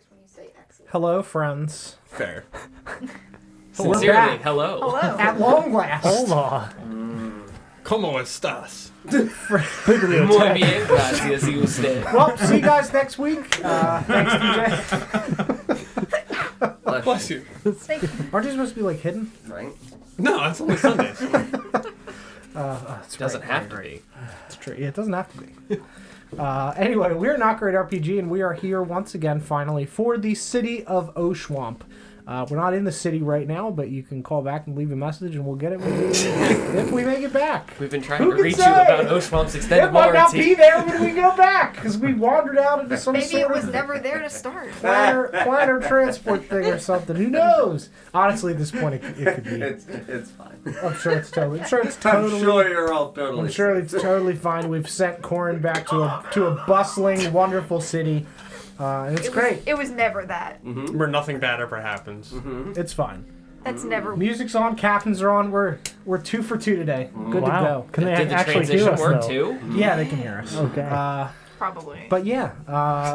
when you say excellent. Hello, friends. Fair. Sincerely, hello. Hello. At long last. Hola. ¿Cómo estás? Muy bien, gracias, y usted. Well, see you guys next week. Thanks, DJ. Bless you. Thank you. Aren't you supposed to be like hidden? Right? No, it's only Sundays. That's Doesn't right. have to be. It's true. Yeah, it doesn't have to be. Anyway, we're NotGreatRPG, and we are here once again, finally, for the City of Oshuamp. We're not in the city right now, but you can call back and leave a message, and we'll get it if we make it back. We've been trying Who to can reach say? you about Oshuamp's extended It might not warranty. be there when we go back, because we wandered out into some Maybe sort it was of never there to start. planner transport thing or something. Who knows? Honestly, at this point, it could be. It's fine. I'm sure it's totally. I'm sure you're all totally. I'm sure it's totally fine. We've sent Corin back to a bustling, wonderful city, and it's great. It was never that. Mm-hmm. Where nothing bad ever happens. Mm-hmm. It's fine. That's never. Music's on, captains are on. We're 2 for 2 today. Good Wow. to go. Can they Did the actually hear transition us, work though? too? Yeah, they can hear us. Okay. Probably. But yeah,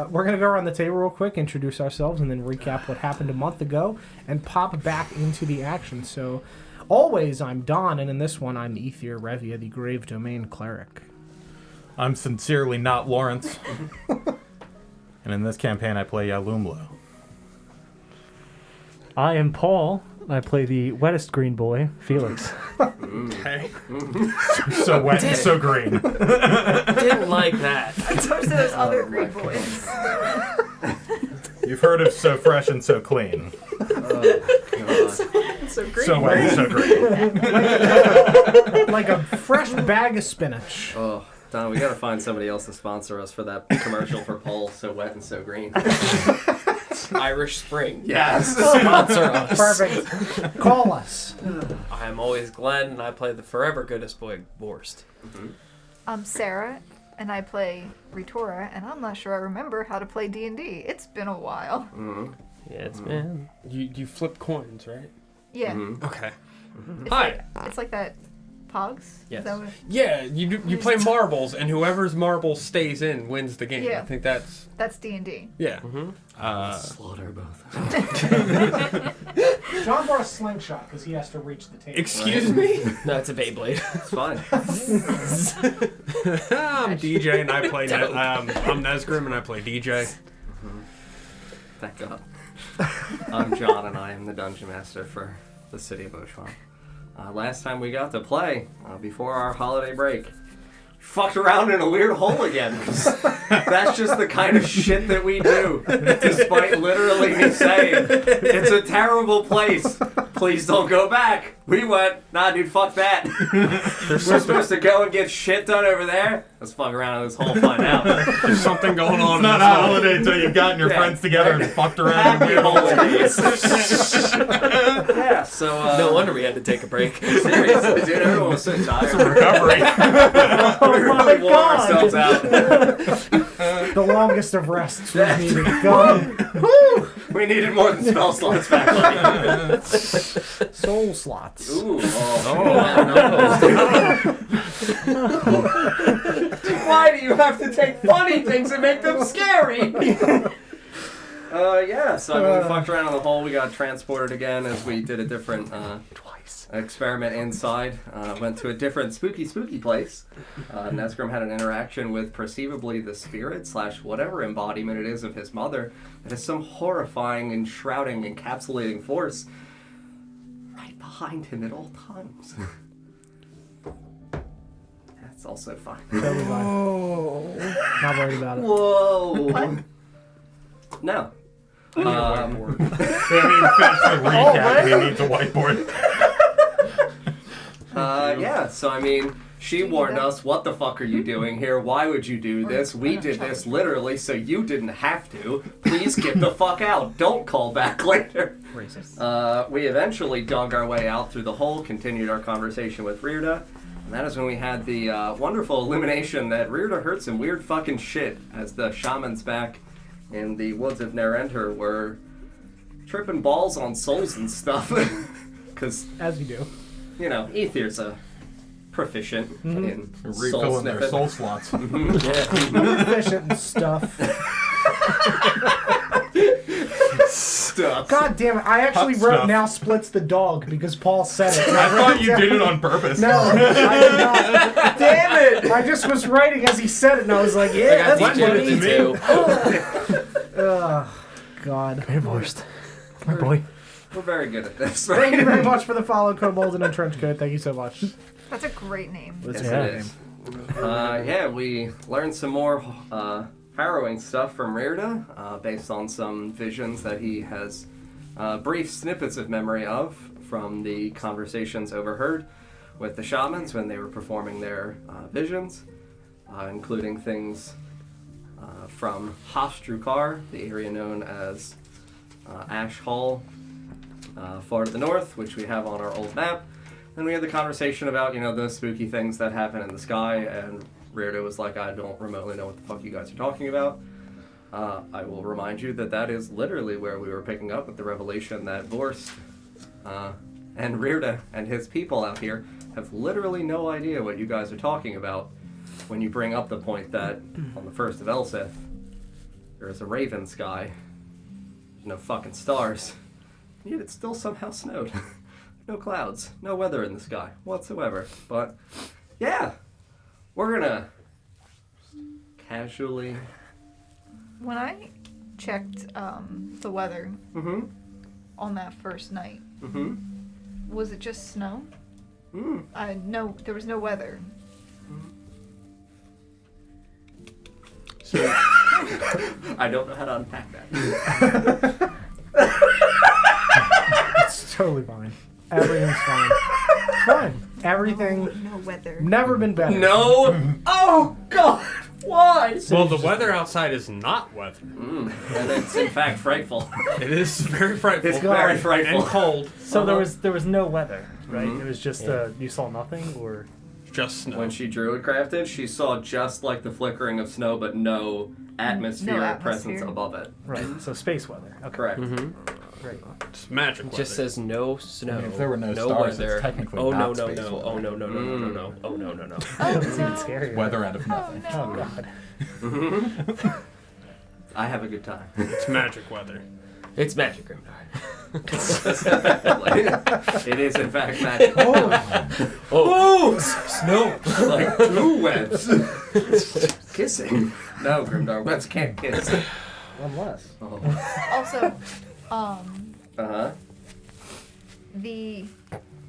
we're gonna go around the table real quick, introduce ourselves, and then recap what happened a month ago, and pop back into the action. So, always, I'm Don, and in this one, I'm Ether Revia, the Grave Domain Cleric. I'm sincerely not Lawrence. And in this campaign, I play Yalumlo. I am Paul. I play the wettest green boy, Felix. Okay. So wet and so green. Didn't like that. As opposed to those other green boys. You've heard of so fresh and so clean. So green. So wet and so green. Like a fresh bag of spinach. Oh, Don, we gotta find somebody else to sponsor us for that commercial for Paul. So wet and so green. Irish Spring. Yes. Sponsor us. Perfect. Call us. I'm always Glenn, and I play the forever goodest boy, Borst. I'm Sarah, and I play Ritora, and I'm not sure I remember how to play D&D. It's been a while. Mm-hmm. Yeah, it's been. You flip coins, right? Yeah. Mm-hmm. Okay. It's Hi. It's like that. Pogs? Yes. Is that what, Yeah, you play marbles, and whoever's marble stays in wins the game. Yeah. I think that's... that's D&D. Yeah. Slaughter both. John brought a slingshot because he has to reach the table. Excuse me? No, it's a Beyblade. It's fine. I'm DJ, and I play... I'm Nesgrim, and I play DJ. Thank God. I'm John, and I am the Dungeon Master for the City of Oshuamp. Last time we got to play, before our holiday break, fucked around in a weird hole again. 'Cause that's just the kind of shit that we do. Despite literally me saying, it's a terrible place. Please don't go back. We went, nah, dude, fuck that. We're supposed to go and get shit done over there. Let's fuck around in this hole, find out. There's something going on. It's not a holiday until you've gotten your friends together and fucked around. Happy holidays. Yeah, so, No wonder we had to take a break. seriously, dude, everyone was so tired. Recovery. We really wore ourselves out. The longest of rests we needed. Gone. We needed more than spell slots back then. Soul slots. Ooh, Why do you have to take funny things and make them scary? yeah, so I mean, we fucked around in the hole. We got transported again as we did a different experiment inside. Went to a different spooky place. Nesgrim had an interaction with perceivably the spirit / whatever embodiment it is of his mother. It is some horrifying, enshrouding, encapsulating force right behind him at all times. That's also fine. Totally fine. Not worried about it. Whoa! What? No. He hasn't finished the recap. He needs a whiteboard. Yeah, so I mean, she warned us, what the fuck are you doing here? Why would you do this? We did this literally so you didn't have to. Please get the fuck out. Don't call back later. Racist. We eventually dug our way out through the hole, continued our conversation with Reirda, and that is when we had the wonderful illumination that Reirda heard some weird fucking shit as the shamans back in the woods of Nerenter were tripping balls on souls and stuff. Because, As you do. you know, Aether's a proficient in soul Refilling their sniffing. soul slots. Yeah. Efficient and stuff. stuff. God damn it! I actually Hot wrote stuff. "now splits the dog" because Paul said it. I thought you did it on purpose. No, I did not. Damn it! I just was writing as he said it, and I was like, "Yeah, I got that's DJ funny." with it too. Oh, God. Reinforced. My boy. We're very good at this. Thank you very much for the follow, Kobold and a trench coat. Thank you so much. That's a great name. Yes, Yeah. it is. Yeah, we learned some more harrowing stuff from Reirda, based on some visions that he has brief snippets of memory of from the conversations overheard with the shamans when they were performing their visions, including things from Hastrukar, the area known as Ash Hall, far to the north, which we have on our old map. Then we had the conversation about, those spooky things that happen in the sky, and Reirda was like, I don't remotely know what the fuck you guys are talking about. I will remind you that is literally where we were picking up with the revelation that Vorst and Reirda and his people out here have literally no idea what you guys are talking about when you bring up the point that on the 1st of Elsith, there is a raven sky, there's no fucking stars, and yet it still somehow snowed. No clouds, no weather in the sky whatsoever. But yeah, we're gonna casually. When I checked the weather Mm-hmm. on that first night, Mm-hmm. was it just snow? Mm. No, there was no weather. I don't know how to unpack that. It's totally fine. Everything's fine. It's fine. Everything. No weather. Never been better. No. Oh God. Why? Well, the weather outside is not weather. And it's in fact frightful. It is very frightful. It's very frightful. And cold. So there was no weather, right? Mhm. It was just you saw nothing, or Just snow. When she druid crafted, she saw just like the flickering of snow, but no atmospheric presence atmosphere. above it. right? So space weather. Okay. Correct. Great. It's magic weather. Just says no snow. I mean, if there were no stars, weather. it's technically oh not no space no weather. oh no no no no no no oh no no no. Oh, It's even scarier. Weather out of nothing. Oh God. I have a good time. It's magic weather. It's magic, Grimdark. It is in fact magic. Oh, snow. Like two webs. Kissing. No, Grimdark, webs can't kiss. Unless. Oh. Also, Uh-huh. the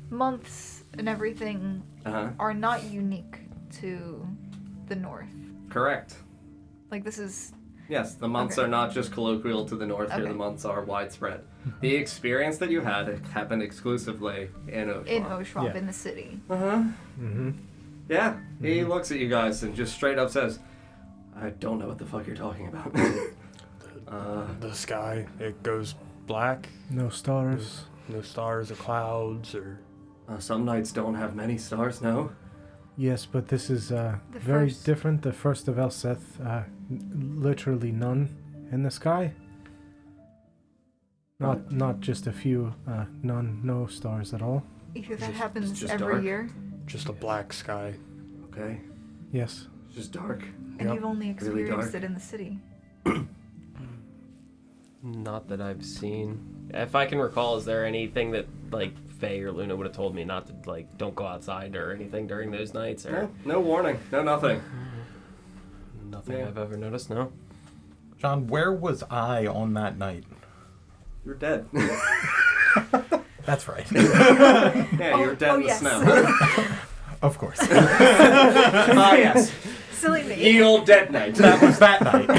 months and everything Uh-huh. are not unique to the north. Correct. Like this is Yes, the months Okay. are not just colloquial to the north here, Okay. the months are widespread. The experience that you had happened exclusively in Oshuamp. in Oshuamp Yeah. in the city. Uh-huh. Mm-hmm. Yeah, he looks at you guys and just straight up says, I don't know what the fuck you're talking about. The sky, it goes black. No stars. No stars or clouds or... Some nights don't have many stars, no? Yes, but this is very first- different. The 1st of Elseth, literally none in the sky. Not just a few, no stars at all. Either that Just- happens it's just every dark. year, Just a black sky. Okay. Yes. It's just dark. and Yep. you've only Really experienced dark. it in the city. Not that I've seen. If I can recall, is there anything that like Faye or Luna would have told me not to like don't go outside or anything during those nights or No, no warning, no nothing. nothing Yeah. I've ever noticed? No. John, where was I on that night? You're dead. That's right. Yeah, you're dead in the yes. snow. Of course. Ah, yes. Silly me. Ye old dead night. That was that night.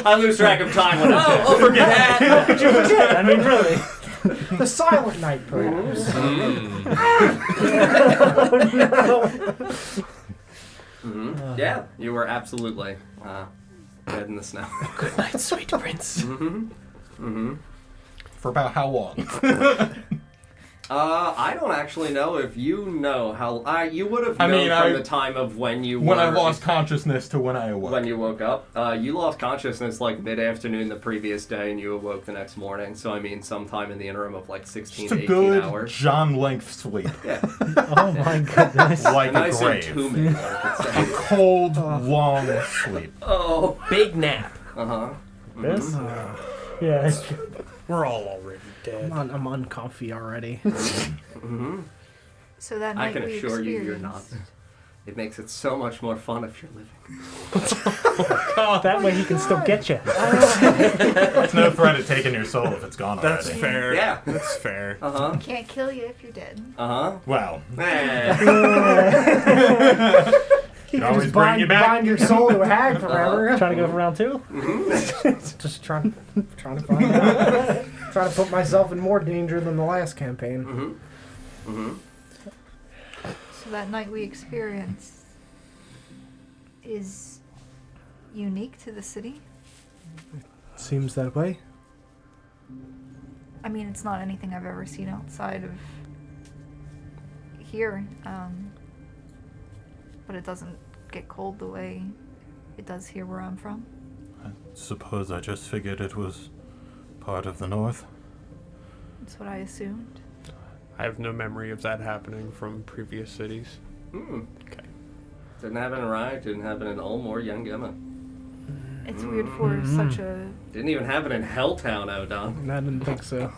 I lose track of time when I'm dead. Oh, forget that. Could you forget? I mean, really. The silent night, perhaps. Mhm. Yeah, you were absolutely dead in the snow. Good night, sweet prince. For about how long? I don't actually know if you know how. You would have I known mean, from the time of when you When I were- lost consciousness to when I awoke. When you woke up, you lost consciousness like mid-afternoon the previous day, and you awoke the next morning. So I mean, sometime in the interim of like 16 Just to a 18 good hours. John length sleep. Yeah, Oh my goodness. Like a nice a grave. entombment, one could say. Cold, long sleep. Oh, Big nap. uh huh. This? Yeah. We're all already dead. I'm uncomfy already. So that I night can we assure you you're not. experienced- It makes it so much more fun if you're living. That way he can still get you. It's no threat of taking your soul if it's gone already. That's fair. Yeah. That's fair. Uh-huh. Can't kill you if you're dead. Uh-huh. Well, Hey. You Can always just bring you back. bind your soul to a hag forever. Trying to go for round 2? Just trying to find out. Trying to put myself in more danger than the last campaign. So that night we experienced is unique to the city. Seems that way. I mean, it's not anything I've ever seen outside of here. But it doesn't get cold the way it does here where I'm from. I suppose I just figured it was part of the North. That's what I assumed. I have no memory of that happening from previous cities. Okay. Didn't happen in Rye, didn't happen in Ulm or Youngema. It's weird for such a... Didn't even happen in Helltown, Odon. I didn't think so.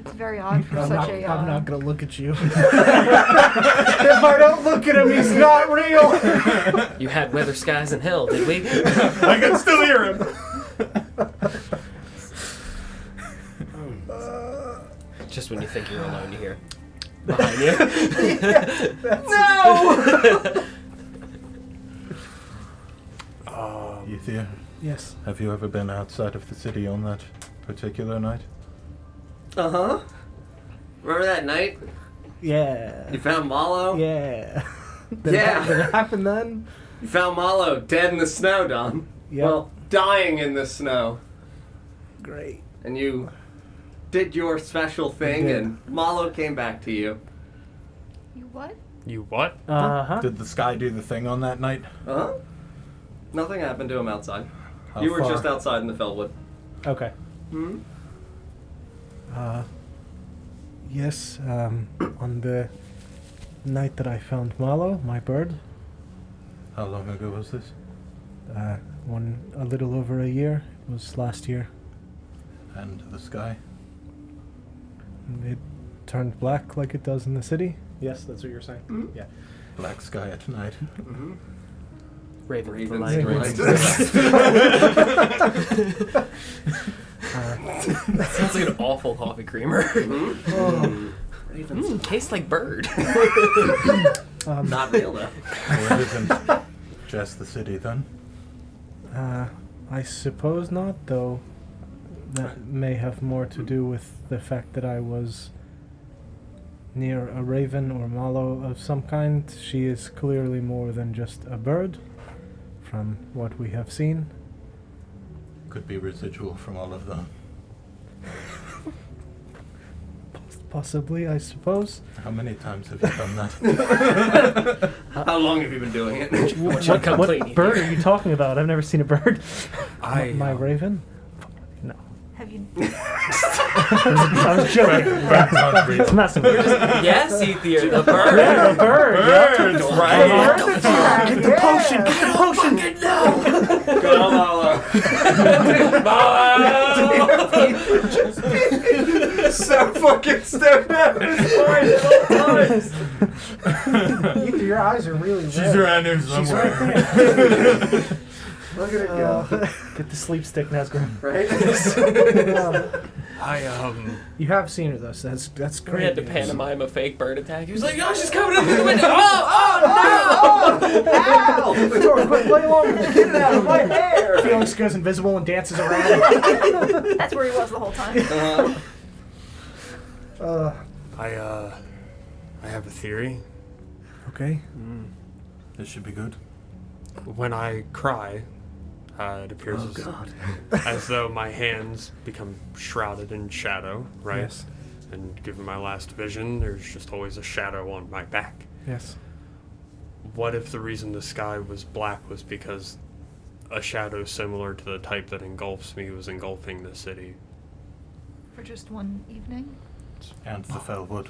It's very odd for I'm such not, a... I'm not gonna look at you. If I don't look at him, he's not real. You had weather skies in hell, did we? I can still hear him. Just when you think you're alone, you hear behind you. Ethier, Yes. have you ever been outside of the city on that particular night? Uh-huh. Remember that night? Yeah. You found Malo? Yeah. Yeah. Did it happen then? You found Malo dead in the snow, Don. Yep. Well, dying in the snow. Great. And you did your special thing, did. and Malo came back to you. You what? You what? Uh-huh. Did the sky do the thing on that night? Uh-huh. Nothing happened to him outside. How you were far? just outside in the Fellwood. Okay. Hmm? Yes, on the night that I found Malo, my bird, How long ago was this? a little over a year. It was last year. And the sky? It turned black like it does in the city. Yes, that's what you're saying. Mhm. Yeah. Black sky at night. Mm-hmm. Raven for Ravens. life. Sounds like an awful coffee creamer. Ravens. Tastes like bird. Not real, though. Well, it isn't just the city then. I suppose not, though. That may have more to do with the fact that I was near a raven or mallow of some kind. She is clearly more than just a bird, from what we have seen. Could be residual from all of them. Possibly, I suppose. How many times have you done that? How long have you been doing it? What bird are you talking about? I've never seen a bird. My raven? No. Have you... I was joking. Birds aren't real. It's messing with you. Yes, Ethier, the bird. Yeah, the bird. Birds, right? Get the potion! Get the potion! Go, Malo. So fucking stoned out. Ether, your eyes are really red. She's around here somewhere. Look at it go. Get the sleep stick, Nazgrim. Right? You have seen her, though, so that's great. We had to news. pantomime a fake bird attack. He was like, "Oh, she's coming up through the window! Oh, Ow! Victoria, quick, play along. Get it out of my hair! Felix goes invisible and dances around. That's where he was the whole time. I have a theory. Okay. This should be good. When I cry, it appears as though my hands become shrouded in shadow, right? Yes. And given my last vision, there's just always a shadow on my back. Yes. What if the reason the sky was black was because a shadow similar to the type that engulfs me was engulfing the city? For just one evening? And the Fellwood.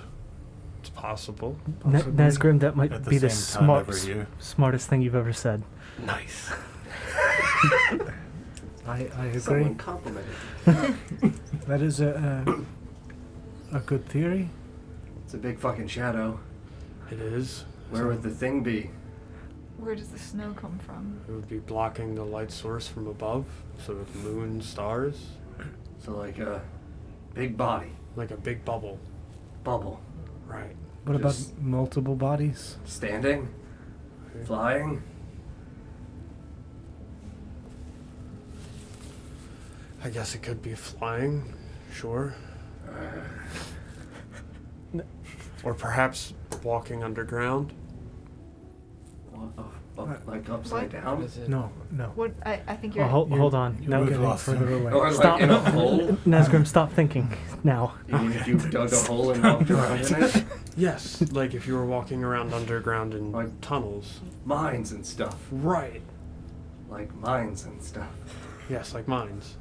It's possible. Nazgrim, that might At the be the same time every year. smartest thing you've ever said. Nice. I agree. Someone complimented. That is a good theory. It's a big fucking shadow. It is. Where would the thing be? Where does the snow come from? It would be blocking the light source from above, so the moon, stars, So like a big body, like a big bubble. bubble, Right. What about Just- multiple bodies? standing, flying. I guess it could be flying, sure. Or perhaps walking underground. Like upside What? down? Is it? No. What I think Oh, you're. hold on. You're No, getting lost. further away. Or Stop. like in a hole? Nazgrim, stop thinking now. You mean if you dug a hole and walked around in it? Yes, like if you were walking around underground in Like- tunnels. Mines and stuff. Right. Like mines and stuff. Yes, like mines.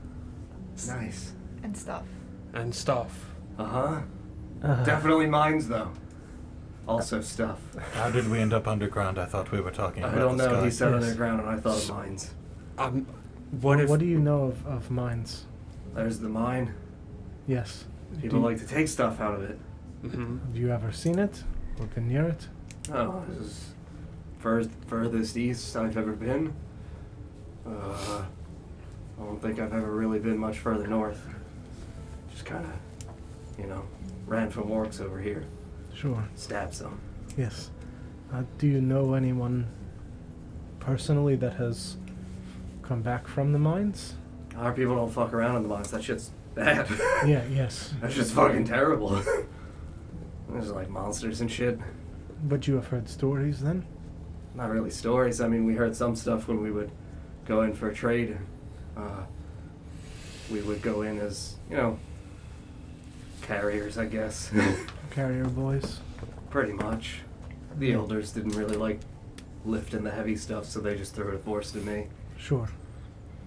Nice. And stuff. And stuff. Uh-huh. Uh, Definitely mines though. Also stuff. How did we end up underground? I thought we were talking I about don't the know. sky. He said Yes. underground and I thought of mines. What if... What do you know of mines? There's the mine. Yes. People Do- like to take stuff out of it. Mhm. Have you ever seen it or been near it? Oh, this is furthest east I've ever been. I don't think I've ever really been much further north. Just kind of, ran from orcs over here. Sure. Stabbed some. Yes. Do you know anyone personally that has come back from the mines? Our people don't fuck around in the mines. That shit's bad. Yeah, yes. That's just fucking terrible. There's like monsters and shit. But you have heard stories then? Not really stories. I mean, we heard some stuff when we would go in for a trade. We would go in as, carriers, I guess. Carrier boys? Pretty much. The elders didn't really like lifting the heavy stuff, so they just threw it force to me. Sure.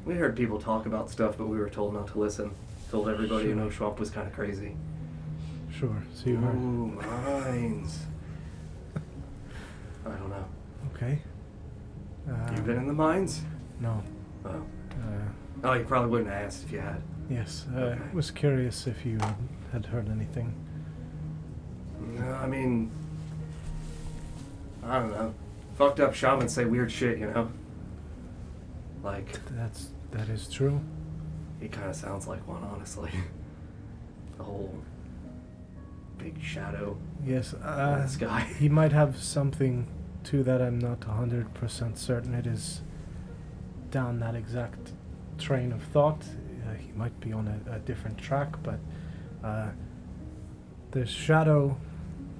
We heard people talk about stuff, but we were told not to listen. Told everybody Sure. Oshuamp was kind of crazy. Sure. So you heard. Ooh, mines. I don't know. Okay. You been in the mines? No. Oh. Uh, Oh, you probably wouldn't have asked if you had. yes. Okay. Was curious if you had heard anything. No, I mean, I don't know. Fucked up shamans say weird shit, Like, That is true. he kind of sounds like one, honestly. The whole big shadow Yes. this guy. He might have something to that. I'm not 100% certain it is down that exact train of thought. He might be on a different track, but the shadow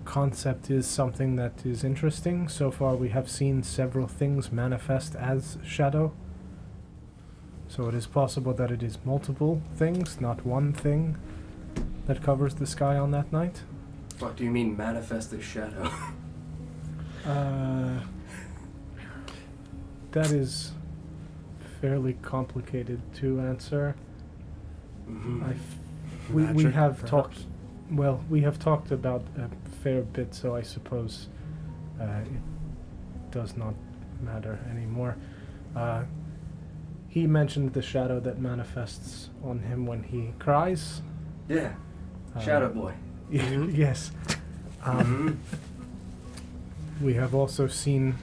concept is something that is interesting. So far, we have seen several things manifest as shadow. So it is possible that it is multiple things, not one thing, that covers the sky on that night. What do you mean manifested shadow? That is fairly complicated to answer. Mhm. We Magic, have perhaps? talked. Well, we have talked about a fair bit, so I suppose it does not matter anymore. He mentioned the shadow that manifests on him when he cries. Yeah, Uh, Shadow Boy. Yes. Mhm. We have also seen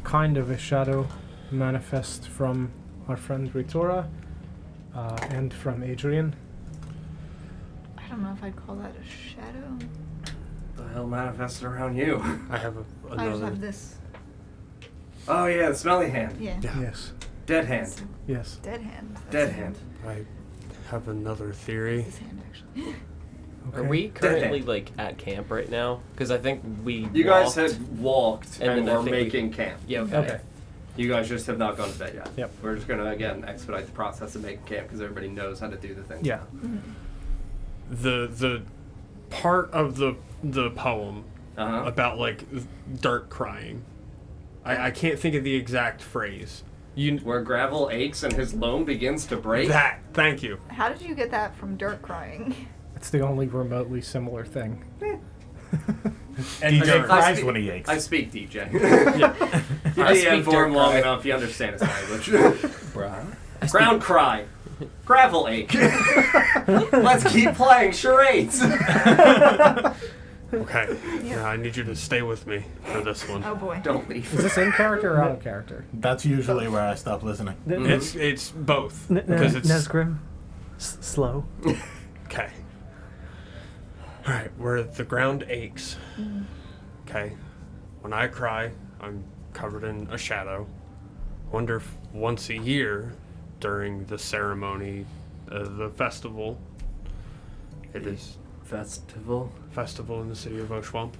kind of a shadow manifest from our friend Ritora and from Adrian. I don't know if I'd call that a shadow. The hell manifested around you? I have I just another... have this. Oh yeah, the smelly hand. Yeah. Yeah. Yes. Dead hand. Yes. Dead hand. That's Dead it. hand. I have another theory. This hand actually. Are Okay. we currently hand. like at camp right now? Because I think we You guys walked- had walked and and, then I were think we- making camp. Yeah. Okay. Okay. You guys just have not gone to bed yet. Yep. We're just gonna again expedite the process of making camp because everybody knows how to do the thing. Yeah. The part of the poem Uh huh. about like dirt crying. I can't think of the exact phrase. You Where gravel aches and his loam begins to break. that. Thank you. How did you get that from dirt crying? It's the only remotely similar thing. And DJ dirt. cries speak- when he aches. I speak DJ. Yeah. You I DM speak for dirt him long cry. enough, you understand his language. Bruh. Yes. Ground cry. Gravel ache. Let's keep playing charades. Okay. Yeah. Now I need you to stay with me for this one. Oh boy. Don't leave. Is this in character or out of character? That's usually where I stop listening. It's both because it's Nesgrim, slow. okay. All right, where the ground aches. Okay. When I cry, I'm covered in a shadow. Wonder if once a year, during the ceremony, the festival, it is Festival? festival in the city of Oshuamp.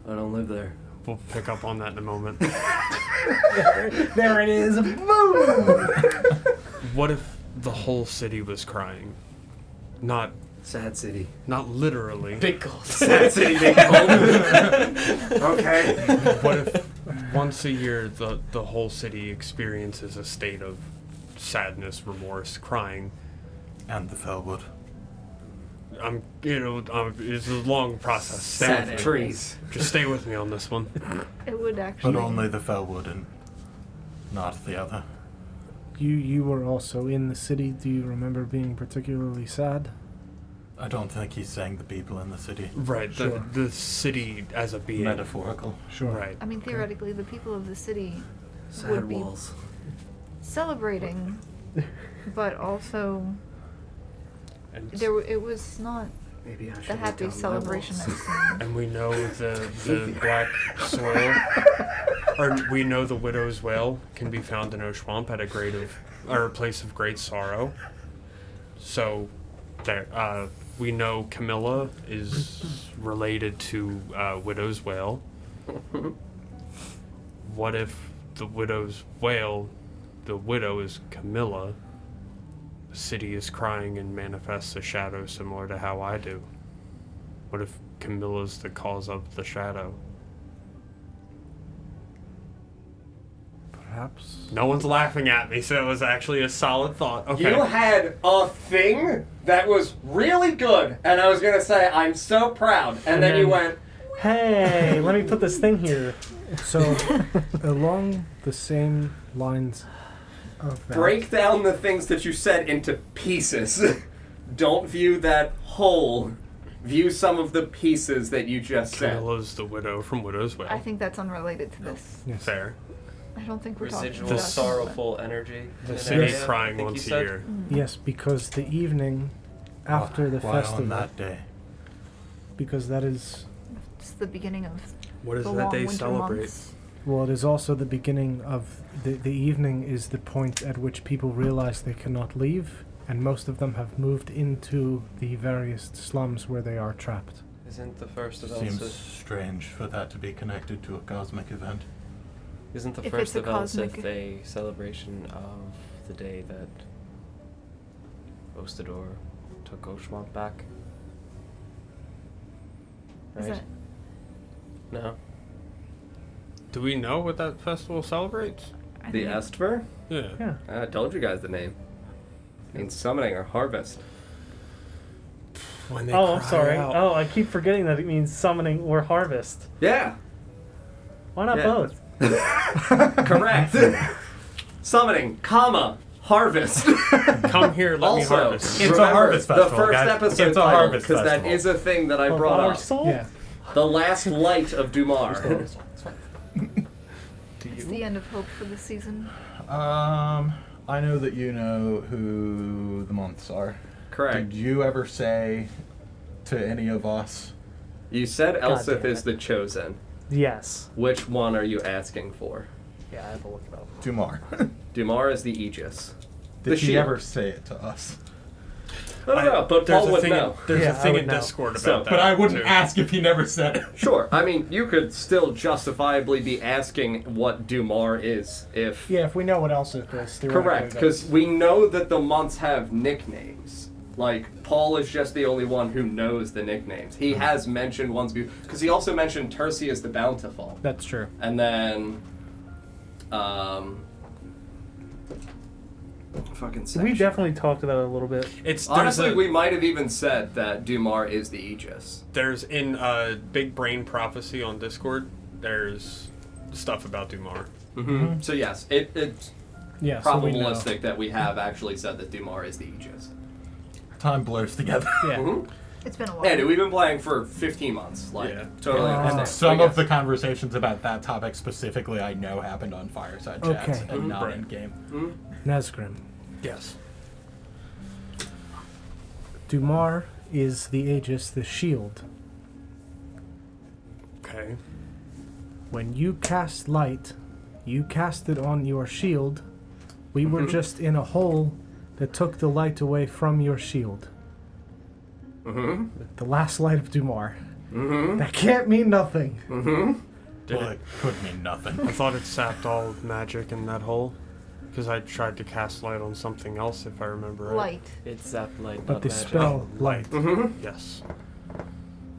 I don't live there. We'll pick up on that in a moment. There it is. Boom! What if the whole city was crying? Not Sad city. literally. Big goals. Sad city, big home. Okay. What if once a year the whole city experiences a state of sadness, remorse, crying? And the Fellwood. It's a long process. Stay with Sad me. trees. Just stay with me on this one. It would actually. But only the Fellwood and not the other. You were also in the city. Do you remember being particularly sad? I don't think he's saying the people in the city. Right. Sure. The city as a being. Metaphorical. Sure. Right. I mean, theoretically, the people of the city Sad would be walls. celebrating, but also And, it was not Maybe I should the write happy down my celebration walls. I've seen. and we know the black soil, or we know the widow's wail can be found in Oshuamp at a place of great sorrow. So, there, we know Camilla is related to widow's wail. What if the widow's wail, the widow is Camilla? The city is crying and manifests a shadow similar to how I do. What if Camilla's the cause of the shadow? Perhaps. No one's laughing at me, so it was actually a solid thought. Okay. You had a thing that was really good, and I was gonna say I'm so proud, and then you went. Hey, let me put this thing here. So, along the same lines of that, Break down the things that you said into pieces. Don't view that whole. View some of the pieces that you just said. Camilla's the widow from Widow's Wail. I think that's unrelated to this. Yes. Fair. I don't think we're talking Residual about sorrowful energy. The in city area, I crying think once you a said. year. Yes, because the evening after the Why festival, on that day? because that is, It's the beginning of What is the that long they winter celebrate? months. well, it is also the beginning of the evening is the point at which people realize they cannot leave, and most of them have moved into the various slums where they are trapped. Isn't the first of Seems Elsith? strange for that to be connected to a cosmic event. Isn't the If first it's a of cosmic- Elsith a celebration of the day that Ostador took Oshwamp back? Is Right? that, No. Do we know what that festival celebrates? I The think it- Estver? Yeah. Yeah. I told you guys the name. Means summoning or harvest. When they Oh, I'm cry sorry. out. Oh, I keep forgetting that it means summoning or harvest. Yeah, Why not Yeah. both? correct. Summoning, comma, harvest. Come here, let me Also, harvest. It's a remember harvest the festival, first guys. episode It's a title, harvest because that festival. is a thing that I Of brought our up. soul? Yeah. The last light of Dumar. It's the end of hope for the season. I know that you know who the months are. Correct. Did you ever say to any of us? You said Elsith damn is it. the chosen. Yes. Which one are you asking for? Yeah, I have to look it up. Dumar. Dumar is the Aegis. Did The she shield. ever say it to us? I don't know, but there's Paul a would thing. know. There's Yeah, a I thing would in know. Discord about So- that. But I wouldn't too. ask if he never said it. Sure, I mean, you could still justifiably be asking what Dumar is if... Yeah, if we know what else it is. Correct, because we know that the months have nicknames. Like, Paul is just the only one who knows the nicknames. He has mentioned ones because he also mentioned Tertius the Bountiful. That's true. And then, fucking We section. definitely talked about it a little bit. It's Honestly, there's we might have even said that Dumar is the Aegis. there's in Big Brain Prophecy on Discord. There's stuff about Dumar. Mm-hmm. So yes, it Yeah, so we know. probabilistic that we have actually said that Dumar is the Aegis. Time blurs together. Yeah. Mm-hmm. It's been a while. Yeah, dude, we've been playing for 15 months. Like, Yeah. totally understand. And some I of the guess. conversations about that topic specifically I know happened on fireside chats Okay. and not Right. in game. Nazgrim. Yes. Dumar is the Aegis, the shield. Okay. When you cast light, you cast it on your shield. We were just in a hole that took the light away from your shield. The last light of Dumar. That can't mean nothing. Well, it could mean nothing. I thought it sapped all magic in that hole. Because I tried to cast light on something else, if I remember right. Light. It's zap light, But not the magic. spell, light. Yes.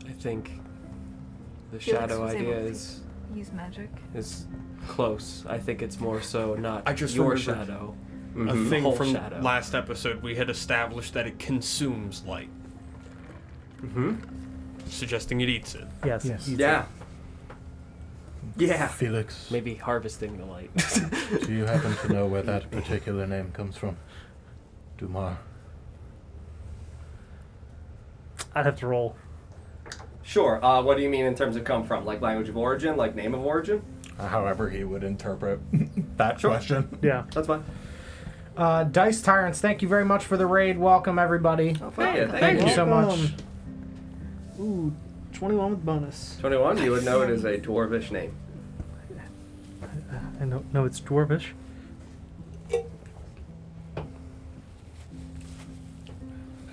I think the Felix shadow was able idea to use magic. is close. I think it's more so not I just your remembered- shadow. A thing Whole from shadow. last episode, we had established that it consumes light. Suggesting it eats it. Yes. Yes. Yeah. Yeah. Felix, Maybe harvesting the light. do you happen to know where that particular name comes from? Dumar. I'd have to roll. Sure. What do you mean in terms of come from? Like language of origin? Like name of origin? However he would interpret that Sure. question. Yeah. That's fine. Dice Tyrants, thank you very much for the raid. Welcome, everybody. Oh, fuck yeah. Thank you so much. Welcome. Ooh, 21 with bonus. 21, you would know it is a dwarvish name. I know it's dwarvish.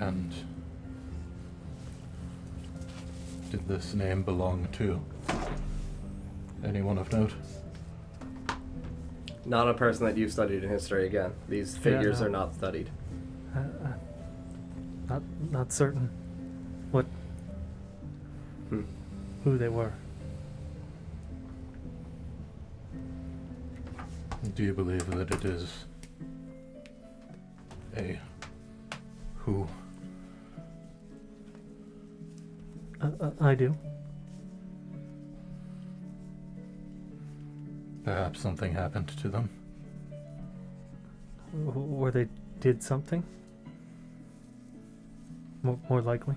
And did this name belong to anyone of note? Not a person that you've studied in history again. These figures no. are not studied. Not certain what who they were. Do you believe that it is a who? I do. Perhaps something happened to them. Or they did something. More likely.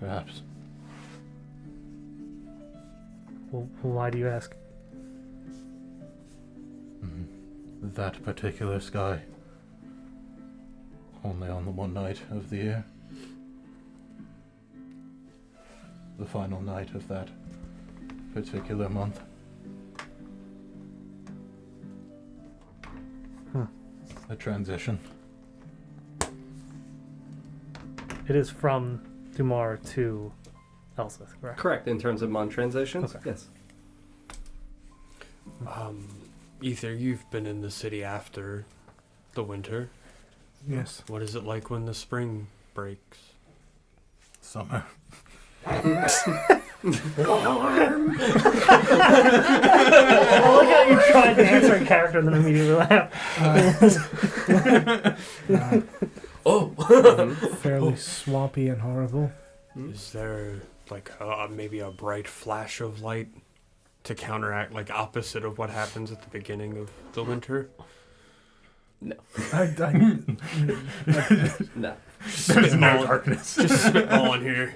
Perhaps. Well, why do you ask? That particular sky. Only on the one night of the year. The final night of that particular month. A transition. It is from Dumar to Elsith, correct? Correct, in terms of month transitions? Okay. Yes. Ether, you've been in the city after the winter. Yes. What is it like when the spring breaks? Summer. I like how you tried to answer a character and then immediately laugh. Fairly swampy and horrible. Is there like maybe a bright flash of light to counteract, like opposite of what happens at the beginning of the winter? No. There's Spitballing. no darkness. Just spitballing here.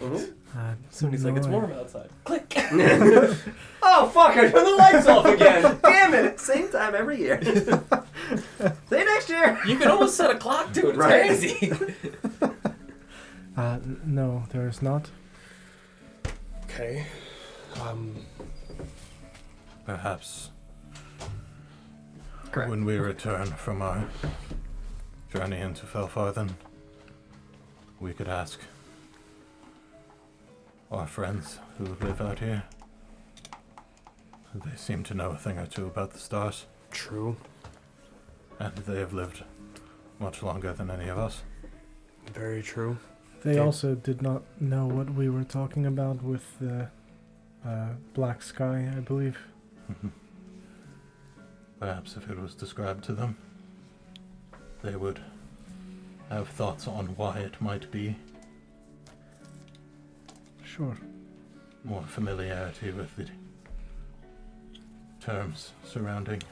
Somebody's like, it's warm outside. Click. Oh, fuck, I turned the lights off again. Damn it, same time every year. See you next year. You can almost set a clock to it. It's Right. crazy. No, there is not. Okay. Perhaps Correct. when we return from our journey into Felfarthen, we could ask our friends who live out here. They seem to know a thing or two about the stars, True. and they have lived much longer than any of us. Very true. They Okay. also did not know what we were talking about with the black sky, I believe. Perhaps if it was described to them, they would have thoughts on why it might be. Sure. More familiarity with the terms surrounding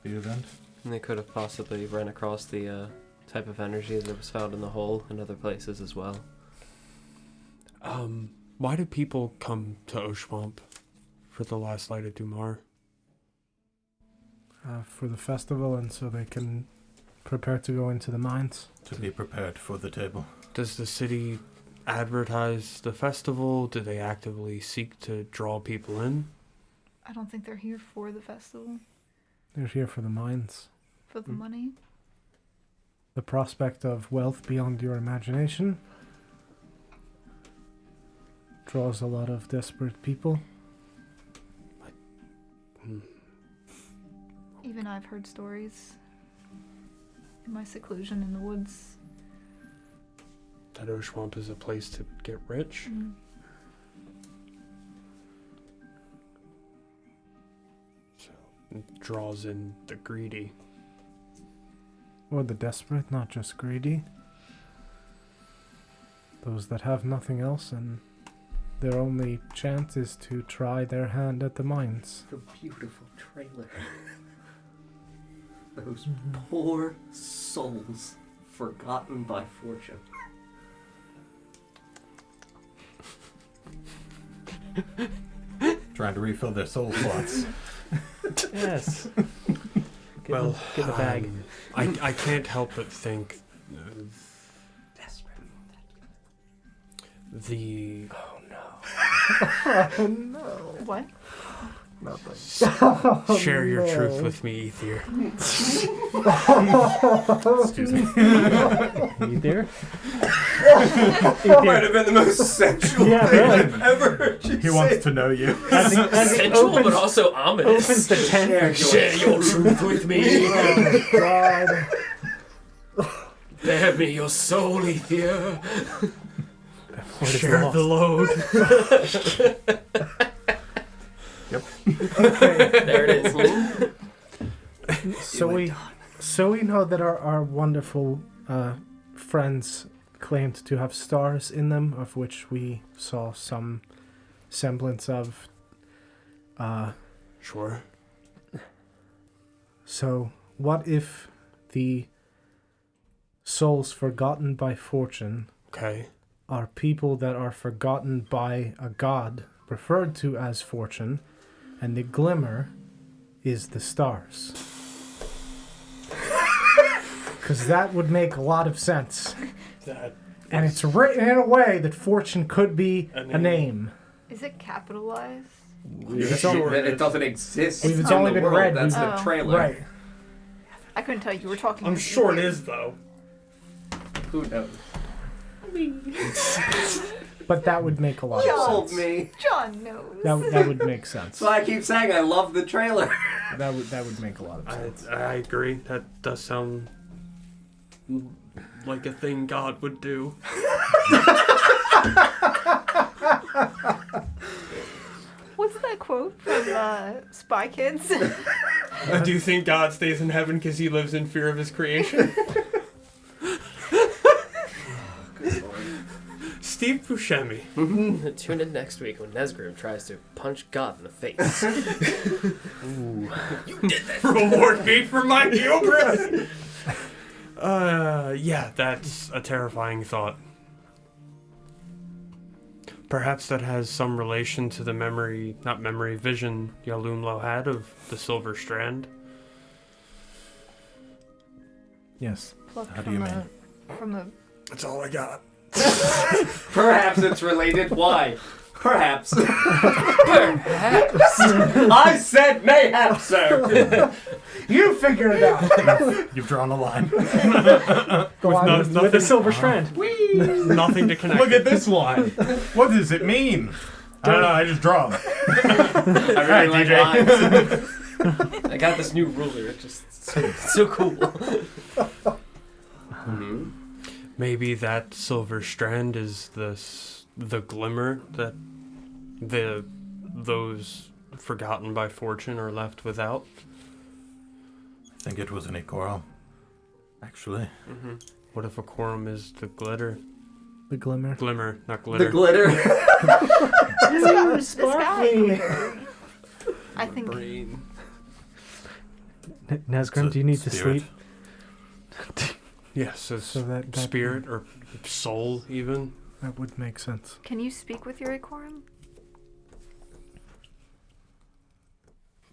the event. And they could have possibly run across the type of energy that was found in the hole and other places as well. Why do people come to Oshuamp for the last light of Dumar? For the festival, and so they can prepare to go into the mines. To be prepared for the table. Does the city advertise the festival? Do they actively seek to draw people in? I don't think they're here for the festival, They're here for the mines. for the money. The prospect of wealth beyond your imagination draws a lot of desperate people. Even I've heard stories in my seclusion in the woods. That Oshuamp is a place to get rich? Mm. So it draws in the greedy. Or the desperate, not just greedy. Those that have nothing else and their only chance is to try their hand at the mines. The beautiful trailer. Those poor souls forgotten by fortune. Trying to refill their soul slots. Yes. Well, get the bag. I can't help but think Desperate. the Oh no. What? share your truth with me, Ether. Excuse me. You there? That might have been the most sensual Yeah, thing really. I've ever heard you He say. wants to know you. As it Sensual, but opens, also ominous. opens the tent. Share your truth with me. Oh God. Bear me your soul, Ether. What is Share lost? the load. There it is. So we know that our wonderful friends claimed to have stars in them, of which we saw some semblance of. Sure. So what if the souls forgotten by fortune Okay. are people that are forgotten by a god referred to as fortune, and the glimmer is the stars? Because that would make a lot of sense. That And it's written in a way that fortune could be a name. Is it capitalized? It's only- It doesn't exist. It's in only the been world. read. That's Oh. the trailer. Right. I couldn't tell. You were talking. I'm to sure it Ether. is though. Who knows? But that would make a lot You of told sense. me. John knows. That would make sense. That's why I keep saying I love the trailer. That would make a lot of sense. I agree. That does sound like a thing God would do. What's that quote from Spy Kids? Do you think God stays in heaven because he lives in fear of his creation? Steve Buscemi. Tune in next week when Nesgrim tries to punch God in the face. Reward me for my hubris. Yeah, that's a terrifying thought. Perhaps that has some relation to the vision Yalumlo had of the Silver Strand. Yes. Plucked How do you mean? From a That's all I got. Perhaps it's related. Why? Perhaps. Perhaps. I said mayhap, sir. You figure it out. You've drawn a line. Go on. With the silver strand. Nothing to connect. Look at this line. What does it mean? I don't know. I just draw them. I really like DJ. lines. I got this new ruler. It's just so cool. Maybe that Silver Strand is the glimmer that those forgotten by fortune are left without. I think it was an Ikoral. Actually. What if a quorum is the glitter? The glimmer. Glimmer, not The glitter. glitter. this guy. I think Brain. Nazgrim, It's do you a need to spirit. sleep? Yes, so that spirit or soul even. That would make sense. Can you speak with your Ikorum?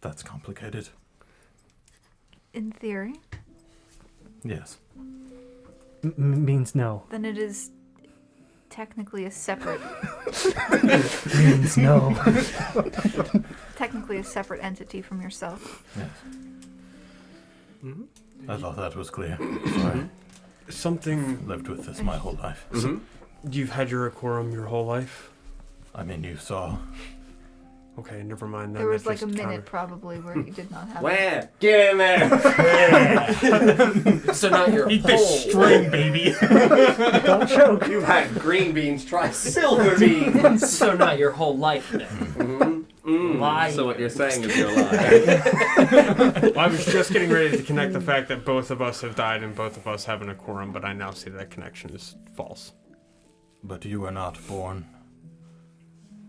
That's complicated. In theory, Yes. Means no. then it is technically a separate Means no. technically a separate entity from yourself. Yes. Mm-hmm. I thought that was clear. Sorry. Something. Lived with this my whole life. You've had your Ikorum your whole life? I mean, you saw. Okay, never mind. Then There was that like a just minute probably where you did not have it. Where? Get in there! So not your whole. string, baby. Don't choke. You've had green beans, try silver beans. So not your whole life then. Lie. So what you're saying is you're lying. I was just getting ready to connect the fact that both of us have died and both of us have an Ikorum, but I now see that connection is false. But you were not born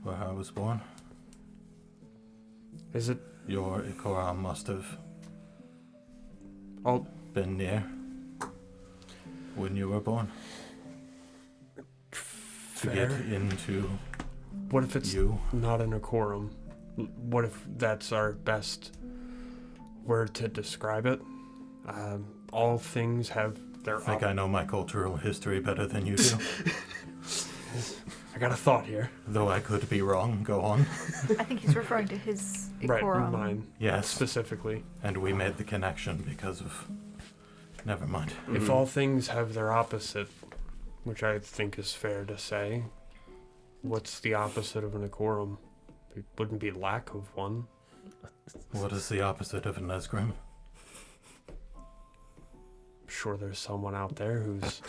where I was born. Is it Your Ikoram must have all been near when you were born. To fair? get into What if it's you. not an Ikorum? What if that's our best word to describe it? All things have their. I think I know my cultural history better than you do. I got a thought here. Though I could be wrong. Go on. I think he's referring to his Right, Ikorum. mine Yes. specifically. And we made the connection because of. Never mind. If all things have their opposite, which I think is fair to say, what's the opposite of an Ikorum? It wouldn't be lack of one. What is the opposite of a Nesgrim? I'm sure there's someone out there who's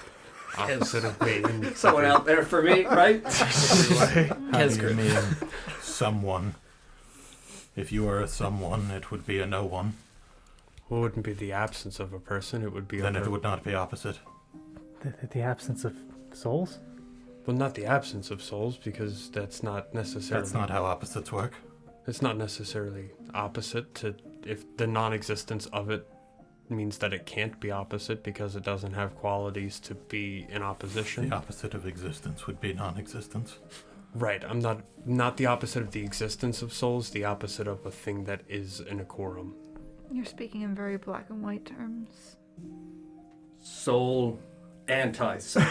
opposite of me. and Someone out there for me, right? How do you mean someone? If you are a someone, it would be a no one. Well, it wouldn't be the absence of a person. It would be Then a it would not be opposite. The absence of souls? Well, not the absence of souls, because that's not necessarily. That's not how opposites work. It's not necessarily opposite to if the non-existence of it means that it can't be opposite because it doesn't have qualities to be in opposition. The opposite of existence would be non-existence. Right. I'm not the opposite of the existence of souls. The opposite of a thing that is an Ikorum. You're speaking in very black and white terms. Soul, anti-soul.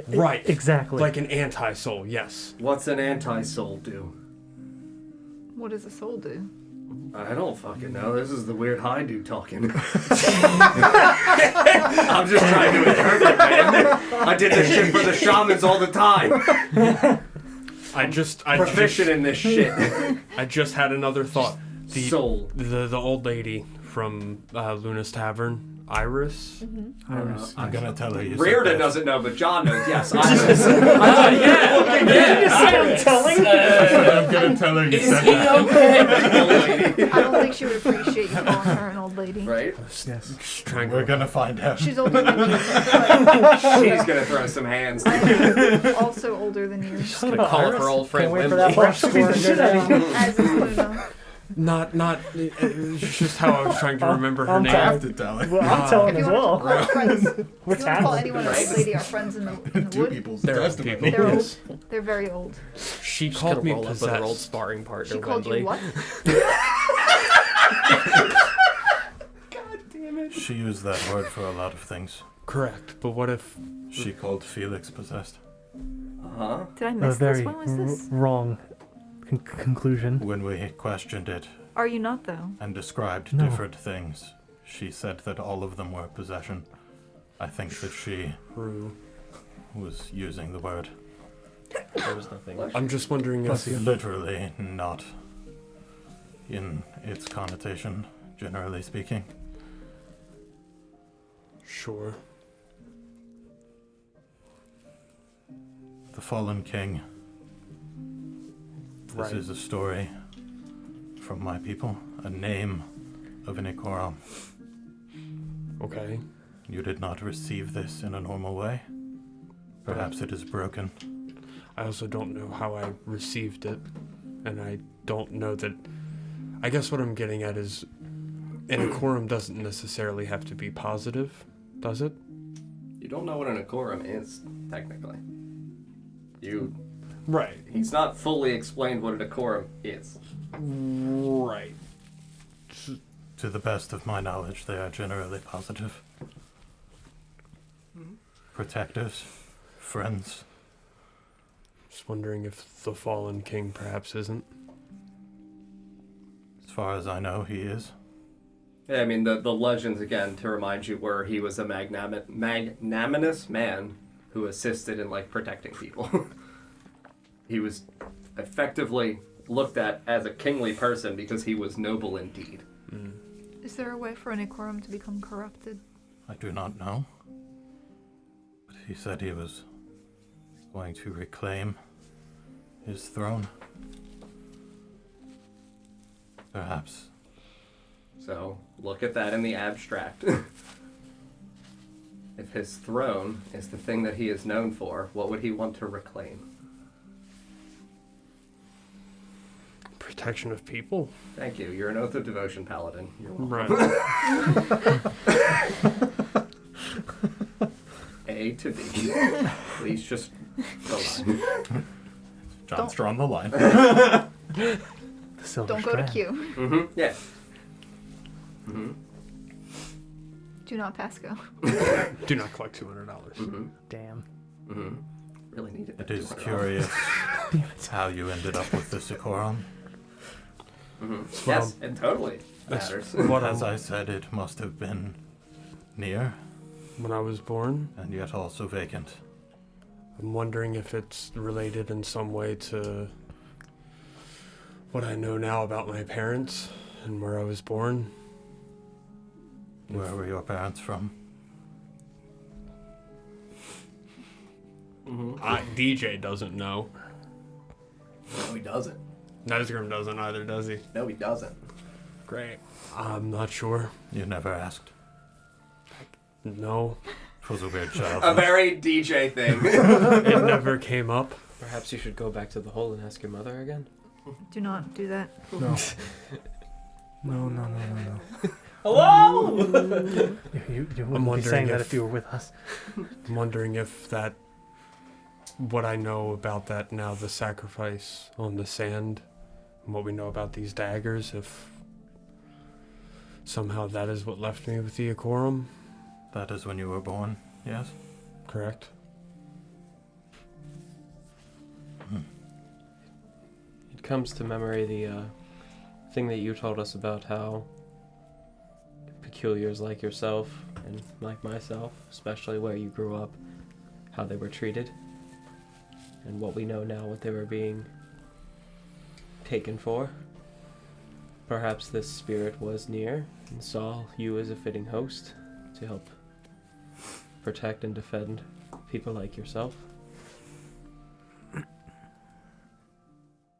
Right. Exactly. Like an anti-soul. Yes. What's an anti-soul do? What does a soul do? I don't fucking know. This is the weird high dude talking. I'm just trying to interpret, man. I did this shit for the shamans all the time. I just Proficient in this shit. I just had another thought. Soul. The old lady from Luna's Tavern, Iris. Iris. I'm gonna tell her you said Reirda that. doesn't know, but John knows. Yes, I I'm gonna tell her you said that. I don't think she would appreciate you calling her an old lady. Right? Yes. Just trying We're gonna find out. She's older than you. She's gonna throw some hands. But also older than you. Just gonna call up her old friend Can't wait for that Wembley. brush score to go down. As is Luna. Not. It's just how I was trying to remember her I'm name. I have to tell her. Well, I'm telling If as you want to well. call friends, if you We're want to call talented. anyone an old lady, our friends in the Two wood, people's They're old testimony. people. they're old. Yes. They're very old. She Just called gonna me roll up with her old possessed. sparring partner She called Wembley. you what? She used that word for a lot of things. Correct. But what if She called Felix possessed. Huh? Did I A miss very this? When was this? wrong conclusion. When we questioned it Are you not though? and described No. different things, she said that all of them were possession. I think that she True. was using the word. There was nothing. I'm just wondering if Literally not in its connotation, generally speaking. Sure. The Fallen King. This Right. is a story from my people, a name of an Ikoram. Okay. You did not receive this in a normal way. Perhaps it is broken. I also don't know how I received it, and I don't know that I guess what I'm getting at is an Ikorum doesn't necessarily have to be positive, does it? You don't know what an Ikorum is, technically. Right. He's not fully explained what an Ikorum is. Right. To the best of my knowledge, they are generally positive. Protectors, friends. Just wondering if the fallen king perhaps isn't. As far as I know, he is. Yeah, I mean, the legends, again, to remind you, were he was a magnanimous man who assisted in, like, protecting people. He was effectively looked at as a kingly person because he was noble indeed. Is there a way for an Ikorum to become corrupted? I do not know. But he said he was going to reclaim his throne. Perhaps. So, look at that in the abstract. If his throne is the thing that he is known for, what would he want to reclaim? Protection of people. Thank you. You're an Oath of Devotion paladin. You're welcome. Right. A to B. Please just go on. John's drawn the line. The silver Don't go to strand. Q. Mm-hmm. Yeah. Mm-hmm. Do not pass go. Do not collect $200. Mm-hmm. Damn. Mm-hmm. Really needed that It is $200. curious how you ended up with this Ikorum. Mm-hmm. Yes, it totally That's matters. what As I I said, it must have been near, when I was born. and yet also vacant. I'm wondering if it's related in some way to what I know now about my parents and where I was born. Where were your parents from? Mm-hmm. DJ doesn't know. No, he doesn't. Nesgrim doesn't either, does he? No, he doesn't. Great. I'm not sure. You never asked. No. It was a weird A childhood. very DJ thing. It never came up. Perhaps you should go back to the hole and ask your mother again. Do not do that. No. No. Hello? You I'm wouldn't be wondering saying that if- if you were with us. I'm wondering if that, what I know about that now, the sacrifice on the sand, and what we know about these daggers, if somehow that is what left me with the Ikorum, That is when you were born, yes? correct? It comes to memory the thing that you told us about how peculiars like yourself and like myself, especially where you grew up, how they were treated, and what we know now, what they were being taken for. Perhaps this spirit was near and saw you as a fitting host to help protect and defend people like yourself.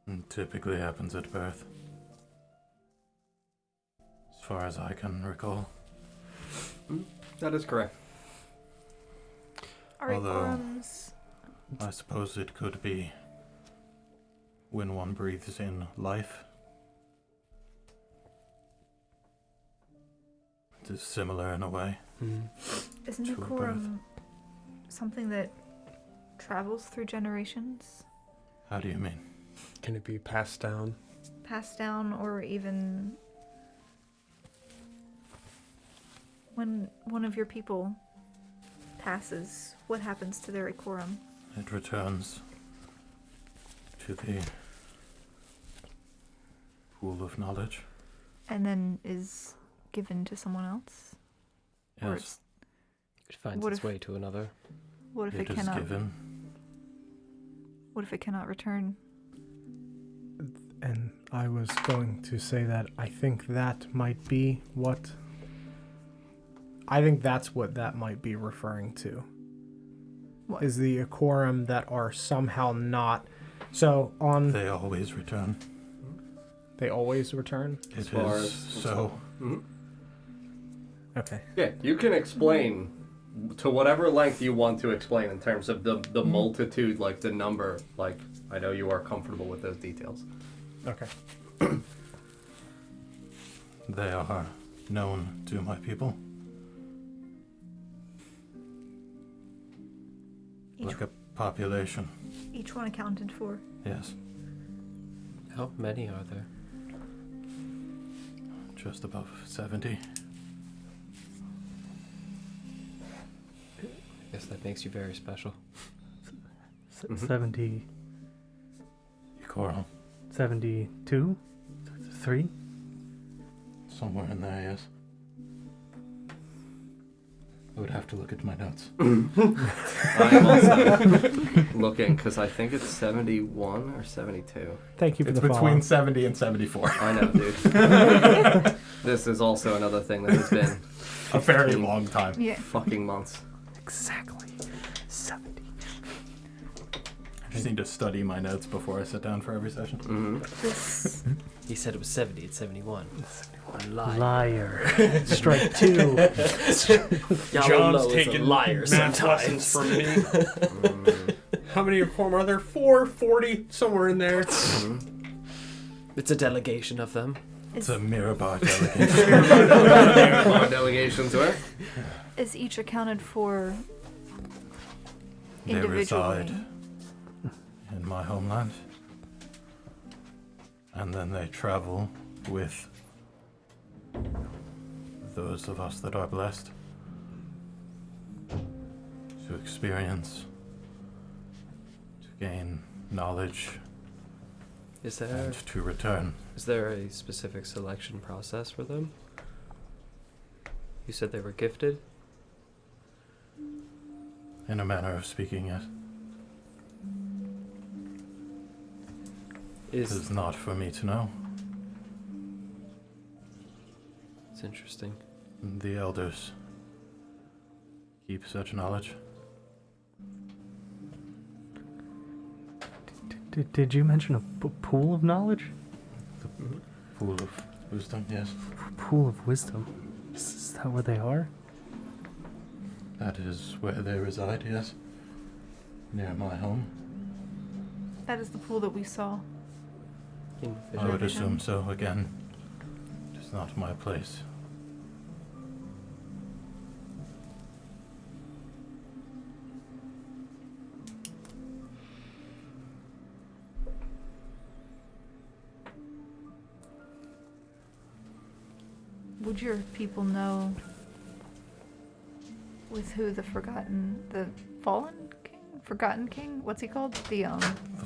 It typically happens at birth. As far as I can recall. That is correct. Are Although- Ikorums... I suppose it could be when one breathes in life. It is similar in a way. Isn't to a Ikorum something that travels through generations? How do you mean? Can it be passed down? Passed down, or even when one of your people passes, what happens to their Ikorum? It returns to the pool of knowledge. And then is given to someone else? Or Yes, It finds What its if- way to another. what if it it is cannot? given. What if it cannot return? And I was going to say that I think that might be what... I think that's what that might be referring to. What? Is the Ikorum that are somehow not... So on... They always return. They always return? It far is as- so. Okay. Yeah, you can explain to whatever length you want to explain in terms of the multitude, like the number. Like, I know you are comfortable with those details. Okay. They are known to my people. Like a population, Each one accounted for. yes. How many are there? Just above 70. I guess that makes you very special. 70, Coral. 72, 3. Somewhere in there, yes. I would have to look at my notes. I'm also looking because I think it's 71 or 72. Thank you for It's the between follow. 70 and 74. I know, dude. This is also another thing that has been A very long time. Yeah. fucking months. Exactly. 70. I just need to study my notes before I sit down for every session. This He said it was 70. It's 71. Liar. Liar. Strike 2. John's taking liar math lessons from me. How many of them are there? 4, 40, somewhere in there. It's a delegation of them. It's a Mirabar delegation. Our delegations were. is each accounted for They individually. reside in my homeland. And then they travel with those of us that are blessed to experience, to gain knowledge, Is there and to return. is there a specific selection process for them? You said they were gifted? In a manner of speaking, yes. It Is is not for me to know. it's interesting. The elders keep such knowledge. Did you mention a pool of knowledge? Pool of wisdom, yes. Pool of wisdom? Is that where they are? That is where they reside, yes. Near my home. That is the pool that we saw. In I would Vision. assume so. Again, it is not my place. Would your people know with who the fallen king, forgotten king? What's he called? The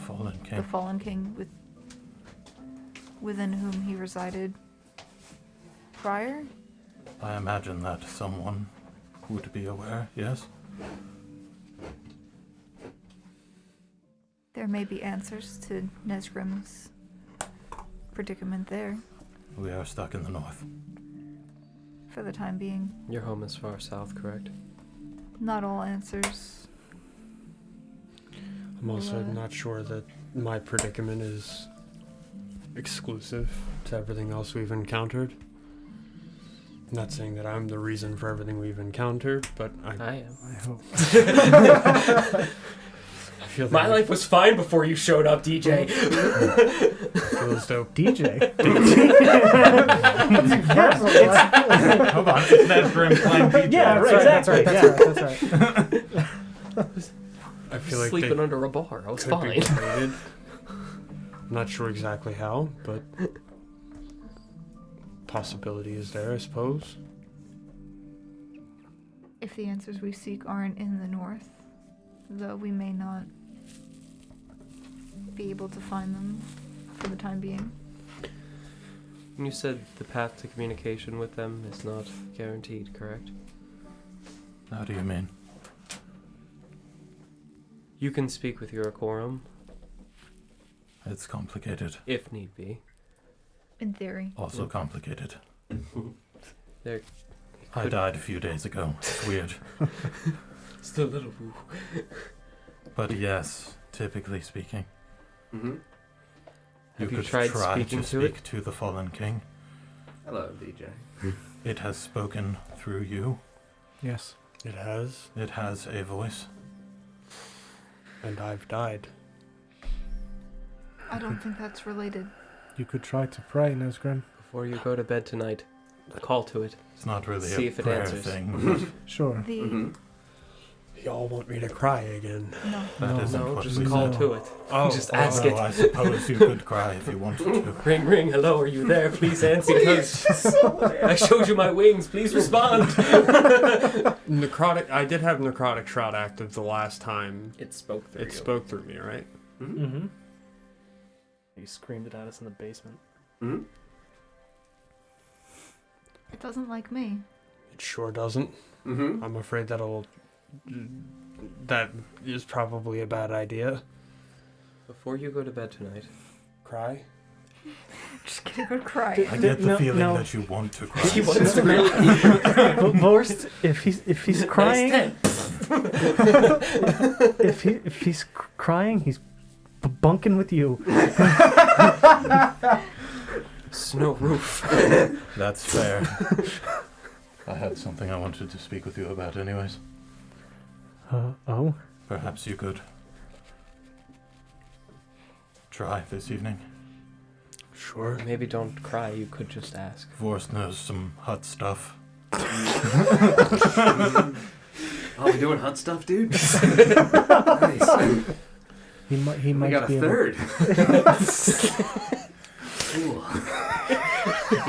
Fallen The King. fallen king within whom he resided prior? I imagine that someone would be aware, yes? There may be answers to Nesgrim's predicament there We are stuck in the north. for the time being. Your home is far south, correct? Not all answers. I'm also Well, not sure that my predicament is exclusive to everything else we've encountered. I'm not saying that I'm the reason for everything we've encountered, but I am. I hope. feel that My life was fine before you showed up, DJ. feels dope. DJ. Hold on, it's Nesgrim playing DJ. Yeah, right, Exactly, that's right. I feel like Sleeping they under a bar. I was could be fine. related. I'm not sure exactly how, but possibility is there, I suppose. If the answers we seek aren't in the north, though we may not be able to find them for the time being. And you said the path to communication with them is not guaranteed, correct? How do you mean? You can speak with your Akorum, It's complicated. if need be. In theory. Also complicated. There I could- died a few days ago. It's weird. Still a little woo. But yes, typically speaking, Mm-hmm. Have you could tried try speaking to to it? speak to the Fallen King. Hello, DJ. It has spoken through you. Yes. It has, It has a voice. and I've died. I don't think that's related. You could try to pray, Nesgrim. Before you go to bed tonight, call to it. It's not really See a if it prayer answers. thing. Sure. The Mm-hmm. Y'all want me to cry again? no. That isn't No, what just we call said. to it. Oh, Just ask Although it. I suppose you could cry if you wanted to. Ring, ring, hello, are you there? Please answer. I showed you my wings, please respond. Necrotic. I did have necrotic shroud active the last time. It spoke through It spoke through me, right? Mm-hmm. You screamed it at us in the basement. Mm-hmm. It doesn't like me. It sure doesn't. Mm-hmm. I'm afraid that is probably a bad idea. Before you go to bed tonight, Cry? Just gonna go cry. I get the No, feeling no. that you want to cry. he wants to really. Vorst, if he's crying, if he's crying, he's bunking with you. Snow roof. That's fair. I had something I wanted to speak with you about anyways. Oh? Perhaps you could try this evening. Sure. Maybe don't cry. You could just ask. Vorst knows some hut stuff. Oh, we doing hut stuff, dude? Nice. He might. He We might got a be third. Cool.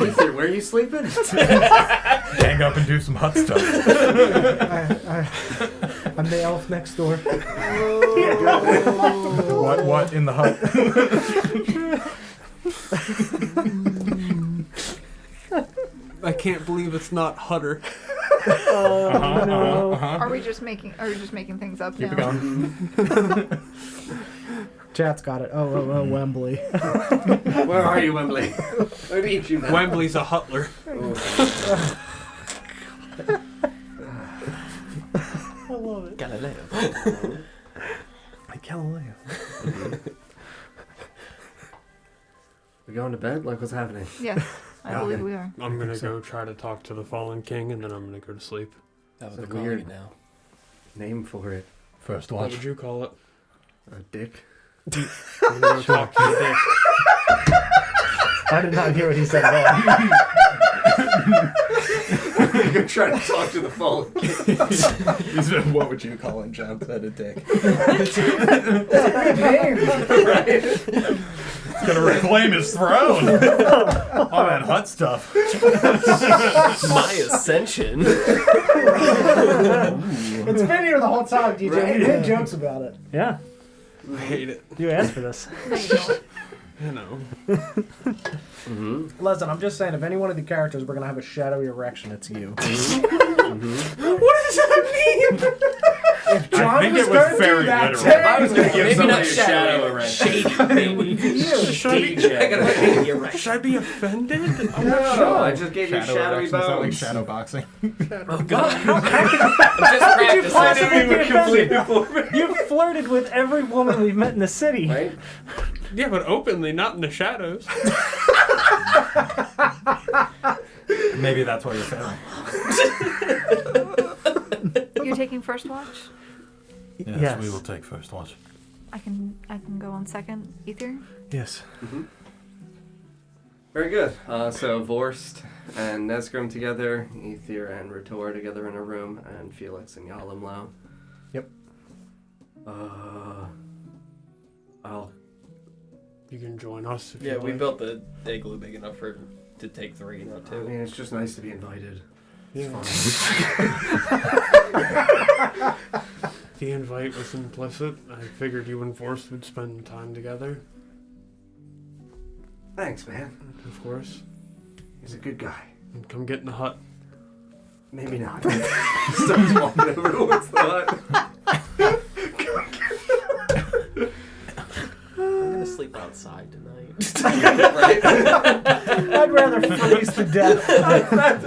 Ethan, where are you sleeping? Hang up and do some hut stuff. I'm the elf next door. What in the hut? I can't believe it's not Hutter. No. Are we just making things up Keep it now? going. Chat's got it. Oh, Wembley. Where are you, Wembley? I'd eat you now. Wembley's a Hutler. I love it. Galileo. Like Galileo. We going to bed? Like, what's happening? Yes, I Okay. believe we are. I'm gonna go try to talk to the fallen king, and then I'm gonna go to sleep. That was So a calling weird. it now. Name for it. First What watch. would you call it? A dick. I'm gonna go talk to the dick. I did not hear what he said at all. You're gonna try to talk to the phone. He said, what would you call him? John said a dick. He's gonna reclaim his throne. All that hut stuff. My ascension. It's been here the whole time, DJ. Right? We made jokes about it. Yeah, I hate it. you asked for this. No, you don't. You know. Mm-hmm. Listen, I'm just saying, if any one of the characters we're gonna have a shadowy erection, it's you. What does that mean? If John think was it was going to very do that, literal. Ted, If I was gonna give Maybe somebody not a shadow erection. Shady, maybe. Should I be, I gotta shady erection. should I be offended? No, I just gave you shadowy erections, not like bones. shadow boxing. Oh God. I'm just practicing. You flirted with every woman we've met in the city. Right? Yeah, but openly, not in the shadows. Maybe that's why you're failing. You're taking first watch? Yes, we will take first watch. I can go on second. Ether? Yes. Very good. So Vorst and Nesgrim together, Ether and Ritor together in a room, and Felix and Yalimlo. Yep. You can join us if Yeah, you we like. built the igloo big enough to take 3, not I 2. mean, it's just nice to be invited. Yeah. The invite was implicit. I figured you and Force would spend time together. Thanks, man. Of course. He's a good guy. And come get in the hut. Maybe not. Starts walking over towards the hut. I'm gonna sleep outside tonight. Right? I'd rather freeze to death. I want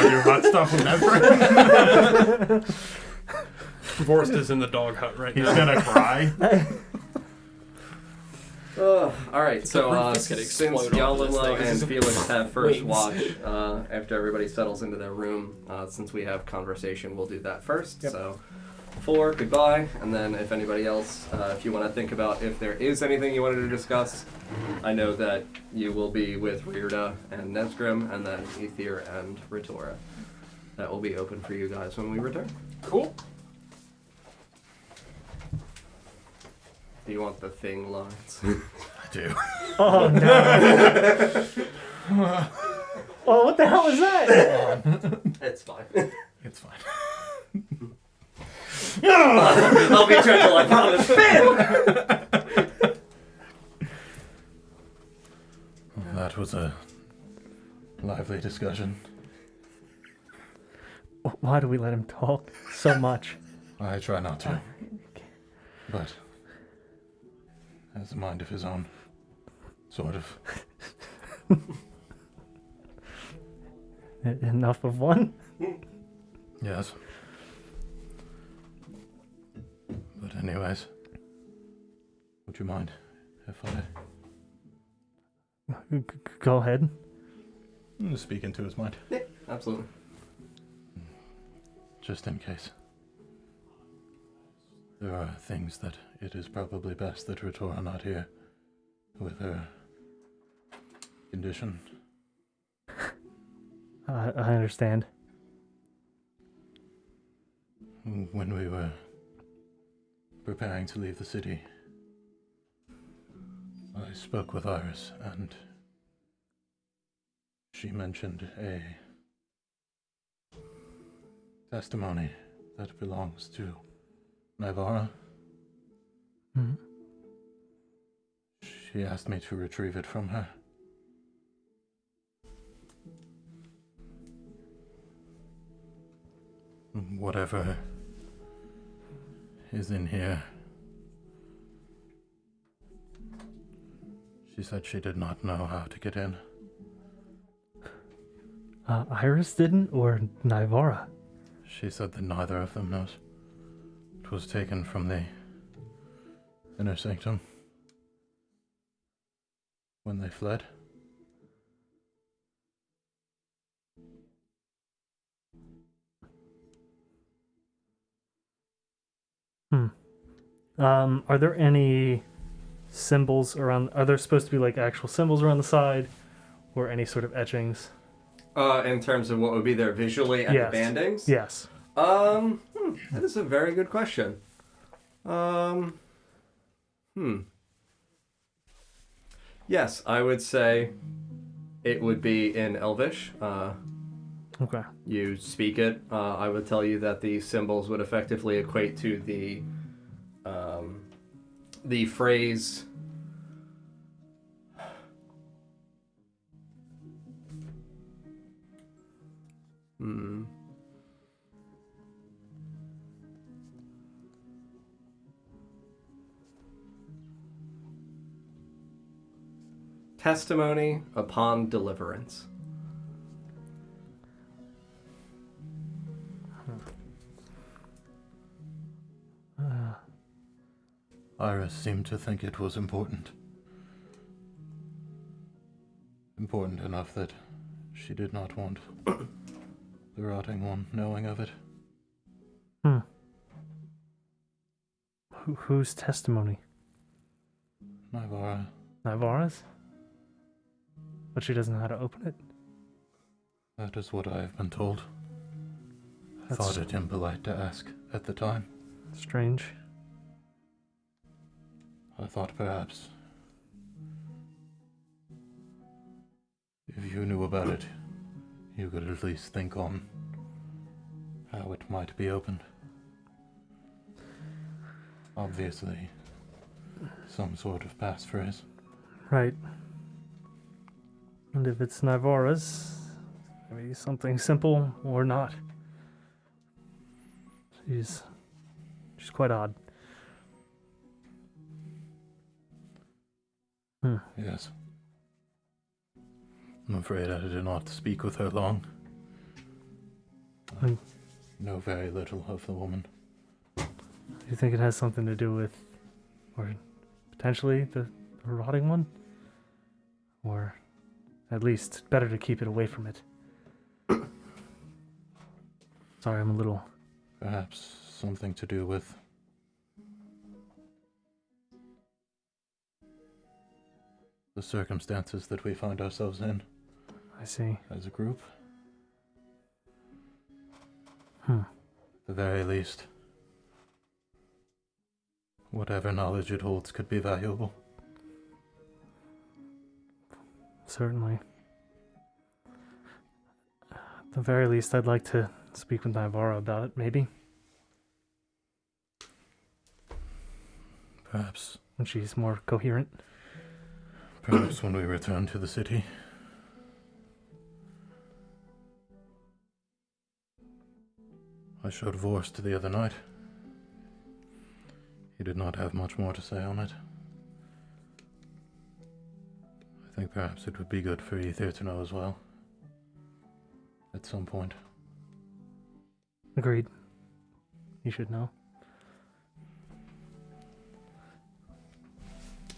to do hot stuff with Nesbrin. Vorst is in the dog hut right He's now. gonna cry. Alright, so roof is gonna since explode off this Yalimlo thing. and Felix have first Wings. watch, after everybody settles into their room, since we have conversation, we'll do that first. Yep. So 4, goodbye. And then if anybody else, if you want to think about if there is anything you wanted to discuss, I know that you will be with Reirda and Nesgrim, and then Ether and Ritora. That will be open for you guys when we return. Cool. Do you want the thing lines? I do. Oh no! Oh, what the hell is that? It's fine. It's fine. I'll be gentle, I promise. Well, that was a lively discussion. Why do we let him talk so much? I try not to. But has a mind of his own. Sort of. Enough of one? Yes. But anyways, would you mind if I Go ahead. speak into his mind? Yeah, absolutely. Just in case. There are things that it is probably best that Ritora not here with her condition. I understand. When we were preparing to leave the city, I spoke with Iris, and she mentioned a testimony that belongs to Naivara. Mm-hmm. She asked me to retrieve it from her. Whatever is in here. She said she did not know how to get in. Iris didn't, or Naivara? She said that neither of them knows. It was taken from the inner sanctum when they fled. Are there any symbols around? Are there supposed to be like actual symbols around the side, or any sort of etchings? In terms of what would be there visually at Yes. the bandings? Yes. That is a very good question. Yes, I would say it would be in Elvish. Okay. You speak it. I would tell you that the symbols would effectively equate to the phrase. Testimony upon deliverance. Iris seemed to think it was important. Important enough that she did not want the rotting one knowing of it. Whose testimony? Naivara. Naivara's? But she doesn't know how to open it? That is what I have been told. I That's thought it impolite to ask at the time. strange. I thought perhaps if you knew about it, you could at least think on how it might be opened. Obviously, some sort of passphrase. Right. And if it's Naivara's, maybe something simple or not. She's quite odd. Yes. I'm afraid I did not speak with her long. I know very little of the woman. Do you think it has something to do with, or potentially the rotting one? Or at least better to keep it away from it. Sorry, I'm a little... Perhaps something to do with the circumstances that we find ourselves in I see. as a group. Hmm. At the very least, whatever knowledge it holds could be valuable. Certainly. At the very least, I'd like to speak with Navarro about it, maybe, Perhaps when she's more coherent. when we return to the city. I showed Vorst the other night. He did not have much more to say on it. I think perhaps it would be good for Ether to know as well. At some point. Agreed. You should know.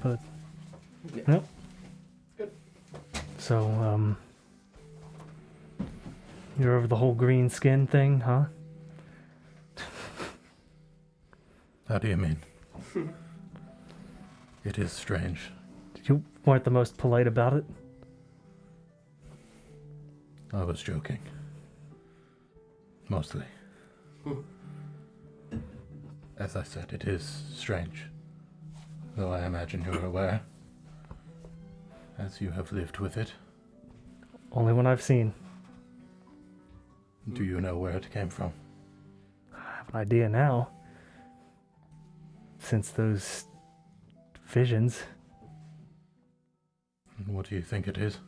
But, Yeah. nope. Good. So, you're over the whole green skin thing, huh? How do you mean? It is strange. You weren't the most polite about it. I was joking. Mostly. As I said, it is strange. Though I imagine you're aware. As you have lived with it. Only one I've seen. Do you know where it came from? I have an idea now. Since those visions. And what do you think it is?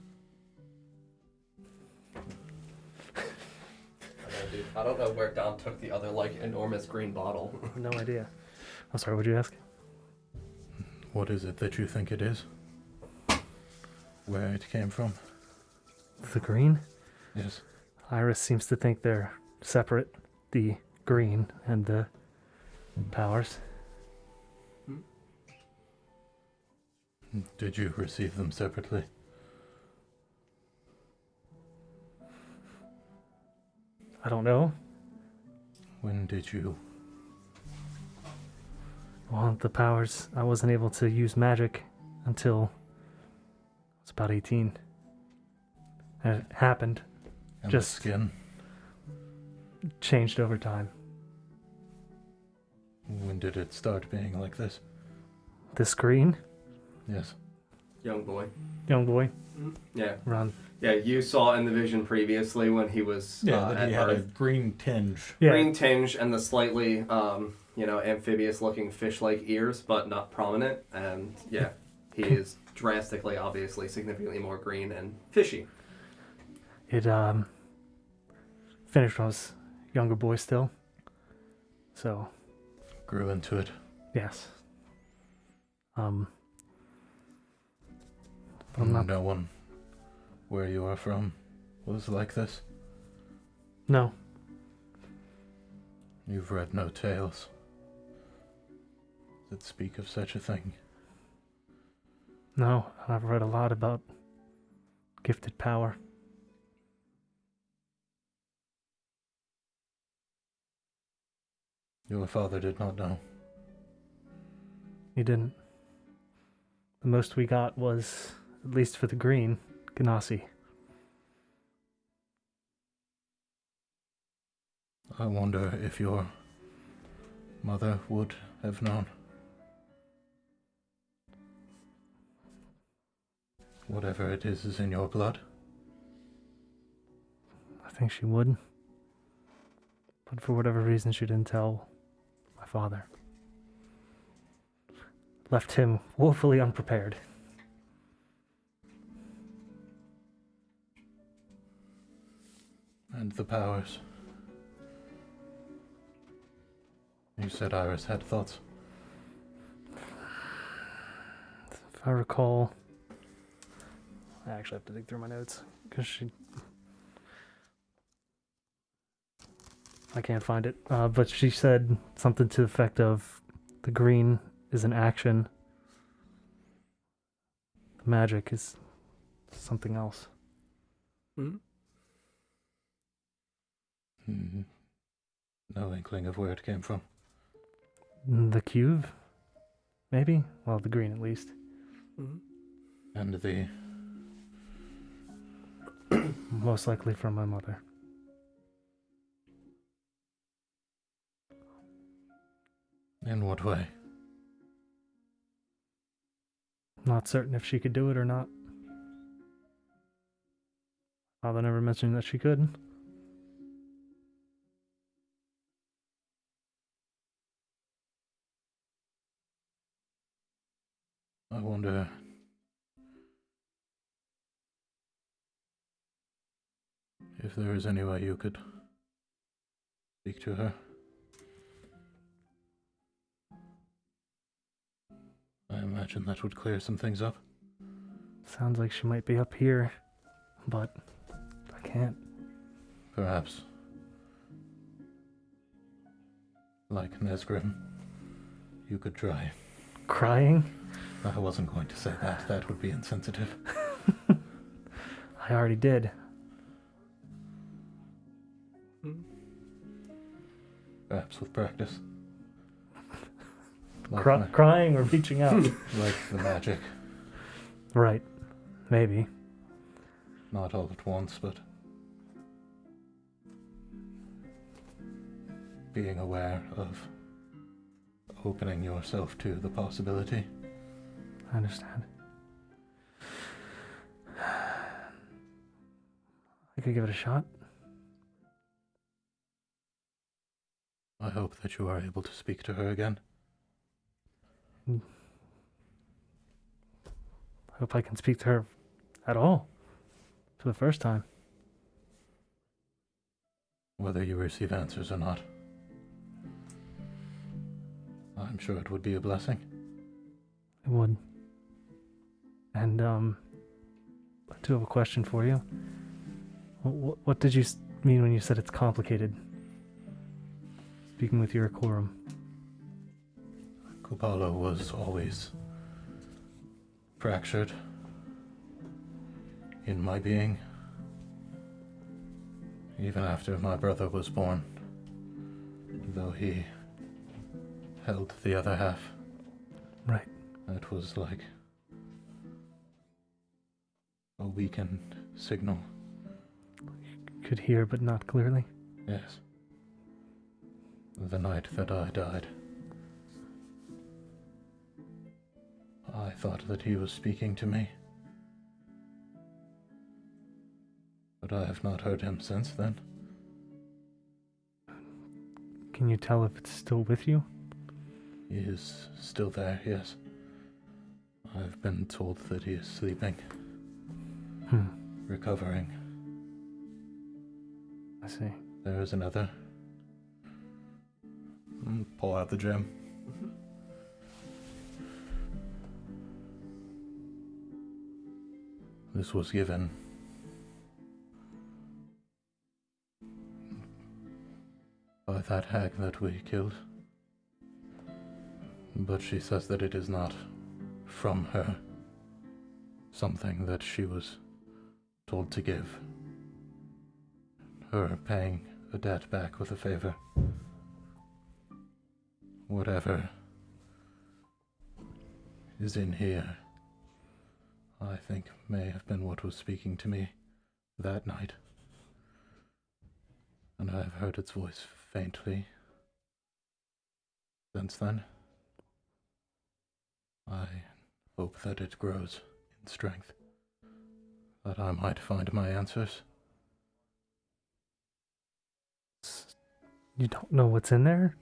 I don't know where Don took the other, enormous green bottle. No idea. I'm sorry, what'd you ask? What is it that you think it is? Where it came from? The green? Yes. Iris seems to think they're separate. The green and the powers. Did you receive them separately? I don't know. When did you? Well, the powers, I wasn't able to use magic until I was about 18. And it happened. And Just- the skin? Changed over time. When did it start being like this? The screen, Yes. Young boy. young boy, Yeah. around. Yeah, you saw in the vision previously when he was at Earth. green tinge. Yeah, Green tinge and the slightly, amphibious-looking fish-like ears, but not prominent. And yeah, he is drastically, obviously, significantly more green and fishy. it finished when I was a younger boy still. So, Grew into it. yes. But I'm not. No one where you are from was like this. No, You've read no tales that speak of such a thing. no. I've read a lot about gifted power. Your father did not know. He didn't. The most we got was, at least for the green, Ganassi. I wonder if your mother would have known. Whatever it is in your blood. I think she would. But for whatever reason, she didn't tell my father. Left him woefully unprepared. And the powers. You said Iris had thoughts. If I recall, I actually have to dig through my notes because I can't find it. But she said something to the effect of the green is an action. The magic is something else. Hmm? Hmm. No inkling of where it came from. The cube? Maybe? Well, the green at least. And the... Most likely from my mother. In what way? Not certain if she could do it or not. Father never mentioned that she could. I wonder... if there is any way you could speak to her. I imagine that would clear some things up. Sounds like she might be up here, but I can't. Perhaps. Like Nesgrim, you could try. Crying? I wasn't going to say that. That would be insensitive. I already did. Perhaps with practice. Crying or reaching out? Like the magic. Right. Maybe. Not all at once, but being aware of opening yourself to the possibility. I understand. I could give it a shot. I hope that you are able to speak to her again. I hope I can speak to her at all. For the first time. Whether you receive answers or not. I'm sure it would be a blessing. It would. And, I do have a question for you. What did you mean when you said it's complicated? Speaking with your quorum. Kupalo was always fractured in my being. Even after my brother was born, though he held the other half. Right. It was like a weakened signal. Could hear but not clearly. Yes. The night that I died, I thought that he was speaking to me. But I have not heard him since then. Can you tell if it's still with you? He is still there, yes. I've been told that he is sleeping. Recovering. I see. There is another. Pull out the gem. This was given by that hag that we killed. But she says that it is not from her. Something that she was told to give. Her paying a debt back with a favor. Whatever is in here, I think may have been what was speaking to me that night. And I have heard its voice faintly since then. I hope that it grows in strength, that I might find my answers. You don't know what's in there?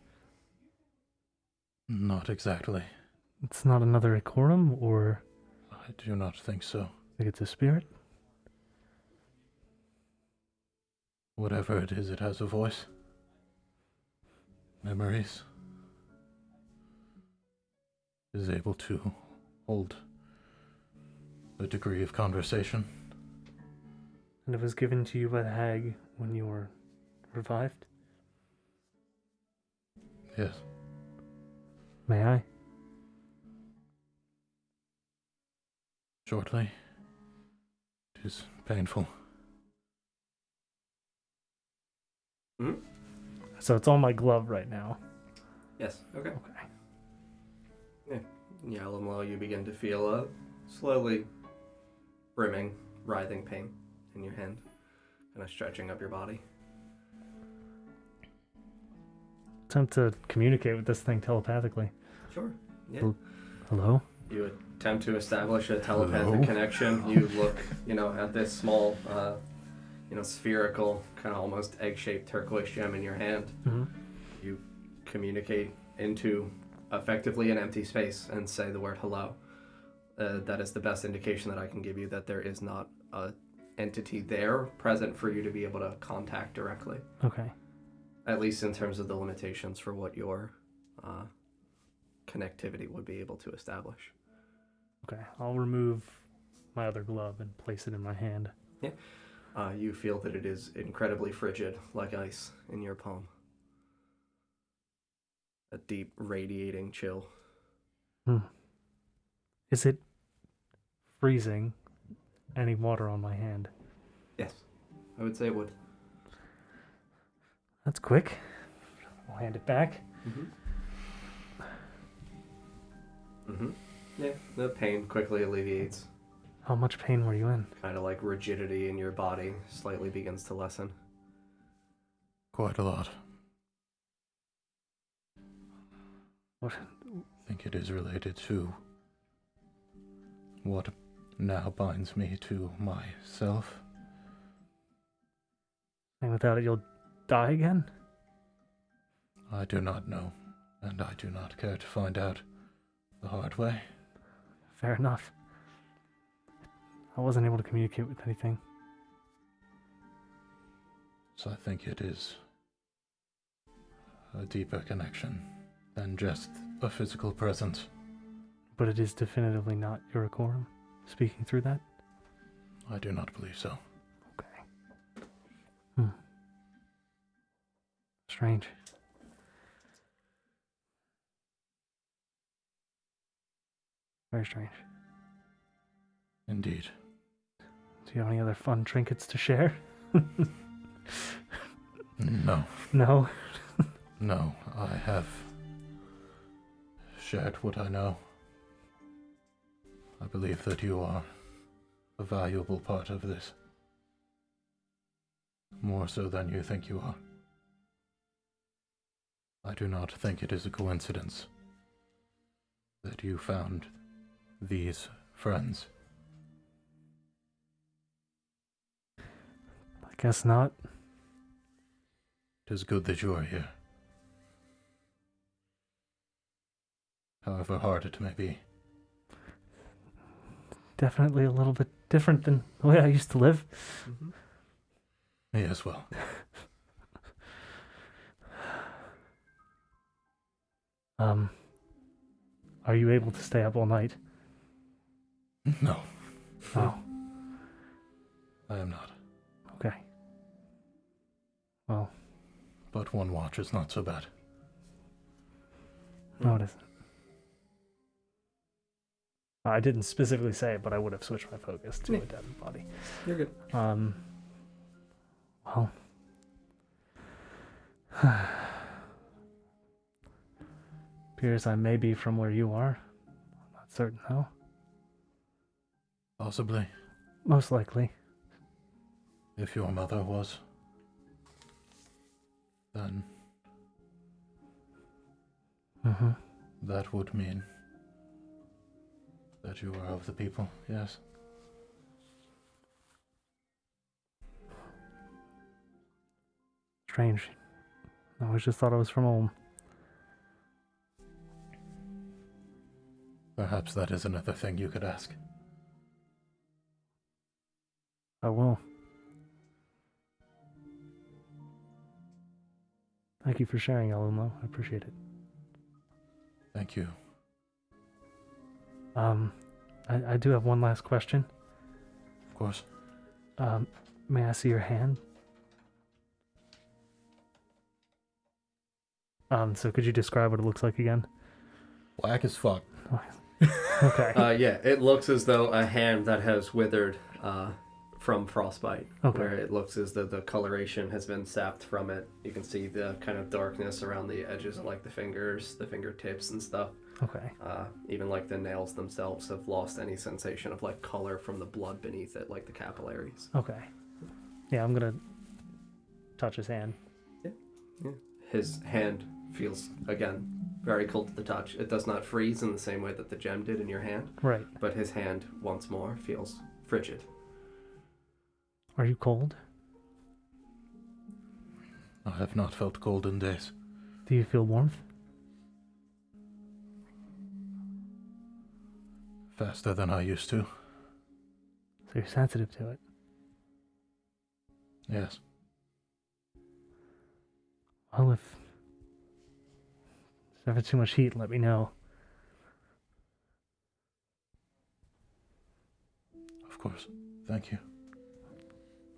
Not exactly. It's not another Ikorum, or I do not think so. think it's a spirit? Whatever it has a voice. Memories. Is able to hold a degree of conversation. And it was given to you by the hag when you were revived? Yes. May I? Shortly. It is painful. I So it's on my glove right now. Yes. Okay. Okay. Yalamlo, you begin to feel a slowly brimming, writhing pain in your hand, kind of stretching up your body. Attempt to communicate with this thing telepathically. Sure. Yeah. Well- Hello? You attempt to establish a telepathic Hello? connection. You look, at this small, spherical, kind of almost egg-shaped turquoise gem in your hand. Mm-hmm. You communicate into effectively an empty space and say the word hello. That is the best indication that I can give you that there is not a entity there present for you to be able to contact directly. Okay. At least in terms of the limitations for what your connectivity would be able to establish. Okay. I'll remove my other glove and place it in my hand. You feel that it is incredibly frigid, like ice, in your palm. A deep, radiating chill. Is it freezing any water on my hand? Yes, I would say it would. That's quick. I'll hand it back. Yeah, the pain quickly alleviates. How much pain were you in? Kind of like rigidity in your body slightly begins to lessen. Quite a lot. What? I think it is related to what now binds me to myself. And without it, you'll die again? I do not know, and I do not care to find out the hard way. Fair enough. I wasn't able to communicate with anything. So I think it is a deeper connection than just a physical presence. But it is definitively not Urakorum speaking through that? I do not believe so. Okay. Strange. Very strange. Indeed. Do you have any other fun trinkets to share? No. No? No, I have shared what I know. I believe that you are a valuable part of this. More so than you think you are. I do not think it is a coincidence that you found these friends. I guess not. It is good that you are here. However hard it may be. Definitely a little bit different than the way I used to live. Me as well. Are you able to stay up all night? No, Oh, I am not. okay. Well, But one watch is not so bad. no, it isn't. I didn't specifically say it, but I would have switched my focus to a dead body. You're good. Well. Appears I may be from where you are. I'm not certain, though. Possibly, Most likely. if your mother was, then Mm-hmm. that would mean that you are of the people, yes. Strange. I always just thought I was from home. Perhaps that is another thing you could ask. I will. Thank you for sharing, Alumlo. I appreciate it. Thank you. I do have one last question. Of course. May I see your hand? So could you describe what it looks like again? Black as fuck. Okay. Yeah, it looks as though a hand that has withered from frostbite, Okay. where it looks as though the coloration has been sapped from it. You can see the kind of darkness around the edges of like the fingers, the fingertips and stuff. Okay. Even like the nails themselves have lost any sensation of like color from the blood beneath it, like the capillaries. Okay. Yeah, I'm gonna touch his hand. Yeah. His hand feels, again, very cold to the touch. It does not freeze in the same way that the gem did in your hand, Right. but his hand, once more, feels frigid. Are you cold? I have not felt cold in days. Do you feel warmth? Faster than I used to. So you're sensitive to it. Yes. Well, if there's ever too much heat, let me know. Of course. Thank you.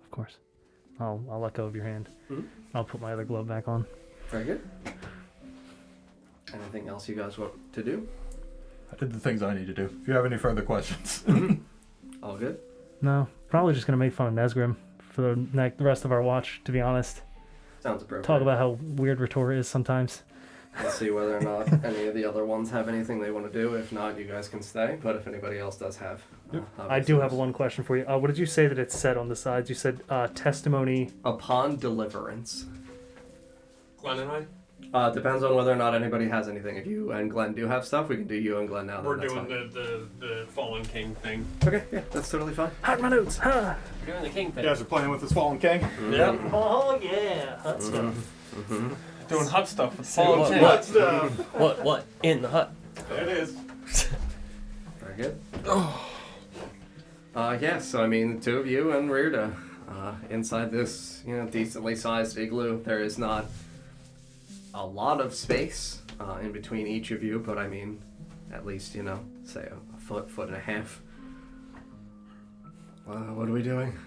Of course. I'll let go of your hand. Mhm. I'll put my other glove back on. Very good. Anything else you guys want to do? I did the things I need to do. If you have any further questions. All good? No, probably just gonna make fun of Nesgrim for the rest of our watch, to be honest. Sounds appropriate. Talk about how weird Retora is sometimes. Let's see whether or not any of the other ones have anything they want to do. If not, you guys can stay. But if anybody else does have... I do have one question for you. What did you say that it said on the sides? You said testimony. Upon deliverance. Glenn and I? Depends on whether or not anybody has anything. If you and Glenn do have stuff, we can do you and Glenn now. We're that's doing fine. the Fallen King thing. Okay, yeah, that's totally fine. Hot my notes, huh? We're doing the king thing. You guys are playing with this fallen king? Yep. Oh yeah, hot stuff. Mm-hmm. Doing hot stuff with Fallen Fallen King. King. What? In the hut. There it is. Very good. Yeah, so I mean, the two of you and Reirda, inside this, decently sized igloo, there is not a lot of space in between each of you, but I mean, at least, say a foot and a half. What are we doing?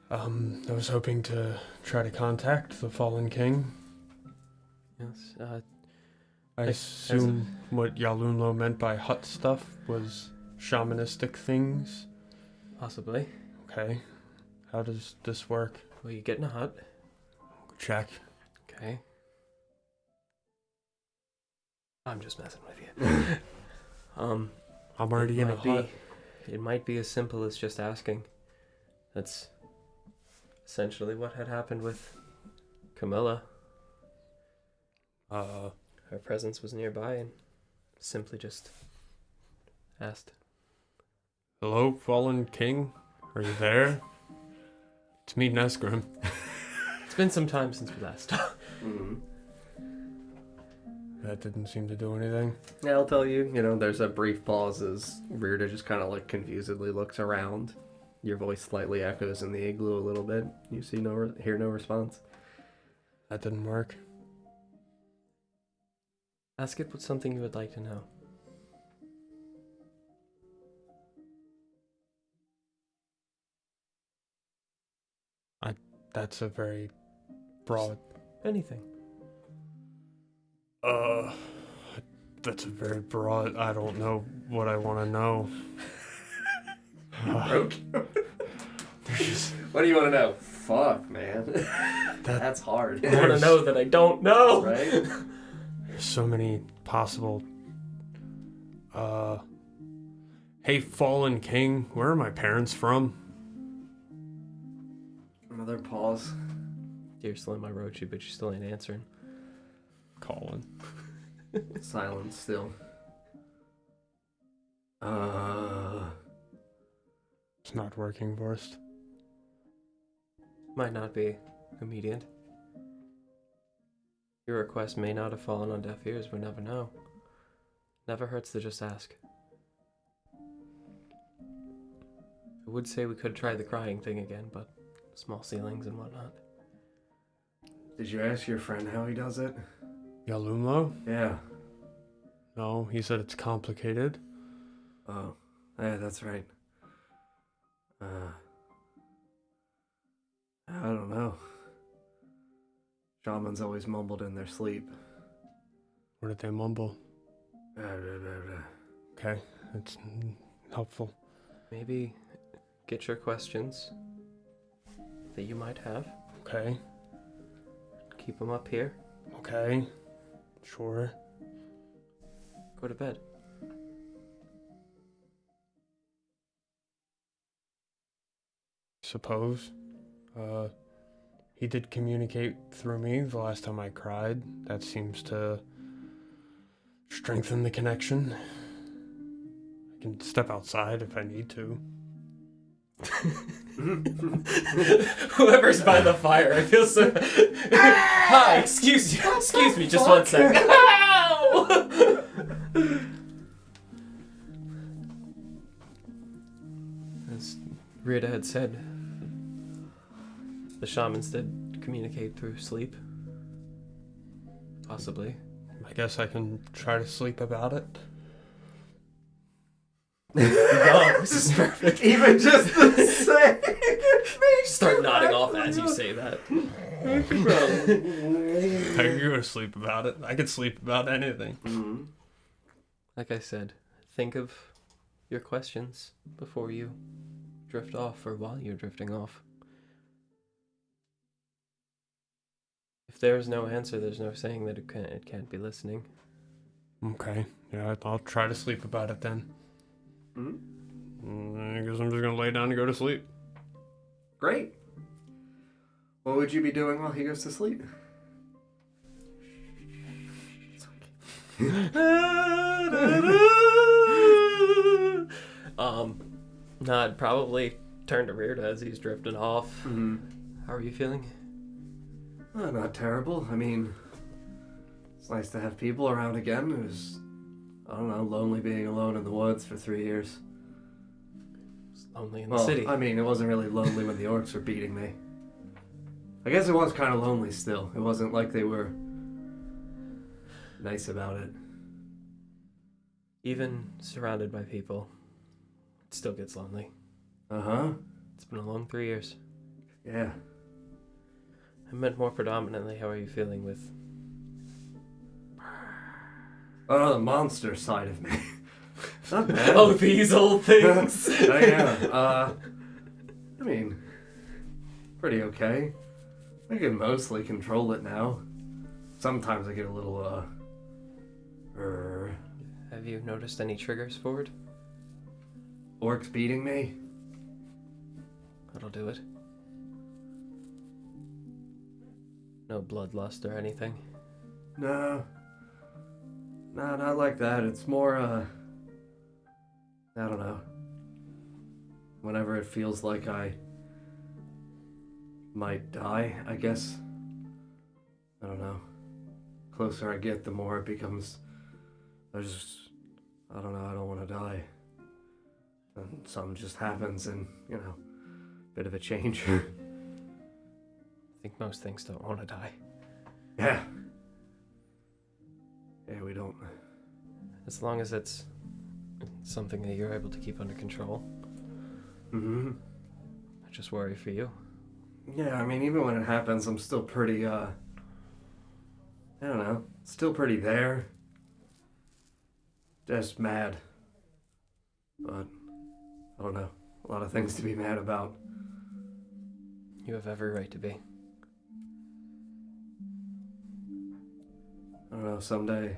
I was hoping to try to contact the Fallen King. Yes. I assume what Yalunlo meant by hut stuff was shamanistic things. Possibly. Okay. How does this work? Well, you get in a hut. Check. Okay. I'm just messing with you. I'm already in a hut. It might be as simple as just asking. That's essentially what had happened with Camilla. Her presence was nearby and simply just asked. Hello, Fallen King? Are you there? It's me, Nesgrim. It's been some time since we last talked. Mm-hmm. That didn't seem to do anything. Yeah, I'll tell you, there's a brief pause as Reirda just kind of like confusedly looks around. Your voice slightly echoes in the igloo a little bit. You see hear no response. That didn't work. Ask it with something you would like to know. That's a very broad... Anything. That's a very broad... I don't know what I want to know. What do you want to know? Fuck, man. That's hard. I want to know that I don't know. Right? There's so many possible... Hey, Fallen King, where are my parents from? Another pause. Dear Slim, I wrote you, but you still ain't answering. Colin. Silence still. It's not working, Vorst. Might not be immediate. Your request may not have fallen on deaf ears, we never know. Never hurts to just ask. I would say we could try the crying thing again, but small ceilings and whatnot. Did you ask your friend how he does it? Yalumlo? Yeah. No, he said it's complicated. Oh, yeah, that's right. I don't know. Shamans always mumbled in their sleep. What did they mumble? Okay, that's helpful. Maybe get your questions that you might have. Okay. Keep them up here. Okay. Sure. Go to bed. Suppose. He did communicate through me the last time I cried. That seems to strengthen the connection. I can step outside if I need to. Whoever's by the fire, I feel so. Hi, excuse me, just 1 second. As Reirda had said, the shamans did communicate through sleep. Possibly. I guess I can try to sleep about it. No, this is perfect. Even just the same. Start nodding off as you say that. I can go to sleep about it. I can sleep about anything. Mm-hmm. Like I said, think of your questions before you drift off or while you're drifting off. If there's no answer, there's no saying that it can't be listening. Okay. Yeah, I'll try to sleep about it then. I guess I'm just gonna lay down and go to sleep. Great. What would you be doing while he goes to sleep? No, I'd probably turn to Reirda as he's drifting off. Mm-hmm. How are you feeling? Oh, not terrible. I mean, it's nice to have people around again. It was, I don't know, lonely being alone in the woods for 3 years. It's lonely in the city. I mean, it wasn't really lonely when the orcs were beating me. I guess it was kind of lonely still. It wasn't like they were nice about it. Even surrounded by people, it still gets lonely. Uh-huh. It's been a long 3 years. Yeah. I meant more predominantly, how are you feeling with... Oh, the monster side of me. Not bad. Oh, these old things! Yeah. I mean, pretty okay. I can mostly control it now. Sometimes I get a little, Have you noticed any triggers for it? orcs beating me? That'll do it. No bloodlust or anything? No, not like that. It's more, I don't know. Whenever it feels like I might die, I guess. I don't know. Closer I get, the more it becomes, I don't know, I don't want to die. And something just happens and, bit of a change. I think most things don't want to die. Yeah. Yeah, we don't. As long as it's something that you're able to keep under control. Mm-hmm. I just worry for you. Yeah, I mean, even when it happens, I'm still pretty, I don't know, still pretty there. Just mad. But, I don't know, a lot of things to be mad about. You have every right to be. I don't know, someday,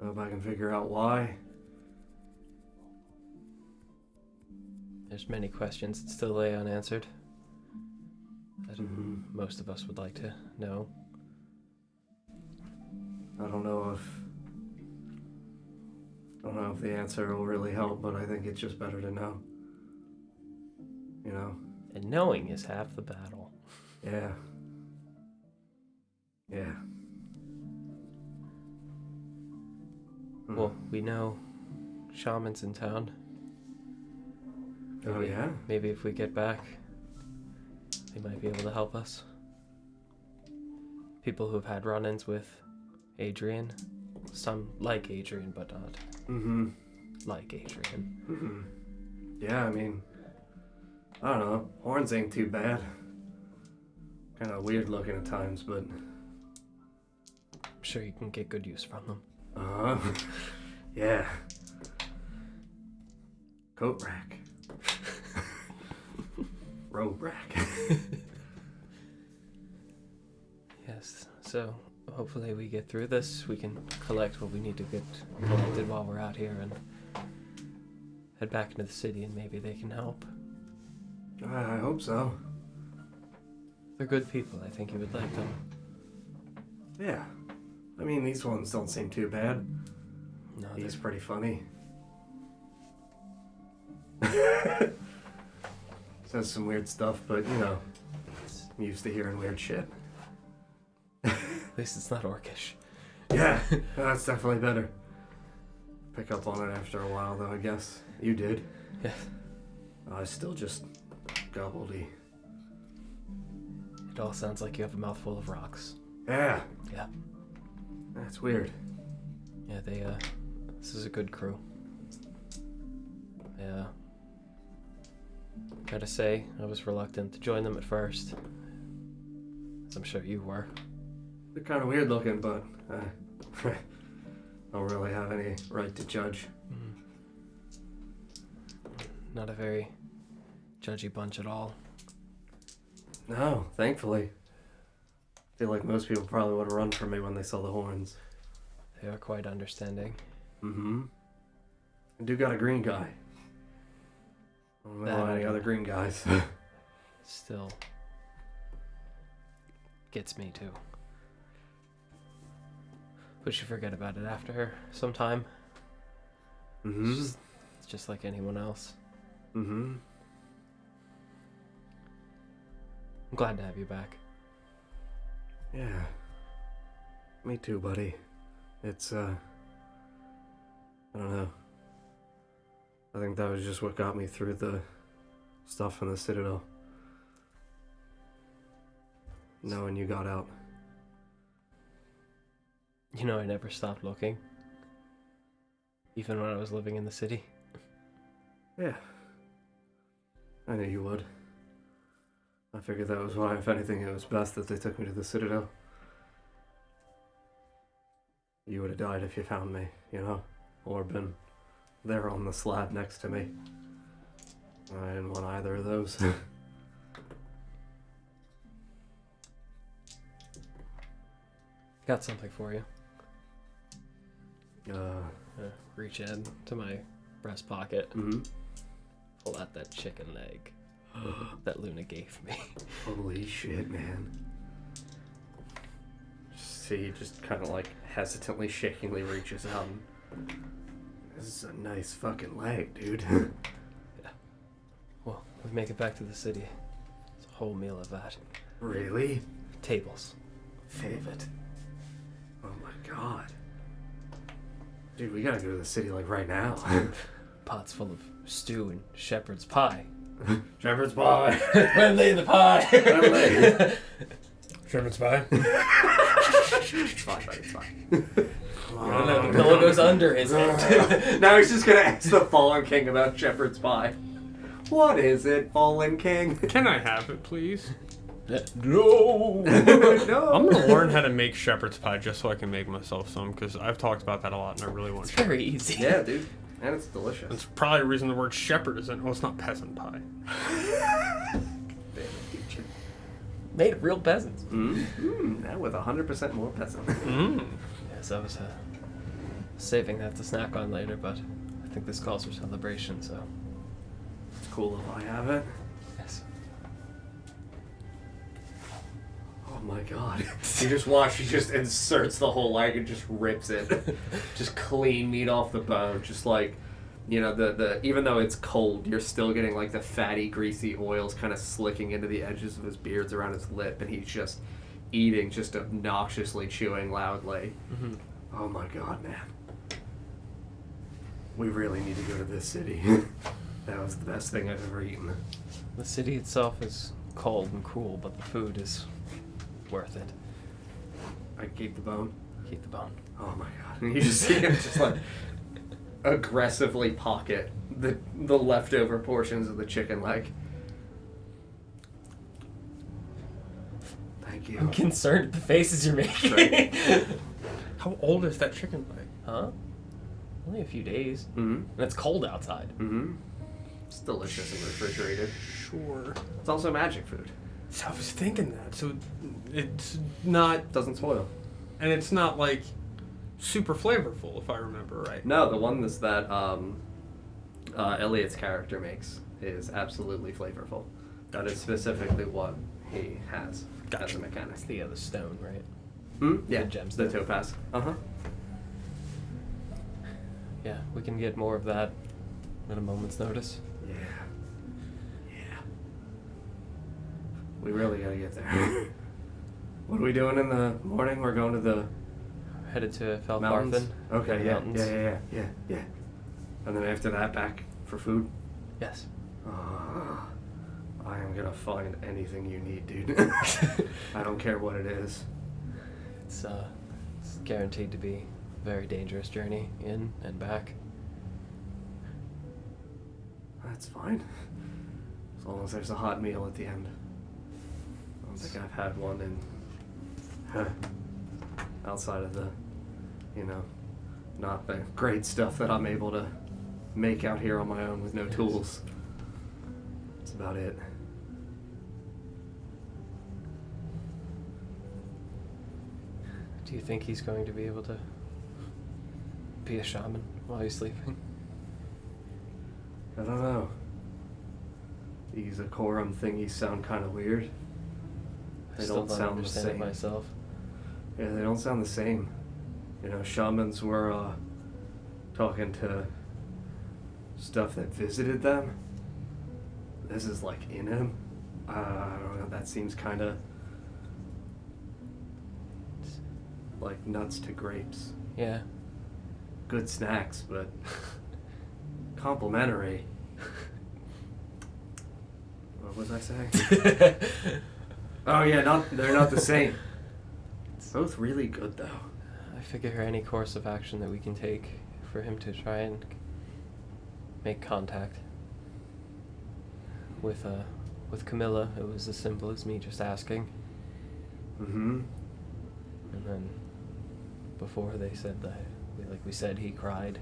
I hope I can figure out why. There's many questions that still lay unanswered that Mhm. most of us would like to know. I don't know if the answer will really help, but I think it's just better to know. And knowing is half the battle. Yeah. Yeah. Well, we know shamans in town. Oh, yeah? Maybe if we get back, they might be able to help us. People who've had run-ins with Adrian. Some like Adrian, but not Mm-hmm. like Adrian. Mm-hmm. Yeah, I mean, I don't know. Horns ain't too bad. Kind of weird looking at times, but... I'm sure you can get good use from them. Uh-huh. Yeah. Coat rack. road rack. Yes, so hopefully we get through this. We can collect what we need to get collected while we're out here and head back into the city, and maybe they can help. I hope so. They're good people. I think you would like them. Yeah. I mean, these ones don't seem too bad. No, He's pretty funny. Says some weird stuff, but you know, I'm used to hearing weird shit. at least it's not orcish. Yeah, that's definitely better. Pick up on it after a while, though, I guess. You did. Yeah. I still just gobbledy. It all sounds like you have a mouthful of rocks. Yeah. Yeah. That's weird. Yeah, this is a good crew. Yeah. Gotta say, I was reluctant to join them at first. As I'm sure you were. They're kind of weird looking, but don't really have any right to judge. Not a very judgy bunch at all. No, thankfully. I feel like most people probably would have run from me when they saw the horns. They are quite understanding. Mm-hmm. I do got a green guy. I don't know any other green guys. Still gets me too. But you forget about it after some time. Mm-hmm. It's just like anyone else. Mm-hmm. I'm glad to have you back. Yeah. Me too, buddy. It's, I don't know. I think that was just what got me through the stuff in the Citadel. Knowing you got out. You know, I never stopped looking. Even when I was living in the city. Yeah. I knew you would. I figured that was why, if anything, it was best that they took me to the Citadel. You would have died if you found me, you know? Or been there on the slab next to me. I didn't want either of those. Got something for you. uh, Reach in to my breast pocket. mm-hmm. Pull out that chicken leg that Luna gave me. Holy shit, man. See, he just kind of like hesitantly, shakingly reaches out and... This is a nice fucking leg, dude. Yeah. Well, we make it back to the city. It's a whole meal of that. Really? Tables. Favorite. Oh my god. Dude, we gotta go to the city like right now. Pots full of stew and shepherd's pie. Shepherd's pie. Wembley in the pie. Wembley. Shepherd's pie. It's fine, buddy, it's fine. No, the pillow goes under his head. Now he's just gonna ask the Fallen King about Shepherd's pie. What is it, Fallen King? Can I have it, please? No. No. I'm gonna learn how to make shepherd's pie just so I can make myself some, because I've talked about that a lot and I really want It's to. very easy. Yeah, dude. And it's delicious. That's probably the reason the word shepherd isn't. Oh, it's not peasant pie. Damn it, teacher. Made of real peasants. Now with 100% more peasant. Yes, I was saving that to snack on later, but I think this calls for celebration, so. It's cool if I have it. Yes. Oh my god. You just watch, he just inserts the whole leg and just rips it. Just clean meat off the bone. Just like, you know, the even though it's cold, you're still getting like the fatty, greasy oils kind of slicking into the edges of his beards around his lip, and he's just eating, just obnoxiously chewing loudly. Mm-hmm. Oh my god, man. We really need to go to this city. That was the best thing I've ever eaten. The city itself is cold and cruel, but the food is worth it. I keep the bone. Keep the bone. Oh my god. And you just see him just like aggressively pocket the leftover portions of the chicken leg. Thank you. I'm concerned at the faces you're making. How old is that chicken leg? Huh? Only a few days. Mm-hmm. And it's cold outside. Mm-hmm. It's delicious and refrigerated. Sure. It's also magic food. So I was thinking that. So it's not, Doesn't spoil. and it's not like super flavorful, if I remember right. No, the one that's that Elliot's character makes is absolutely flavorful. That is specifically what he has as a mechanic. It's the stone, right? Yeah, The gemstone. the topaz. Uh-huh. Yeah, we can get more of that at a moment's notice. Yeah. We really gotta get there. What are we doing in the morning? We're going to the Headed to mountains? Felfarthen. Okay, the yeah, mountains. yeah. And then after that, back for food? Yes. I am gonna find anything you need, dude. I don't care what it is. It's guaranteed to be a very dangerous journey in and back. That's fine. As long as there's a hot meal at the end. I don't think I've had one in outside of the, not the great stuff that I'm able to make out here on my own with no tools. That's about it. Do you think he's going to be able to be a shaman while he's sleeping? I don't know. These Akorum thingies sound kind of weird. I They still don't don't sound the understand it same. myself. Yeah, they don't sound the same. Shamans were talking to stuff that visited them. This is like in him. I don't know, that seems kind of like nuts to grapes. Yeah. Good snacks, but complimentary. What was I saying? Oh yeah, they're not the same. Both really good though. I figure any course of action that we can take for him to try and make contact with Camilla, it was as simple as me just asking. Mm-hmm. And then before they said that, like we said, he cried.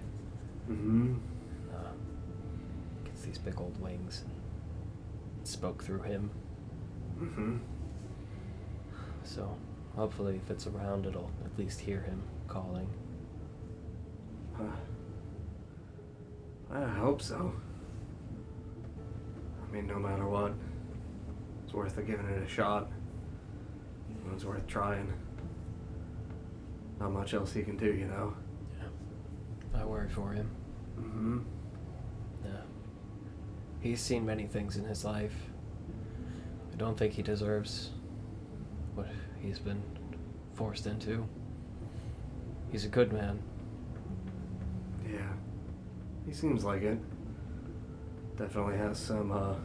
Mm-hmm. Gets these big old wings and spoke through him. Mm-hmm. So hopefully if it's around, it'll at least hear him calling. I hope so. I mean, no matter what, it's worth giving it a shot. It's worth trying. Not much else he can do, Yeah. I worry for him. Mm-hmm. Yeah. He's seen many things in his life. I don't think he deserves what he's been forced into. He's a good man. Yeah. He seems like it. Definitely has some, I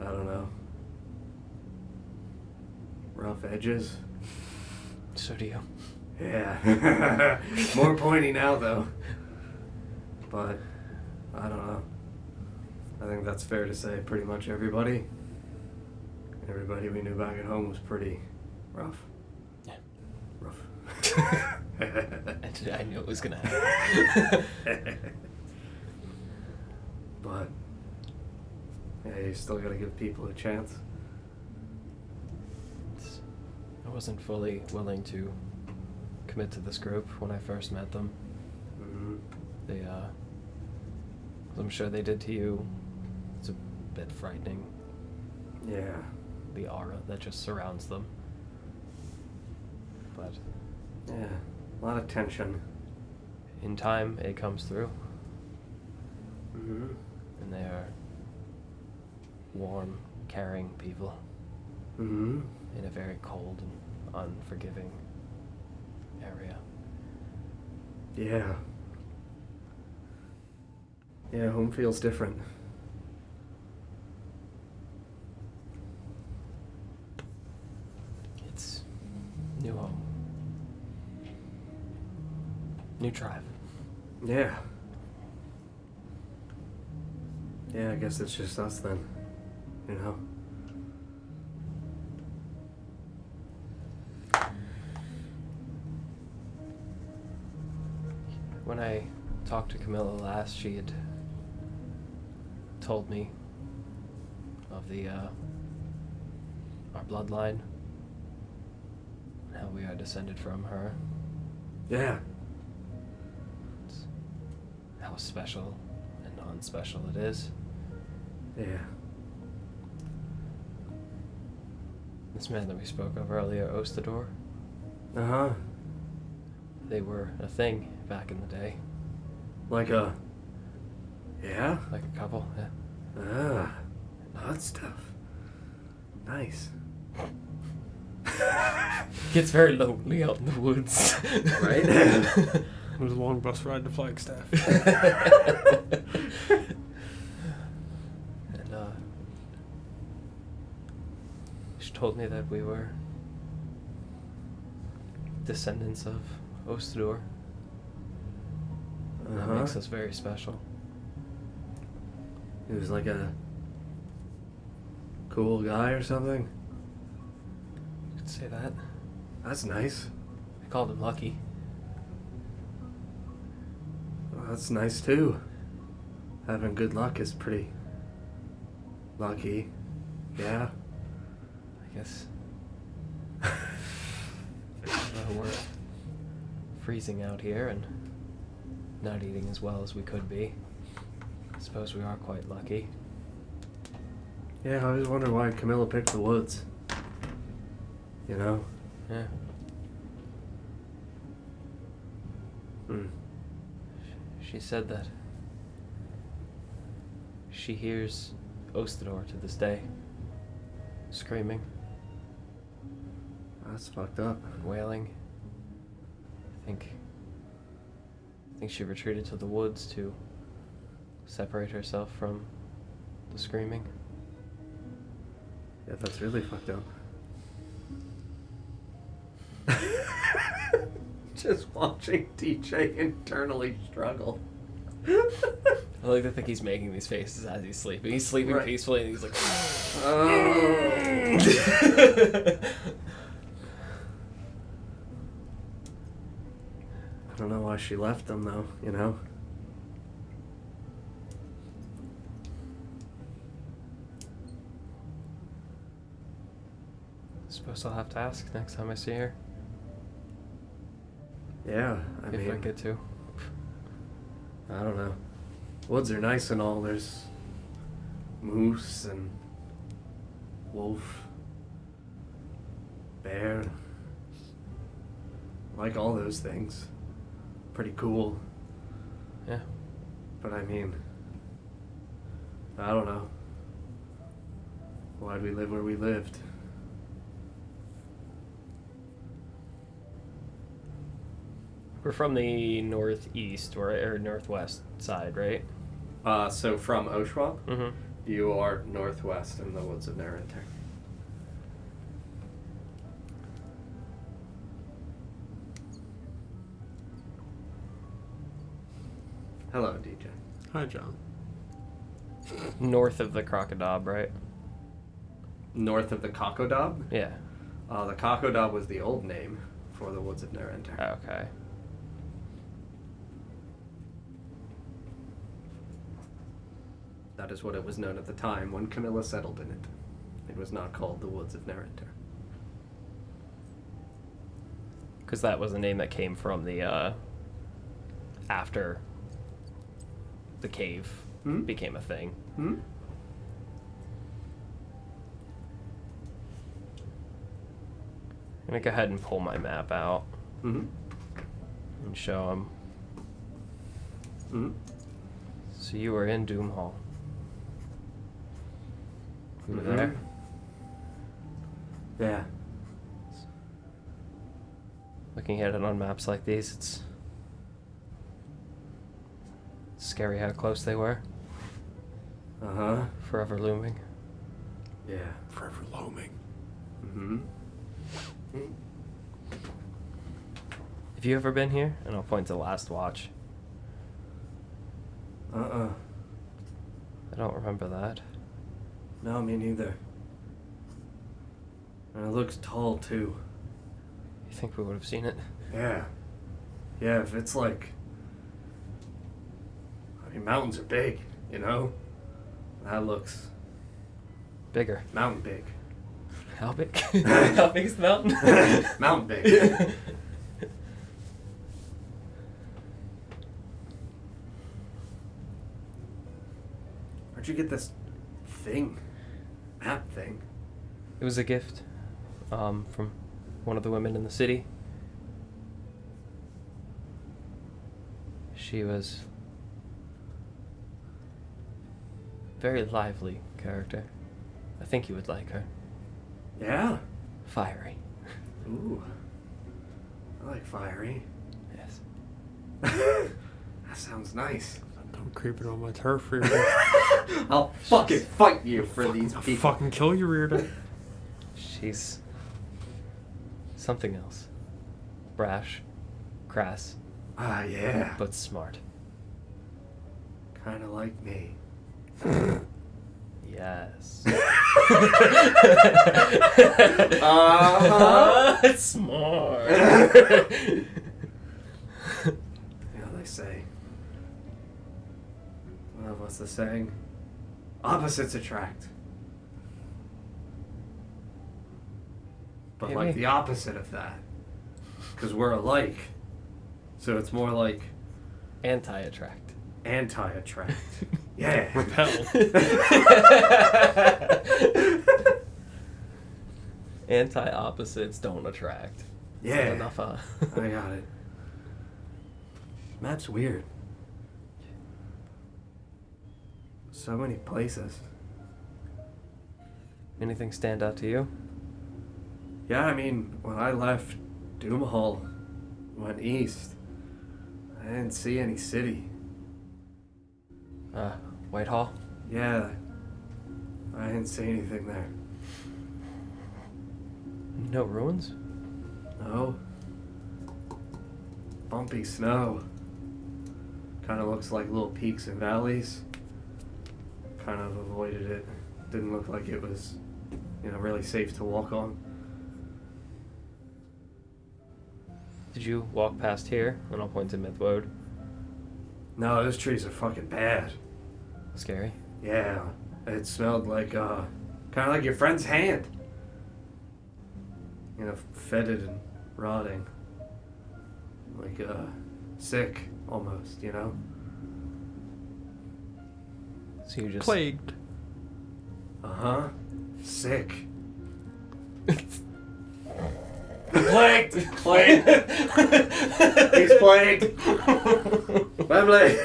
don't know, rough edges. So do you. Yeah. More pointy now, though. But, I don't know. I think that's fair to say pretty much everybody we knew back at home was pretty rough. Yeah. Rough. I knew it was gonna happen. But, yeah, you still gotta give people a chance. I wasn't fully willing to commit to this group when I first met them. Mm-hmm. They, I'm sure they did to you. It's a bit frightening, Yeah. the aura that just surrounds them. But Yeah. A lot of tension. in time, it comes through, Mm-hmm. and they are warm, caring people Mm-hmm. in a very cold and unforgiving area. Yeah. Yeah, home feels different. It's new home, new tribe. Yeah. Yeah, I guess it's just us then. You know? When I talked to Camilla last, she had told me of the our bloodline, and how we are descended from her. Yeah. How special and non-special it is. Yeah. This man that we spoke of earlier, Ostador, Uh-huh. they were a thing back in the day. Like a... Yeah? Like a couple, yeah. Ah. Hot stuff. Nice. Gets very lonely out in the woods. Right? It was a long bus ride to Flagstaff. And she told me that we were descendants of Ostador. And that makes us very special. He was like a cool guy or something. You could say that. That's nice. I called him Lucky. Well, that's nice too. Having good luck is pretty lucky. Yeah. I guess. We're freezing out here and not eating as well as we could be. I suppose we are quite lucky. Yeah, I always wondered why Camilla picked the woods. You know? Yeah. Hmm. She said that she hears Ostador to this day, screaming, That's fucked up. wailing. I think she retreated to the woods to separate herself from the screaming. Yeah, that's really fucked up. Just watching DJ internally struggle. I like to think he's making these faces as he's sleeping. He's sleeping Right. peacefully and he's like, I don't know why she left them though, you know? suppose I'll have to ask next time I see her. Yeah, I If I mean, get to. I don't know. Woods are nice and all. There's moose and wolf, bear. Like all those things. Pretty cool. Yeah. But I mean, I don't know. Why'd we live where we lived? We're from the northeast or northwest side, right? So from Oshuamp, Mm-hmm. you are northwest in the woods of Nerentek. Hello, DJ. Hi, John. North of the Crocodile, right? North of the Kakodob. Yeah. The Kakodob was the old name for the woods of Nerentek. Okay. That is what it was known at the time when Camilla settled in it. It was not called the woods of Nerentek. Because that was a name that came from the, after the cave became a thing. Hmm? I'm gonna go ahead and pull my map out Mm-hmm. and show him. Mm-hmm. So you were in Doom Hall. You were Mhm. there? Yeah. Looking at it on maps like these, it's scary how close they were. Uh-huh. Forever looming. Yeah. Forever loaming. Mm-hmm. Have you ever been here? And I'll point to the last watch. Uh-uh. I don't remember that. No, me neither. And it looks tall, too. You think we would have seen it? Yeah. Yeah, if it's like... I mean, mountains are big, you know? That looks Bigger. mountain big. How big? How big is the mountain? Mountain big. Where'd you get this thing? Map thing? It was a gift from one of the women in the city. She was a very lively character. I think you would like her. Yeah. Fiery. Ooh. I like fiery. Yes. That sounds nice. Don't creep it on my turf, Reirda. I'll fucking fight you for these I'll people. fucking kill you, Reirda. She's something else. Brash, crass, Ah, yeah. but smart. Kind of like me. Yes. Smart. They say. What's the saying? Opposites attract. But Maybe. like the opposite of that. Because we're alike. So it's more like Anti-attract. anti-attract. Yeah. Repel. Anti-opposites don't attract. Yeah. Enough, I got it. Map's weird. So many places. Anything stand out to you? Yeah, I mean, when I left Doomhall, went east, I didn't see any city. Whitehall? Yeah, I didn't see anything there. No ruins? No. Bumpy snow. Kind of looks like little peaks and valleys. Kind of avoided it. Didn't look like it was, really safe to walk on. Did you walk past here? And I'll point to Mythwoad. No, those trees are fucking bad. Scary. Yeah, it smelled like, kind of like your friend's hand. Fetid and rotting. Like, sick, almost, So you just... Plagued. Uh-huh. Sick. Plagued! Plagued! He's plagued. Wembley.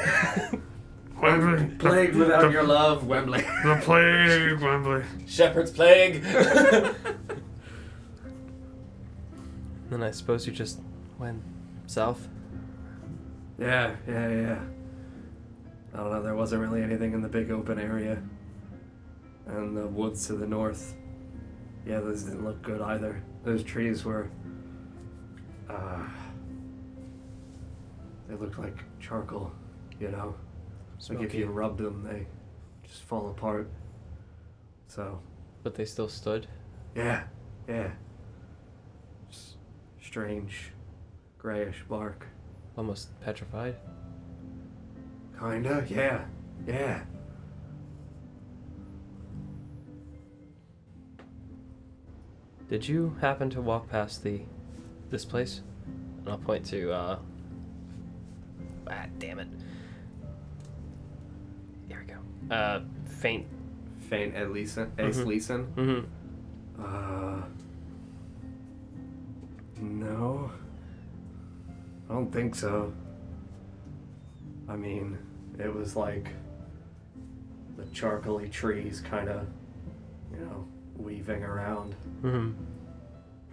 Wembley. Plagued without your love, Wembley. The plague, Wembley. Shepherd's plague! Then I suppose you just went south? Yeah. I don't know, there wasn't really anything in the big open area. And the woods to the north. Yeah, those didn't look good either. Those trees were... they looked like charcoal, Like if Smoky. you rubbed them, they just fall apart. So, But they still stood? yeah. Just strange, grayish bark. Almost petrified? Kinda, yeah. Did you happen to walk past this place? And I'll point to, damn it. Here we go. Faint. Faint at Leeson. Mm-hmm. No. I don't think so. I mean, it was like the charcoaly trees kind of, weaving around. Mm-hmm.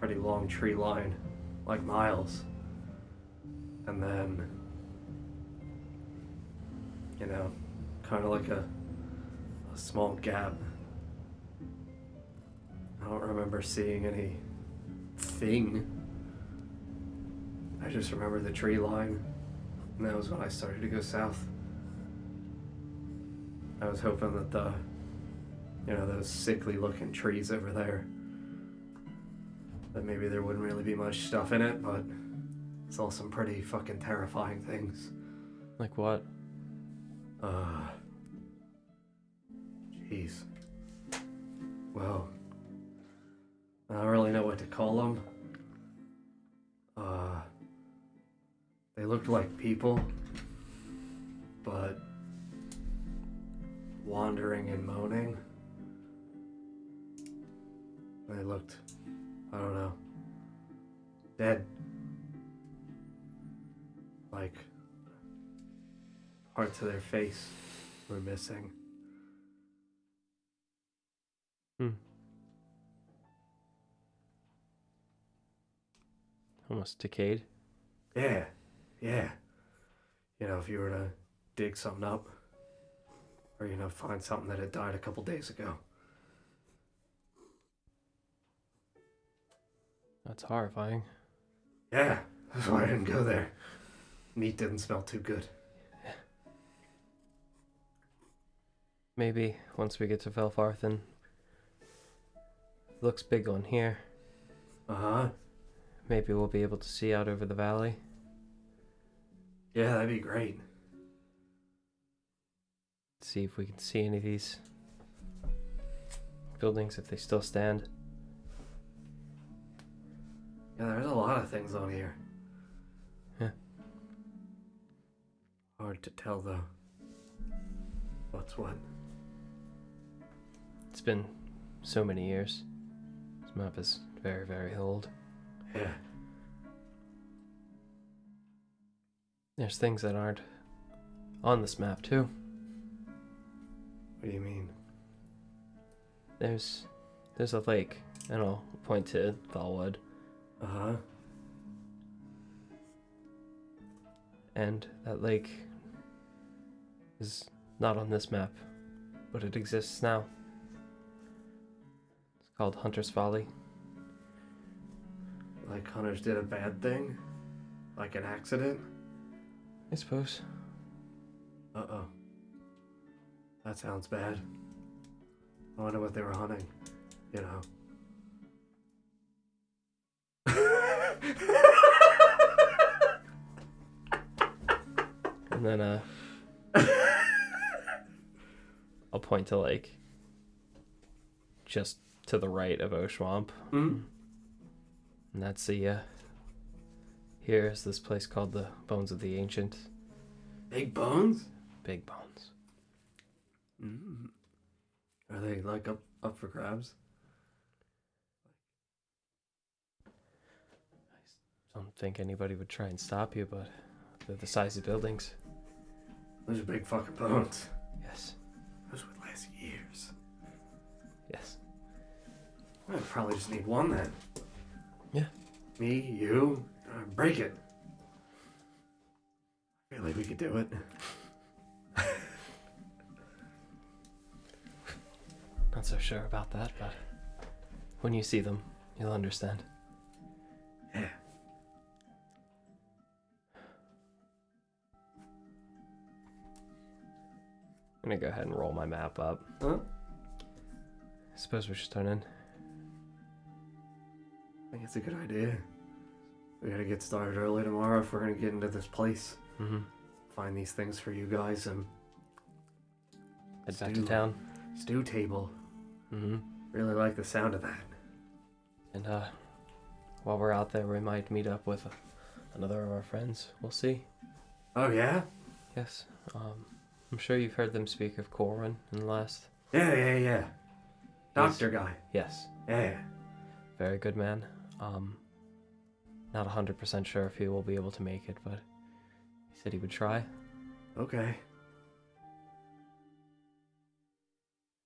Pretty long tree line, like miles. And then, kind of like a small gap. I don't remember seeing anything. I just remember the tree line, and that was when I started to go south. I was hoping that those sickly looking trees over there, that maybe there wouldn't really be much stuff in it, but it's all some pretty fucking terrifying things. Like what? He's... Well... I don't really know what to call them. They looked like people, but wandering and moaning. They looked, I don't know, dead. Like, parts of their face were missing. Almost decayed. Yeah. You know, if you were to dig something up, or, you know, find something that had died a couple days ago. That's horrifying. Yeah, that's why I didn't go there. Meat didn't smell too good. Maybe once we get to Felfarthen. Looks big on here. Uh-huh. Maybe we'll be able to see out over the valley. Yeah, that'd be great. See if we can see any of these buildings, if they still stand. Yeah, there's a lot of things on here. Yeah. Hard to tell, though. What's what? It's been so many years. This map is very, very old. Yeah. There's things that aren't on this map, too. What do you mean? There's a lake, and I'll point to Thalwood. Uh-huh. And that lake is not on this map, but it exists now. It's called Hunter's Folly. Like hunters did a bad thing? Like an accident? I suppose. Uh-oh. That sounds bad. I wonder what they were hunting. You know. And then, I'll point to, like, just to the right of Oshuamp. Hmm? And that's the, here is this place called the Bones of the Ancient. Big bones? Big Bones. Mm. Are they, like, up for grabs? I don't think anybody would try and stop you, but they're the size of buildings. Those are big fucking bones. Yes. Those would last years. Yes. I probably just need one then. Yeah. Me, you, break it. I feel like we could do it. Not so sure about that, but when you see them, you'll understand. Yeah. I'm gonna go ahead and roll my map up. Huh? I suppose we should turn in. I think it's a good idea. We gotta get started early tomorrow if we're gonna get into this place. Mm-hmm. Find these things for you guys and Head back to town. stew table. Mm-hmm. Really like the sound of that. And while we're out there, we might meet up with another of our friends. We'll see. Oh yeah? Yes. I'm sure you've heard them speak of Corwin in the last. Yeah. Doctor guy. Yes. Yeah. Very good man. Not 100% sure if he will be able to make it, but he said he would try. I Okay.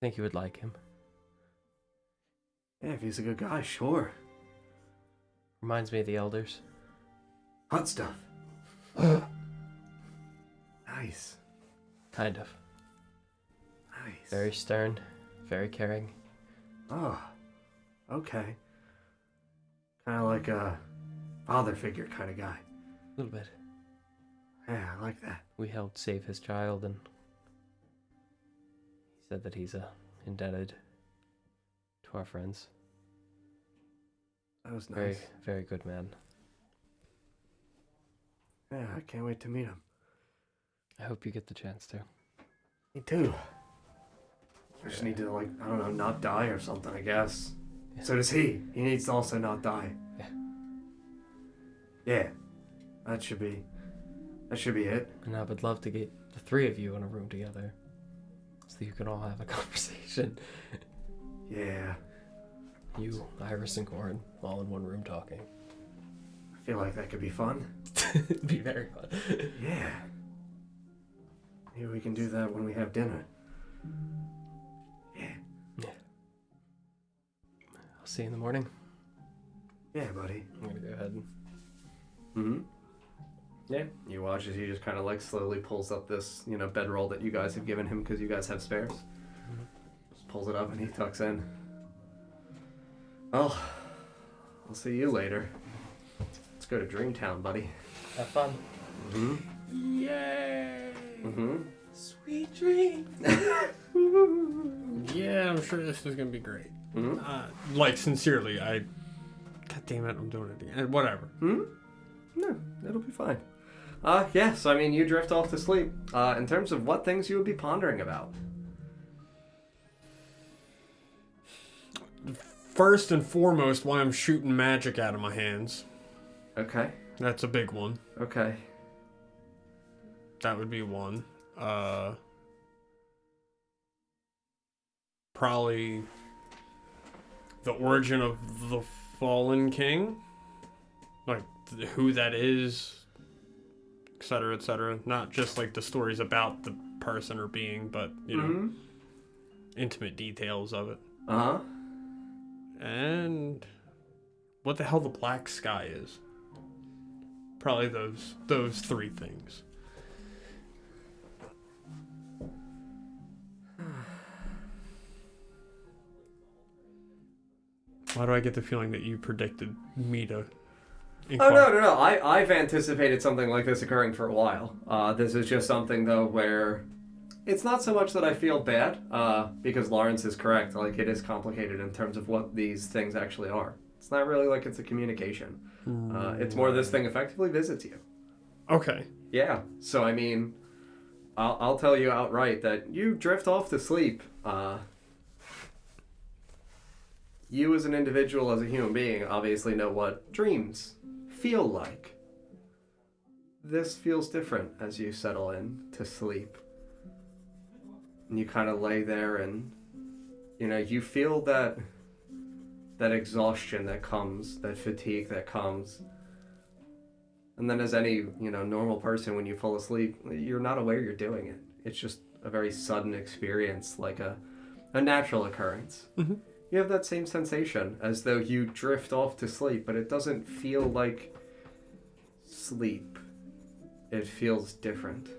think you would like him. Yeah, if he's a good guy, sure. Reminds me of the elders. Hot stuff. Nice. Kind of. Nice. Very stern, very caring. Oh. Okay. Kind of like a father figure kind of guy. A little bit. Yeah, I like that. We helped save his child, and he said that he's indebted to our friends. That was nice. Very, very good man. Yeah, I can't wait to meet him. I hope you get the chance to. Me too. I just need to, like, I don't know, not die or something, I guess. Yeah. So does he. He needs to also not die. Yeah. Yeah. That should be it. And I would love to get the three of you in a room together, so you can all have a conversation. Yeah. You, Iris, and Corin, all in one room talking. I feel like that could be fun. It'd be very fun. Yeah. Maybe we can do that when we have dinner. Yeah. I'll see you in the morning. Yeah, buddy. I'm gonna go ahead and... Mm-hmm. Yeah. You watch as he just kind of like slowly pulls up this, bedroll that you guys have given him because you guys have spares. Just pulls it up and he tucks in. Well, I'll see you later. Let's go to Dreamtown, buddy. Have fun. Mm-hmm. Yay! Mm-hmm. Sweet dream. Yeah, I'm sure this is gonna be great. Mm-hmm. Like, sincerely, God damn it, I'm doing it again. Whatever. Hmm? No, it'll be fine. Yes, I mean, you drift off to sleep. In terms of what things you would be pondering about. First and foremost, why I'm shooting magic out of my hands. Okay. That's a big one. Okay. That would be one. Probably the origin of the Fallen King. Like, who that is, etc., etc. Not just, like, the stories about the person or being, but, intimate details of it. Uh-huh. And what the hell the black sky is. Probably those three things. Why do I get the feeling that you predicted me to inquire? Oh, no. I've anticipated something like this occurring for a while. This is just something, though, where it's not so much that I feel bad, because Lawrence is correct. Like, it is complicated in terms of what these things actually are. It's not really like it's a communication. It's more this thing effectively visits you. Okay. Yeah. So, I mean, I'll tell you outright that you drift off to sleep. You as an individual, as a human being, obviously know what dreams feel like. This feels different as you settle in to sleep. And you kind of lay there and, you feel that exhaustion that comes, that fatigue that comes. And then as any, normal person, when you fall asleep, you're not aware you're doing it. It's just a very sudden experience, like a natural occurrence. Mm-hmm. You have that same sensation as though you drift off to sleep, but it doesn't feel like sleep. It feels different.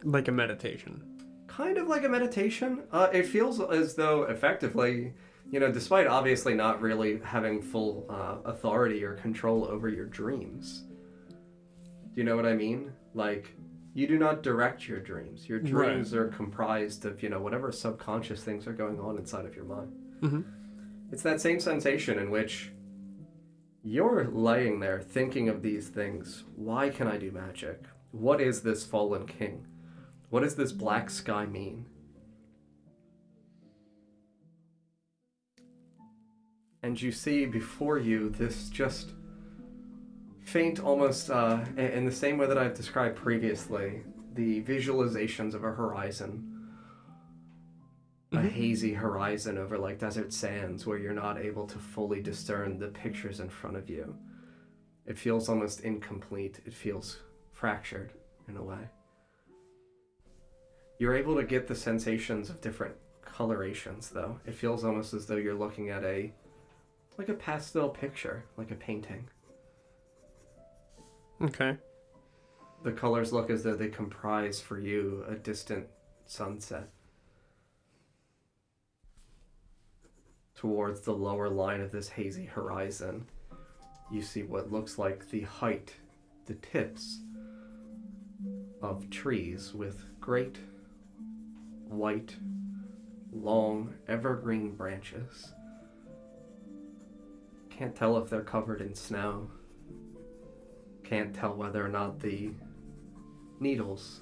Like a meditation. Kind of like a meditation. It feels as though, effectively, despite obviously not really having full authority or control over your dreams. Do you know what I mean? Like, you do not direct your dreams. Your dreams are comprised of, whatever subconscious things are going on inside of your mind. Mm-hmm. It's that same sensation in which you're laying there thinking of these things. Why can I do magic? What is this fallen king? What does this black sky mean? And you see before you this just faint, almost in the same way that I've described previously, the visualizations of a horizon. A hazy horizon over like desert sands where you're not able to fully discern the pictures in front of you. It feels almost incomplete. It feels fractured in a way. You're able to get the sensations of different colorations though. It feels almost as though you're looking at like a pastel picture, like a painting. Okay. The colors look as though they comprise for you a distant sunset. Towards the lower line of this hazy horizon, you see what looks like the height, the tips of trees with great, white, long, evergreen branches. Can't tell if they're covered in snow. Can't tell whether or not the needles,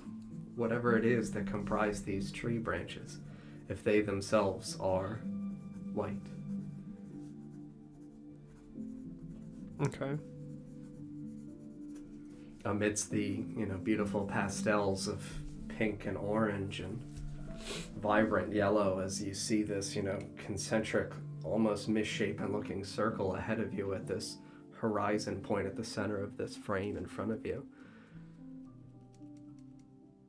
whatever it is that comprise these tree branches, if they themselves are light. Okay. Amidst the, beautiful pastels of pink and orange and vibrant yellow, as you see this, concentric, almost misshapen looking circle ahead of you at this horizon point at the center of this frame in front of you.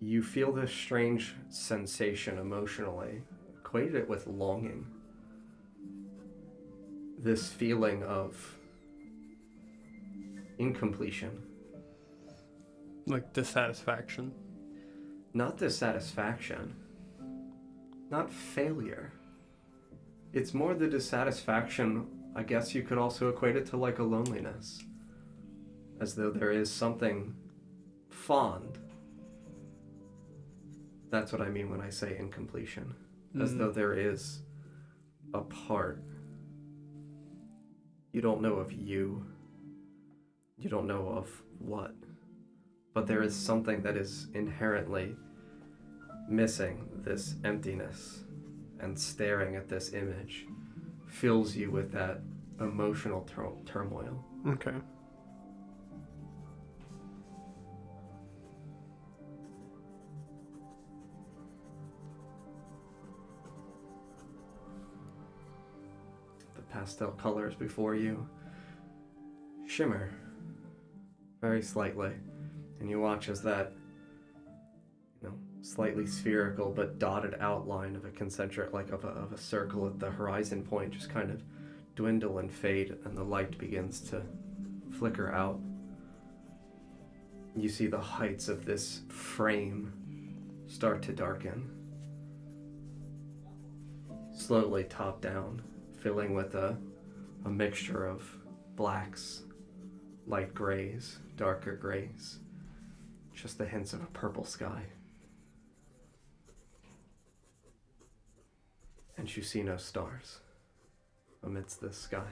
You feel this strange sensation emotionally, equated it with longing. This feeling of incompletion. Like dissatisfaction. Not dissatisfaction. Not failure. It's more the dissatisfaction, I guess you could also equate it to like a loneliness. As though there is something fond. That's what I mean when I say incompletion. As though there is a part. You don't know of you. You don't know of what. But there is something that is inherently missing. This emptiness and staring at this image fills you with that emotional turmoil. Okay. The pastel colors before you shimmer very slightly, and you watch as that slightly spherical but dotted outline of a concentric, like of a circle at the horizon point, just kind of dwindle and fade, and the light begins to flicker out. You see the heights of this frame start to darken, slowly top down, filling with a mixture of blacks, light grays, darker grays, just the hints of a purple sky. And you see no stars amidst this sky.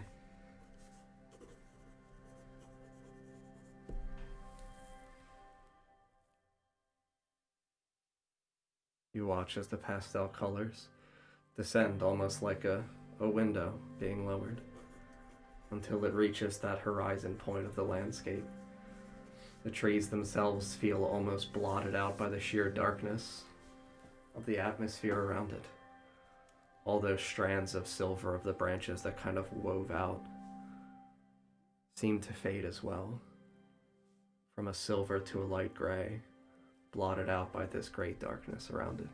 You watch as the pastel colors descend almost like a window being lowered until it reaches that horizon point of the landscape. The trees themselves feel almost blotted out by the sheer darkness of the atmosphere around it. All those strands of silver of the branches that kind of wove out seem to fade as well, from a silver to a light gray, blotted out by this great darkness around it.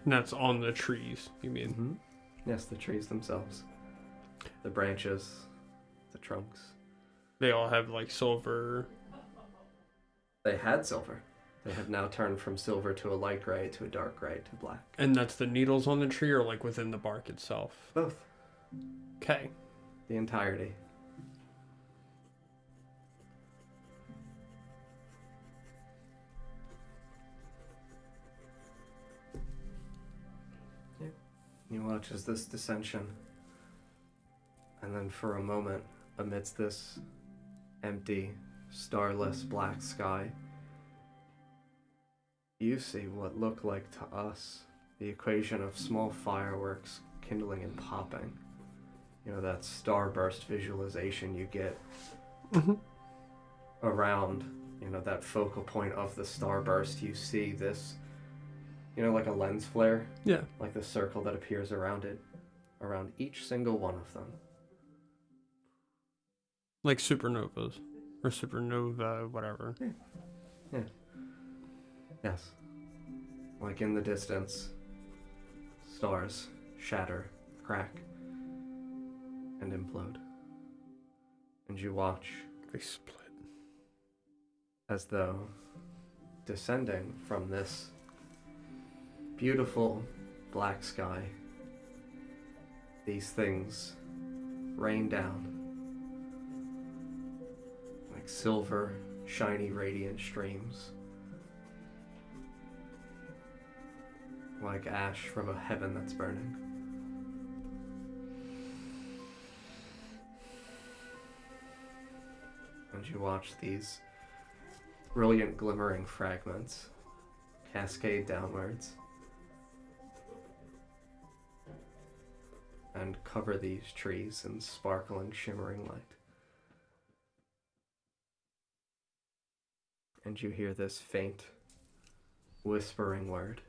And that's on the trees, you mean? Mm-hmm. Yes, the trees themselves. The branches, the trunks. They all have like silver. They had silver. They have now turned from silver to a light gray to a dark gray to black. And that's the needles on the tree or like within the bark itself? Both. Okay. The entirety. Yeah. You watch as this dissension, and then for a moment, amidst this empty, starless black sky, you see what looked like to us the equation of small fireworks kindling and popping. That starburst visualization you get around, that focal point of the starburst. You see this, like a lens flare. Yeah. Like the circle that appears around it, around each single one of them. Like supernovas. Or supernova, whatever. Yeah. Yes. Like in the distance, stars shatter, crack, and implode. And you watch They split. as though descending from this beautiful black sky, these things rain down like silver, shiny, radiant streams. Like ash from a heaven that's burning. And you watch these brilliant glimmering fragments cascade downwards and cover these trees in sparkling, shimmering light. And you hear this faint, whispering word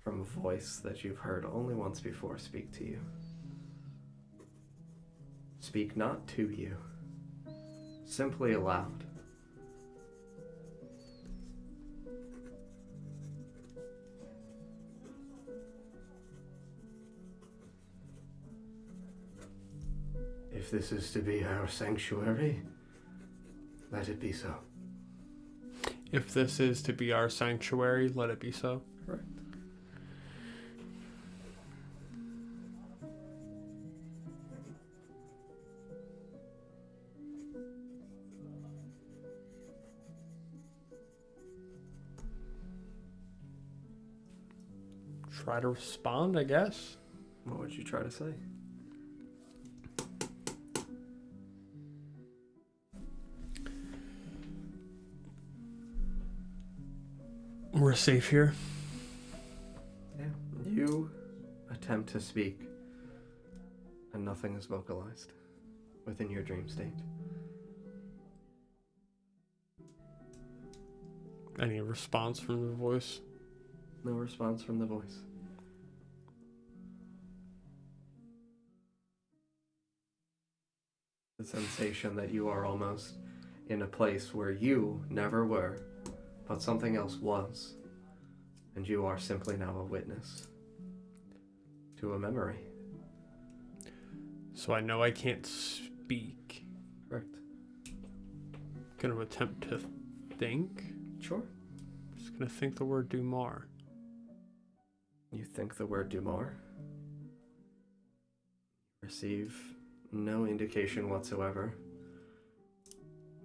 from a voice that you've heard only once before speak to you. Speak not to you, simply aloud. If this is to be our sanctuary, let it be so. If this is to be our sanctuary, let it be so. Correct. Try to respond, I guess. What would you try to say? We're safe here. Yeah. You attempt to speak, and nothing is vocalized within your dream state. Any response from the voice? No response from the voice. The sensation that you are almost in a place where you never were, but something else was, and you are simply now a witness to a memory. So I know I can't speak. Correct. Gonna attempt to think. Sure. Just gonna think the word Dumar. You think the word Dumar? Receive no indication whatsoever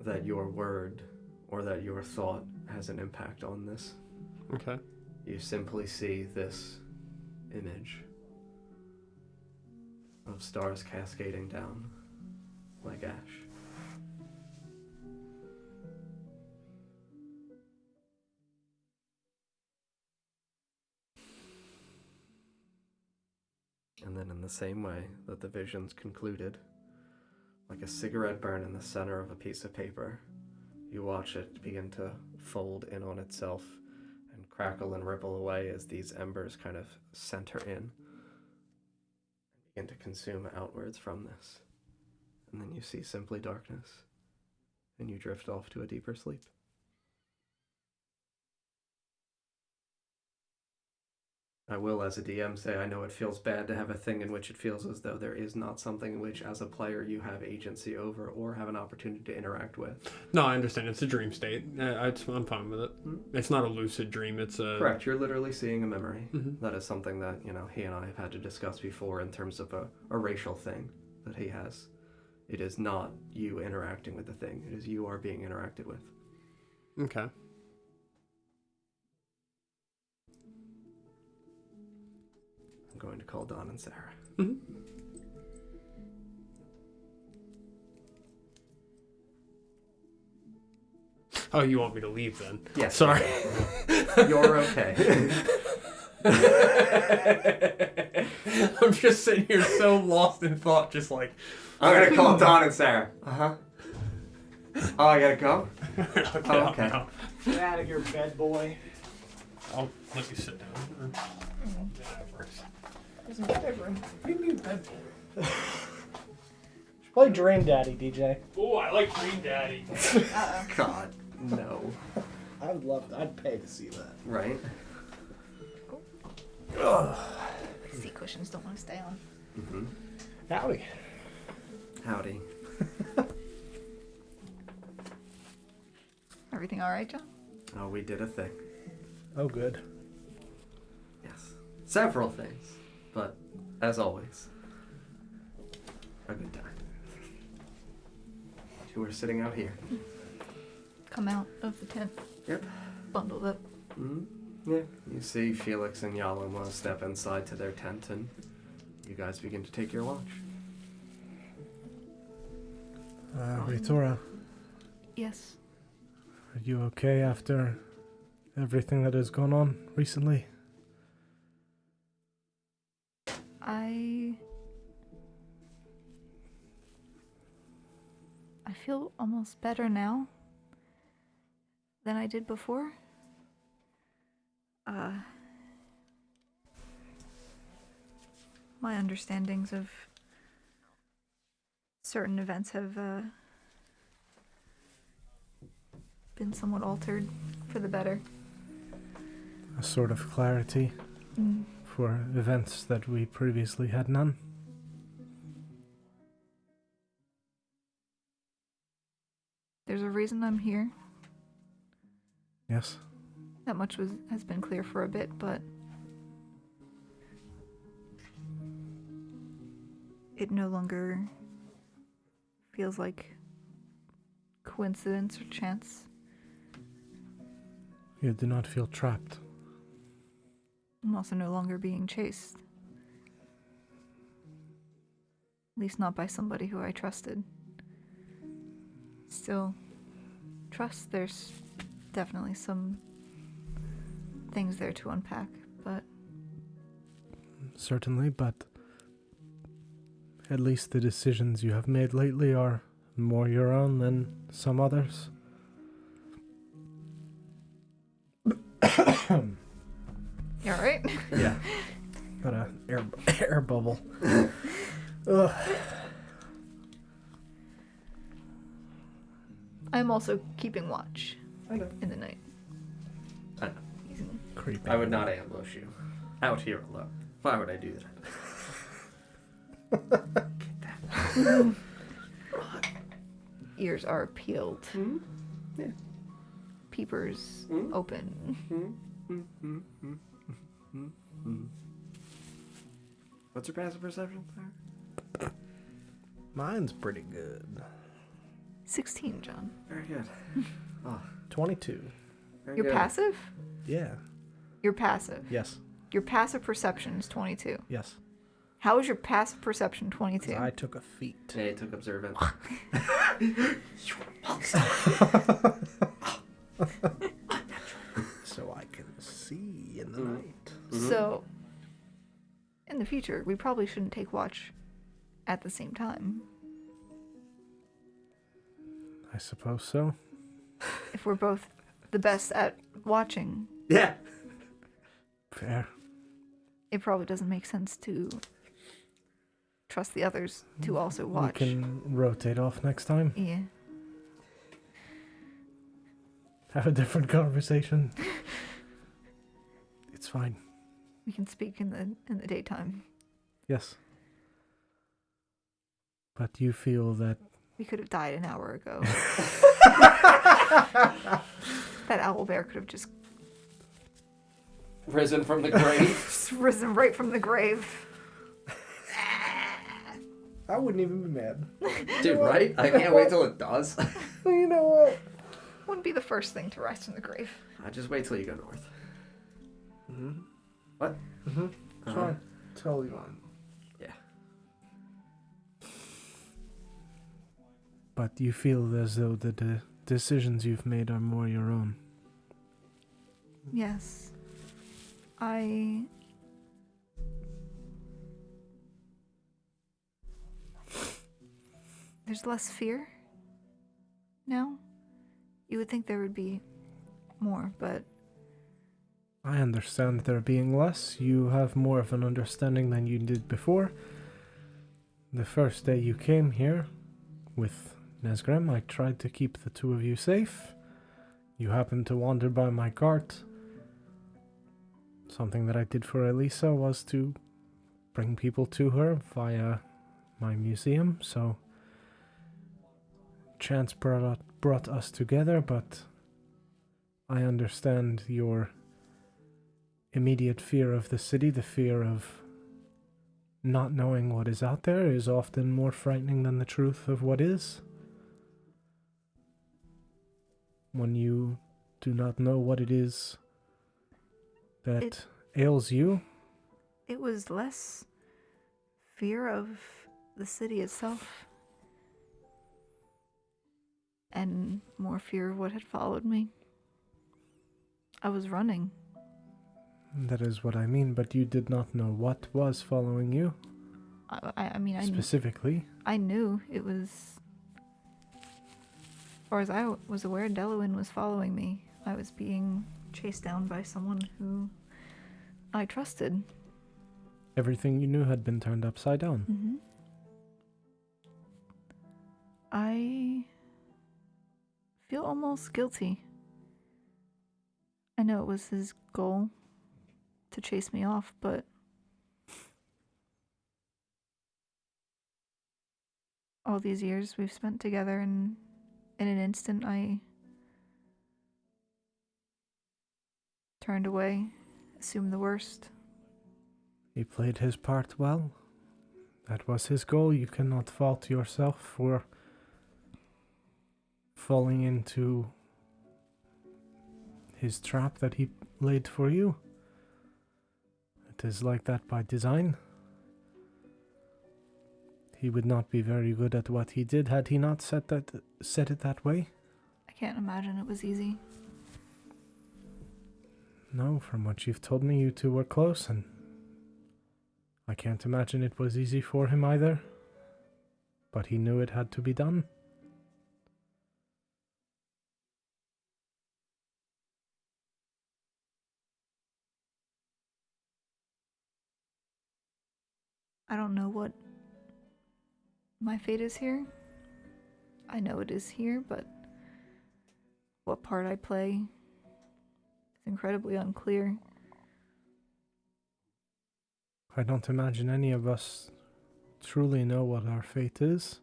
that your word or that your thought has an impact on this. Okay. You simply see this image of stars cascading down like ash. And then in the same way that the vision's concluded, like a cigarette burn in the center of a piece of paper, you watch it begin to fold in on itself and crackle and ripple away as these embers kind of center in and begin to consume outwards from this. And then you see simply darkness, and you drift off to a deeper sleep. I will, as a DM, say I know it feels bad to have a thing in which it feels as though there is not something in which, as a player, you have agency over or have an opportunity to interact with. No, I understand. It's a dream state. I'm fine with it. Mm-hmm. It's not a lucid dream. It's a... Correct. You're literally seeing a memory. Mm-hmm. That is something that, he and I have had to discuss before in terms of a racial thing that he has. It is not you interacting with the thing. It is you are being interacted with. Okay. I'm going to call Don and Sarah. Mm-hmm. Oh, you want me to leave then? Yes. Sorry. You're okay. I'm just sitting here so lost in thought, just like... I'm going to call Don and Sarah. Uh-huh. Oh, I gotta go? Okay. Get out of here, bed boy. I'll let you sit down. There's no bedroom. What do you mean bed boy? Play Dream Daddy, DJ. Oh, I like Green Daddy. Uh-oh. God, no. I would love that. I'd pay to see that. Right? Seat cushions don't want to stay on. Mm-hmm. Howdy. Howdy. Everything all right, John? Oh, we did a thing. Oh, good. Yes. Several things. But, as always, a good time. You were sitting out here. Come out of the tent. Yep. Bundled up. Mm-hmm. Yeah. You see Felix and Yalama step inside to their tent, and you guys begin to take your watch. Ritora, Yes. Are you okay after everything that has gone on recently? I feel almost better now than I did before. My understandings of certain events have been somewhat altered for the better. A sort of clarity for events that we previously had none. There's a reason I'm here. Yes. That much has been clear for a bit, but it no longer feels like coincidence or chance. You do not feel trapped. I'm also no longer being chased. At least not by somebody who I trusted. Still, trust, there's definitely some things there to unpack, but... Certainly, but at least the decisions you have made lately are more your own than some others. You alright? Yeah. Got a air bubble. Ugh. I'm also keeping watch I know. in the night. I know. Creepy. I would not ambush you. Out here alone. Why would I do that? Ears are peeled. Hmm? Yeah. Peepers Hmm? open. What's your passive perception? Mine's pretty good. 16, John. Very good. Oh, 22. very You're good. passive? Yeah. You're passive. Yes. Your passive perception is 22. Yes. How is your passive perception 22? I took a feat. Yeah, he took observant. So I can see in the night. So, in the future, we probably shouldn't take watch at the same time. I suppose so. If we're both the best at watching, Yeah. Fair. it probably doesn't make sense to trust the others to also watch. We can rotate off next time. Yeah. Have a different conversation. It's fine. We can speak in the daytime. Yes. But you feel that We could have died an hour ago. That owlbear could have just Risen from the grave. risen right from the grave. I wouldn't even be mad. Dude, right? I can't wait till it does. You know what? Wouldn't be the first thing to rise from the grave. I just wait till you go north. Mm-hmm. What? Mm-hmm. Uh-huh. Fine. Totally fine. Yeah. But you feel as though the decisions you've made are more your own. Yes. There's less fear now. You would think there would be more, but I understand there being less. You have more of an understanding than you did before. The first day you came here with Nesgrim, I tried to keep the two of you safe. You happened to wander by my cart. Something that I did for Elisa was to bring people to her via my museum, so chance brought us together, but I understand your immediate fear of the city, the fear of not knowing what is out there is often more frightening than the truth of what is. When you do not know what it is that ails you, it was less fear of the city itself and more fear of what had followed me. I was running. That is what I mean, but you did not know what was following you I mean, specifically. I knew it was. As far as I was aware, Delawin was following me. I was being chased down by someone who I trusted. Everything you knew had been turned upside down. Mm-hmm. I feel almost guilty. I know it was his goal to chase me off, but all these years we've spent together, and in an instant I turned away, assumed the worst. He played his part well. That was his goal. You cannot fault yourself for falling into his trap that he laid for you. It is like that by design. He would not be very good at what he did had he not set it that way. I can't imagine it was easy. No, from what you've told me, you two were close, and I can't imagine it was easy for him either. But he knew it had to be done. I don't know what my fate is here. I know it is here, but what part I play is incredibly unclear. I don't imagine any of us truly know what our fate is.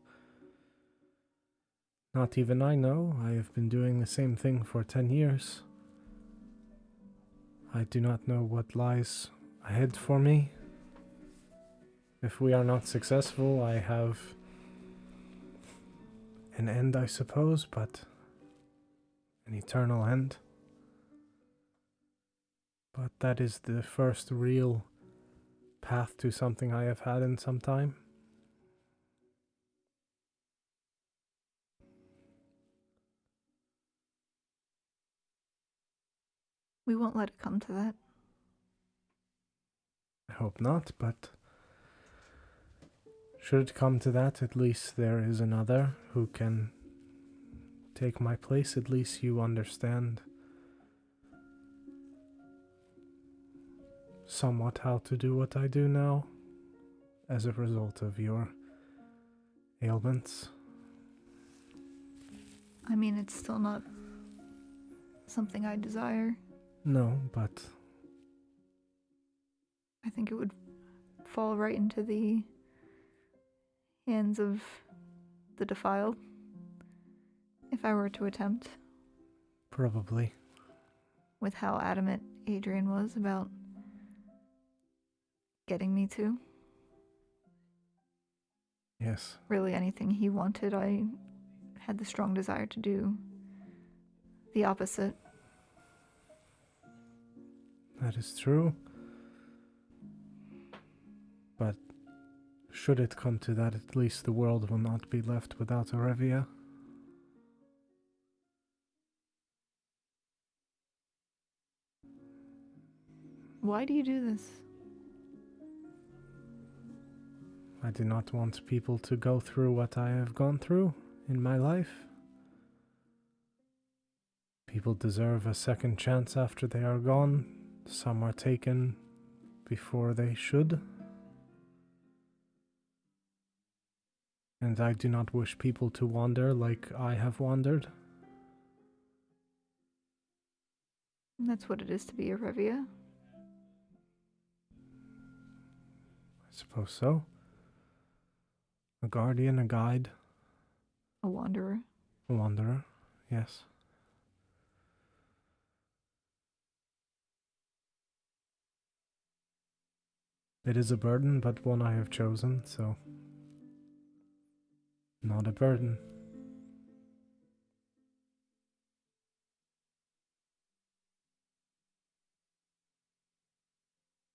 Not even I know. I have been doing the same thing for 10 years. I do not know what lies ahead for me. If we are not successful, I have an end, I suppose, but an eternal end. But that is the first real path to something I have had in some time. We won't let it come to that. I hope not, but should it come to that, at least there is another who can take my place. At least you understand somewhat how to do what I do now as a result of your ailments. I mean, it's still not something I desire. No, but I think it would fall right into the hands of the defiled if I were to attempt, probably. with how adamant Adrian was about getting me to. Yes. Really, anything he wanted, I had the strong desire to do the opposite. That is true. But should it come to that, at least the world will not be left without Arevia. Why do you do this? I do not want people to go through what I have gone through in my life. People deserve a second chance after they are gone. Some are taken before they should. And I do not wish people to wander like I have wandered. And that's what it is to be a Revia. I suppose so. A guardian, a guide, A wanderer. a wanderer, yes. It is a burden, but one I have chosen, so not a burden.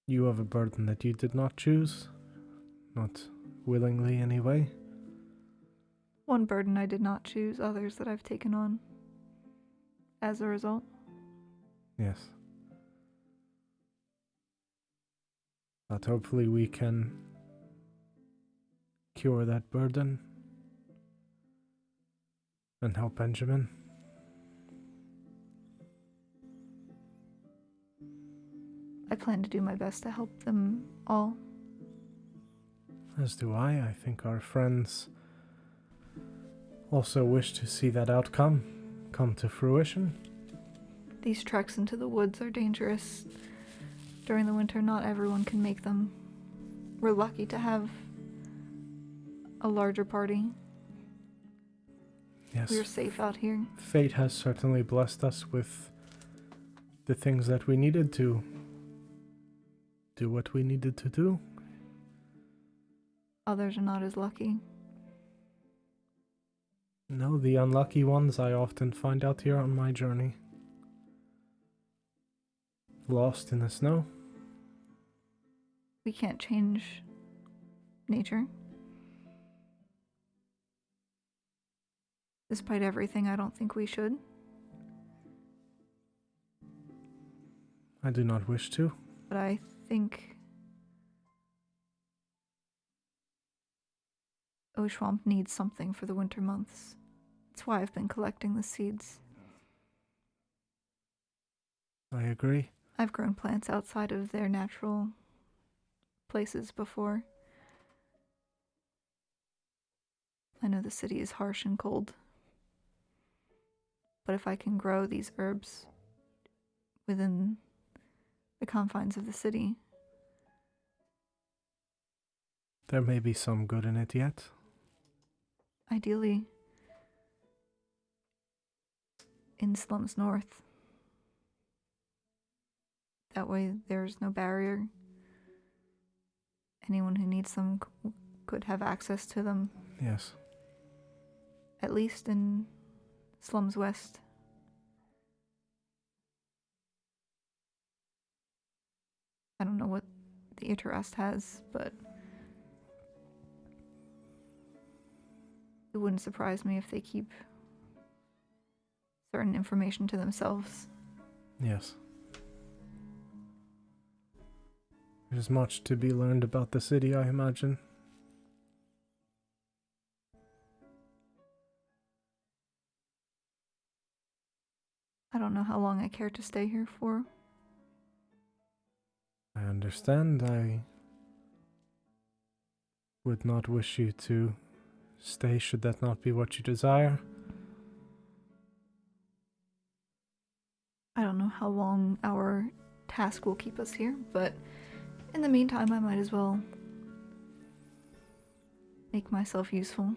You have a burden that you did not choose, not willingly anyway. One burden I did not choose, others that I've taken on as a result. Yes. But hopefully we can cure that burden and help Benjamin. I plan to do my best to help them all. As do I. I think our friends also wish to see that outcome come to fruition. These treks into the woods are dangerous. During the winter, not everyone can make them. We're lucky to have a larger party. Yes. We're safe out here. Fate has certainly blessed us with the things that we needed to do what we needed to do. Others are not as lucky. No, the unlucky ones I often find out here on my journey. Lost in the snow. We can't change nature. Despite everything, I don't think we should. I do not wish to. But I think Oshuamp needs something for the winter months. That's why I've been collecting the seeds. I agree. I've grown plants outside of their natural places before. I know the city is harsh and cold. But if I can grow these herbs within the confines of the city, There may be some good in it yet. ideally in slums north. That way there's no barrier. Anyone who needs them could have access to them, Yes. at least in slums west. I don't know what the Interest has, but it wouldn't surprise me if they keep certain information to themselves. Yes. There's much to be learned about the city, I imagine. I don't know how long I care to stay here for. I understand. I would not wish you to stay should that not be what you desire. I don't know how long our task will keep us here, but in the meantime, I might as well make myself useful.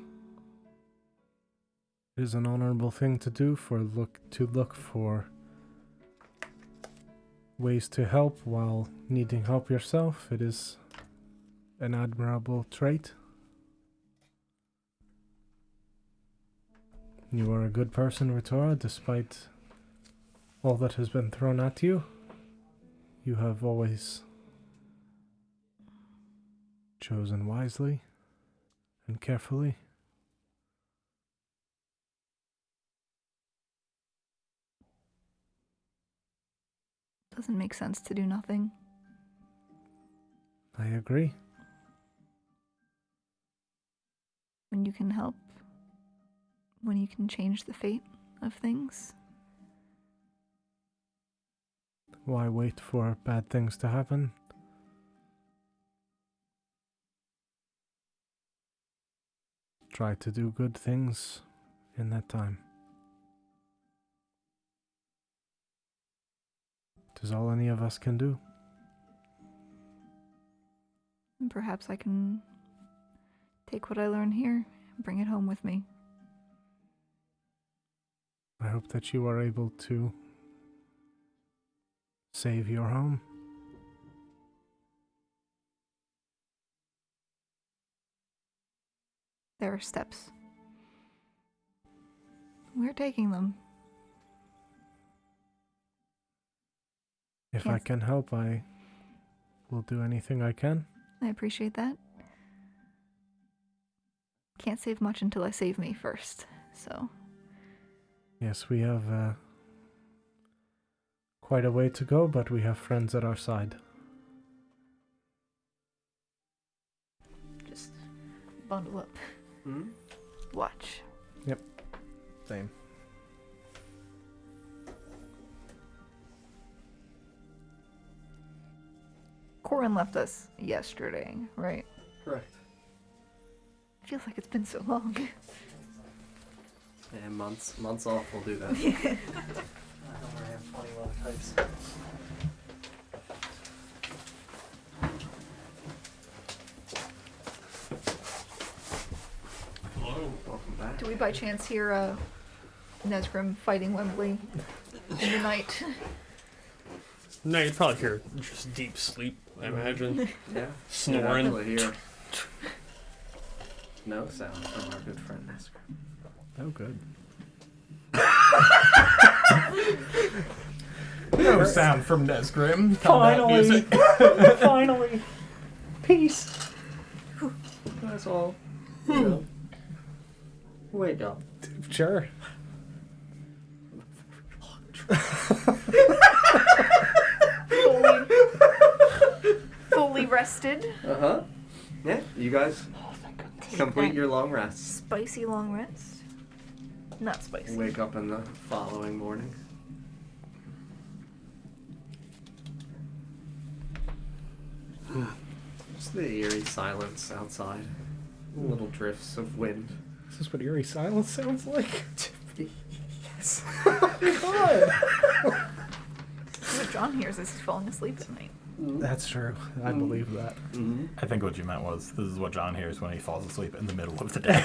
It is an honorable thing to do to look for ways to help while needing help yourself. It is an admirable trait. You are a good person, Ritora, despite all that has been thrown at you. You have always chosen wisely and carefully. Doesn't make sense to do nothing. I agree. When you can help, when you can change the fate of things. Why wait for bad things to happen? Try to do good things in that time. It is all any of us can do. And perhaps I can take what I learn here and bring it home with me. I hope that you are able to save your home. There are steps. We're taking them. If I can help, I will do anything I can. I appreciate that. can't save much until I save me first. So Yes, we have quite a way to go, but we have friends at our side. just bundle up. Hmm? Watch. Same. Corin left us yesterday, right? Correct. Feels like it's been so long. Yeah, months off will do that. I don't worry, I have 21 types. Hello. Welcome back. Do we by chance hear Nesgrim fighting Wembley in the night? No, you'd probably hear just deep sleep, I imagine. Yeah. Snoring. You actually hear no sound from our good friend Nesgrim. Oh, good. No sound from Nesgrim. Combat Finally! music. Finally! Peace! That's all. You know. Wake up. Sure. Fully rested. Uh-huh. Yeah, you guys Take complete that your long rest. spicy long rest. Not spicy. Wake up in the following morning. Just the eerie silence outside. Little drifts of wind. Is this what eerie silence sounds like? Yes. God. What John hears is he's falling asleep at night. That's true. I believe that. Mm-hmm. I think what you meant was this is what John hears when he falls asleep in the middle of the day.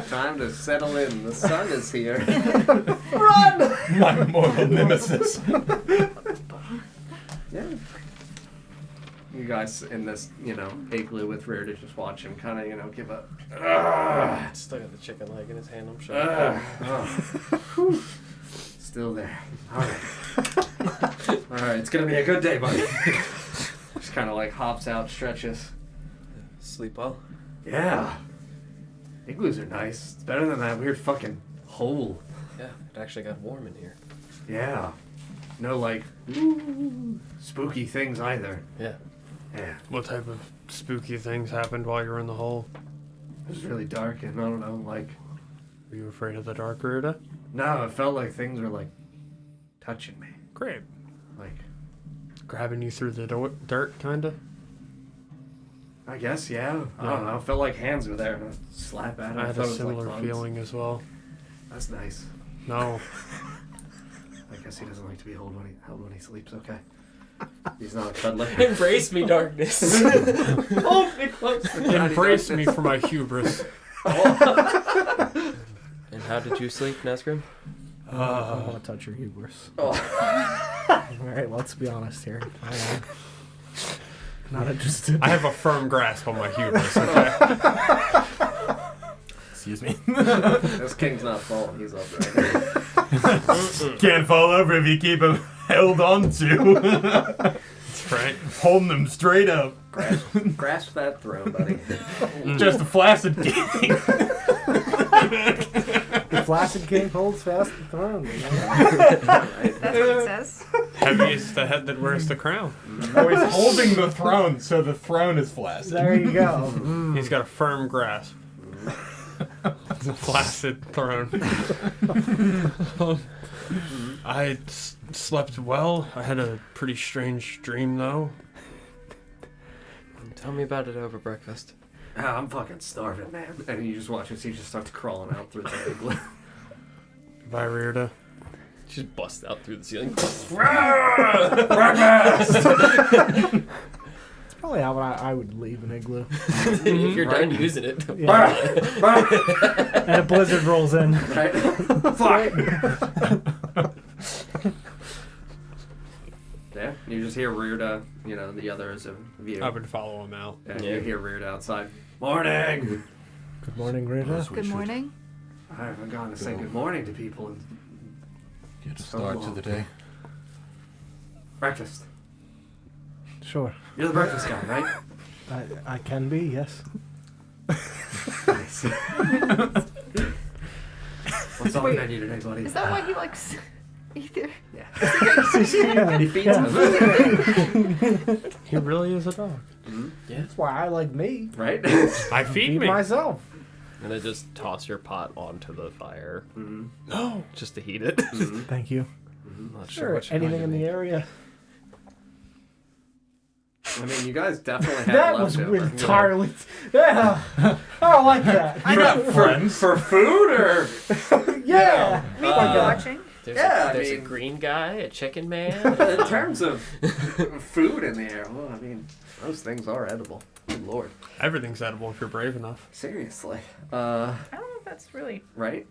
Time to settle in. The sun is here. My mortal nemesis. Yeah. You guys in this, igloo with Reirda, just watch him kind of, give a. Still got the chicken leg in his hand, I'm sure. Whew. Still there. Alright. Alright, it's gonna be a good day, buddy. Just kind of hops out, stretches. Sleep well? Yeah. Igloos are nice. It's better than that weird fucking hole. Yeah, it actually got warm in here. Yeah. No, spooky things either. Yeah. Yeah. What type of spooky things happened while you were in the hole? It was really dark and I don't know, Were you afraid of the dark, Reirda? no, it felt like things were touching me. Great. Like, Grabbing you through the dirt, kinda? I guess, yeah. I don't know. It felt like hands were there and I'd slap at it. I had thought a it was like similar bugs. feeling as well. That's nice. No. I guess he doesn't like to be held when he sleeps, okay. He's not a cuddler. Embrace me, darkness. Hold me close. Embrace me for my hubris. And how did you sleep, Nesgrim? I don't want to touch your hubris. Oh. Alright, let's be honest here. I am not interested. I have a firm grasp on my hubris, okay? Excuse me. This king's not falling. He's up right Can't fall over if you keep him held on to. That's right. Holding them straight up. Grasp that throne, buddy. Just a flaccid king. The flaccid king holds fast the throne. That's what it says. Heavy is the head that wears the crown. Oh, he's holding the throne, so the throne is flaccid. There you go. He's got a firm grasp. It's a flaccid throne. I slept well. I had a pretty strange dream, though. Tell me about it over breakfast. I'm fucking starving, man. And you just watch as he just starts crawling out through the igloo. Bye, Reirda. She just busts out through the ceiling. It's probably how I would leave an igloo. If you're done using it. Yeah. And a blizzard rolls in. Right? Fuck! Yeah, you just hear Reirda, the others of you. I would follow him out. And Yeah. you hear Reirda outside. Morning! Good morning, Reirda. Good morning. I haven't gone to say good morning to people in Get a so start to long. the day. Breakfast. Sure. You're the breakfast guy, right? I can be, yes. Nice. What's on the Wait, menu today, buddy? Is that why he likes either? Yeah. He feeds him. He really is a dog. That's why I like me. Right? I feed Feed me. myself. And then just toss your pot onto the fire Mm-hmm. No. just to heat it. Thank you. I'm not Sure. what you're Anything going in to the make. area. I mean, you guys definitely have That was leftover. entirely. Yeah. I don't like that. I got friends for food or Yeah. Me watching. There's, Yeah, I there's a mean- green guy, a chicken man. in terms of food in the air. Well, I mean, those things are edible. Good lord. Everything's edible if you're brave enough. Seriously. I don't know if that's really. Right?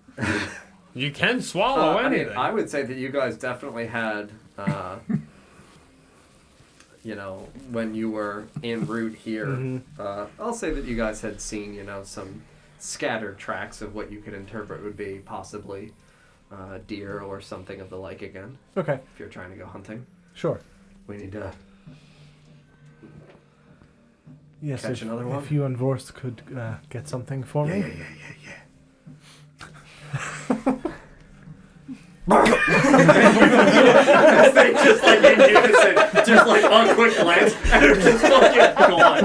You can swallow I mean, anything. I would say that you guys definitely had, you know, when you were en route here, Mhm. I'll say that you guys had seen, you know, some scattered tracks of what you could interpret would be possibly deer or something of the like again, Okay. if you're trying to go hunting. Sure. We need to Yes. catch another one. If you and Vorst could get something for me. They just like in unison, just like on quick glance, and they're just fucking gone.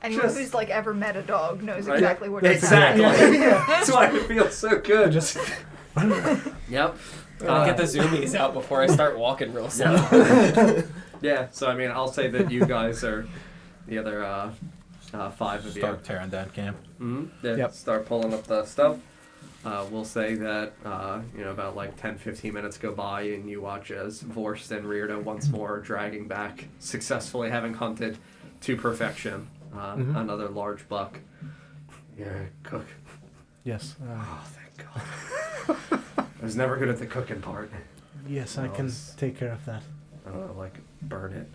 Anyone Just- who's like ever met a dog knows Right? exactly what Exactly. Yeah. That's why it feels so good. Just. Yep. Gotta get the zoomies out before I start walking real slow. Yeah, so I mean, I'll say that you guys are the other 5 of you. Start tearing down camp. Yeah, Yep. start pulling up the stuff. We'll say that, you know, about like 10-15 minutes go by and you watch as Vorst and Reirda once more are dragging back, successfully having hunted to perfection another large buck. You're a cook. Yes. Oh, thank God. I was never good at the cooking part. Yes, I No, can it's- take care of that. I don't know, like burn it.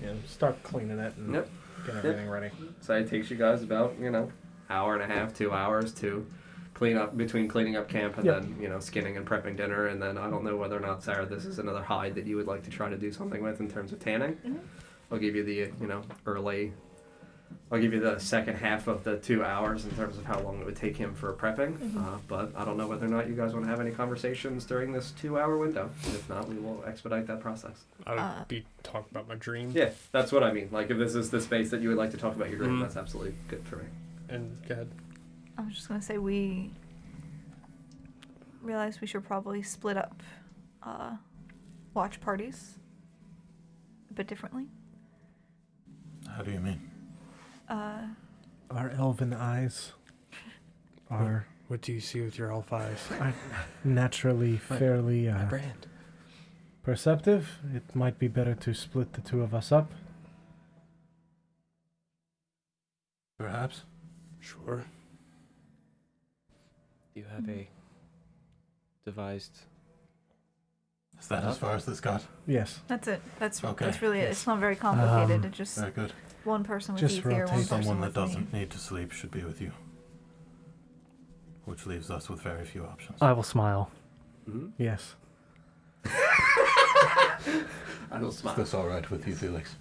Yeah. Start cleaning it and Yep. get everything ready. So it takes you guys about, you know, hour and a half, 2 hours to clean up, between cleaning up camp and Yep. then, you know, skinning and prepping dinner. And then I don't know whether or not, Sarah, this is another hide that you would like to try to do something with in terms of tanning. I'll give you the, you know, I'll give you the second half of the 2 hours in terms of how long it would take him for prepping. But I don't know whether or not you guys want to have any conversations during this 2-hour window. If not, we will expedite that process. I would be talking about my dream. Yeah, that's what I mean. Like, if this is the space that you would like to talk about your dream, Mhm. that's absolutely good for me. And go ahead. I was just gonna say we realized we should probably split up watch parties a bit differently. How do you mean? Our elven eyes are What do you see with your elf eyes? naturally fairly My brand. perceptive. It might be better to split the two of us up. Perhaps. Sure. Do you have a devised? Is that as far as this got? Yes. That's it. That's Okay, that's really it. yes. It's not very complicated. It just Very good. one person with Just Ether, one rotate person Someone with that me. doesn't need to sleep should be with you. Which leaves us with very few options. I will smile. Yes. I will Is smile. this alright with you, Felix?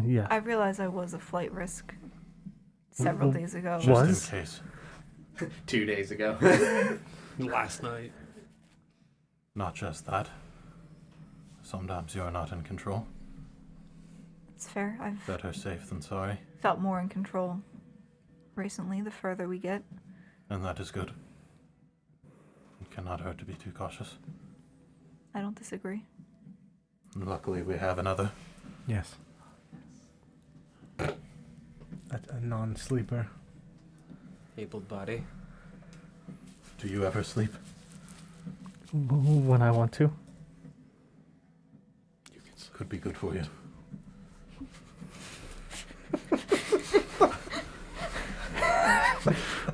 Yeah. I realized I was a flight risk several Mm, days ago. Just Was? in case. 2 days ago. Last night. Not just that. Sometimes you're not in control. It's fair. I've Better safe than sorry. felt more in control recently. The further we get, And that is good. It cannot hurt to be too cautious. I don't disagree. And luckily we have another. Yes. A non-sleeper. Able body. Do you ever sleep? When I want to. Could be good for you.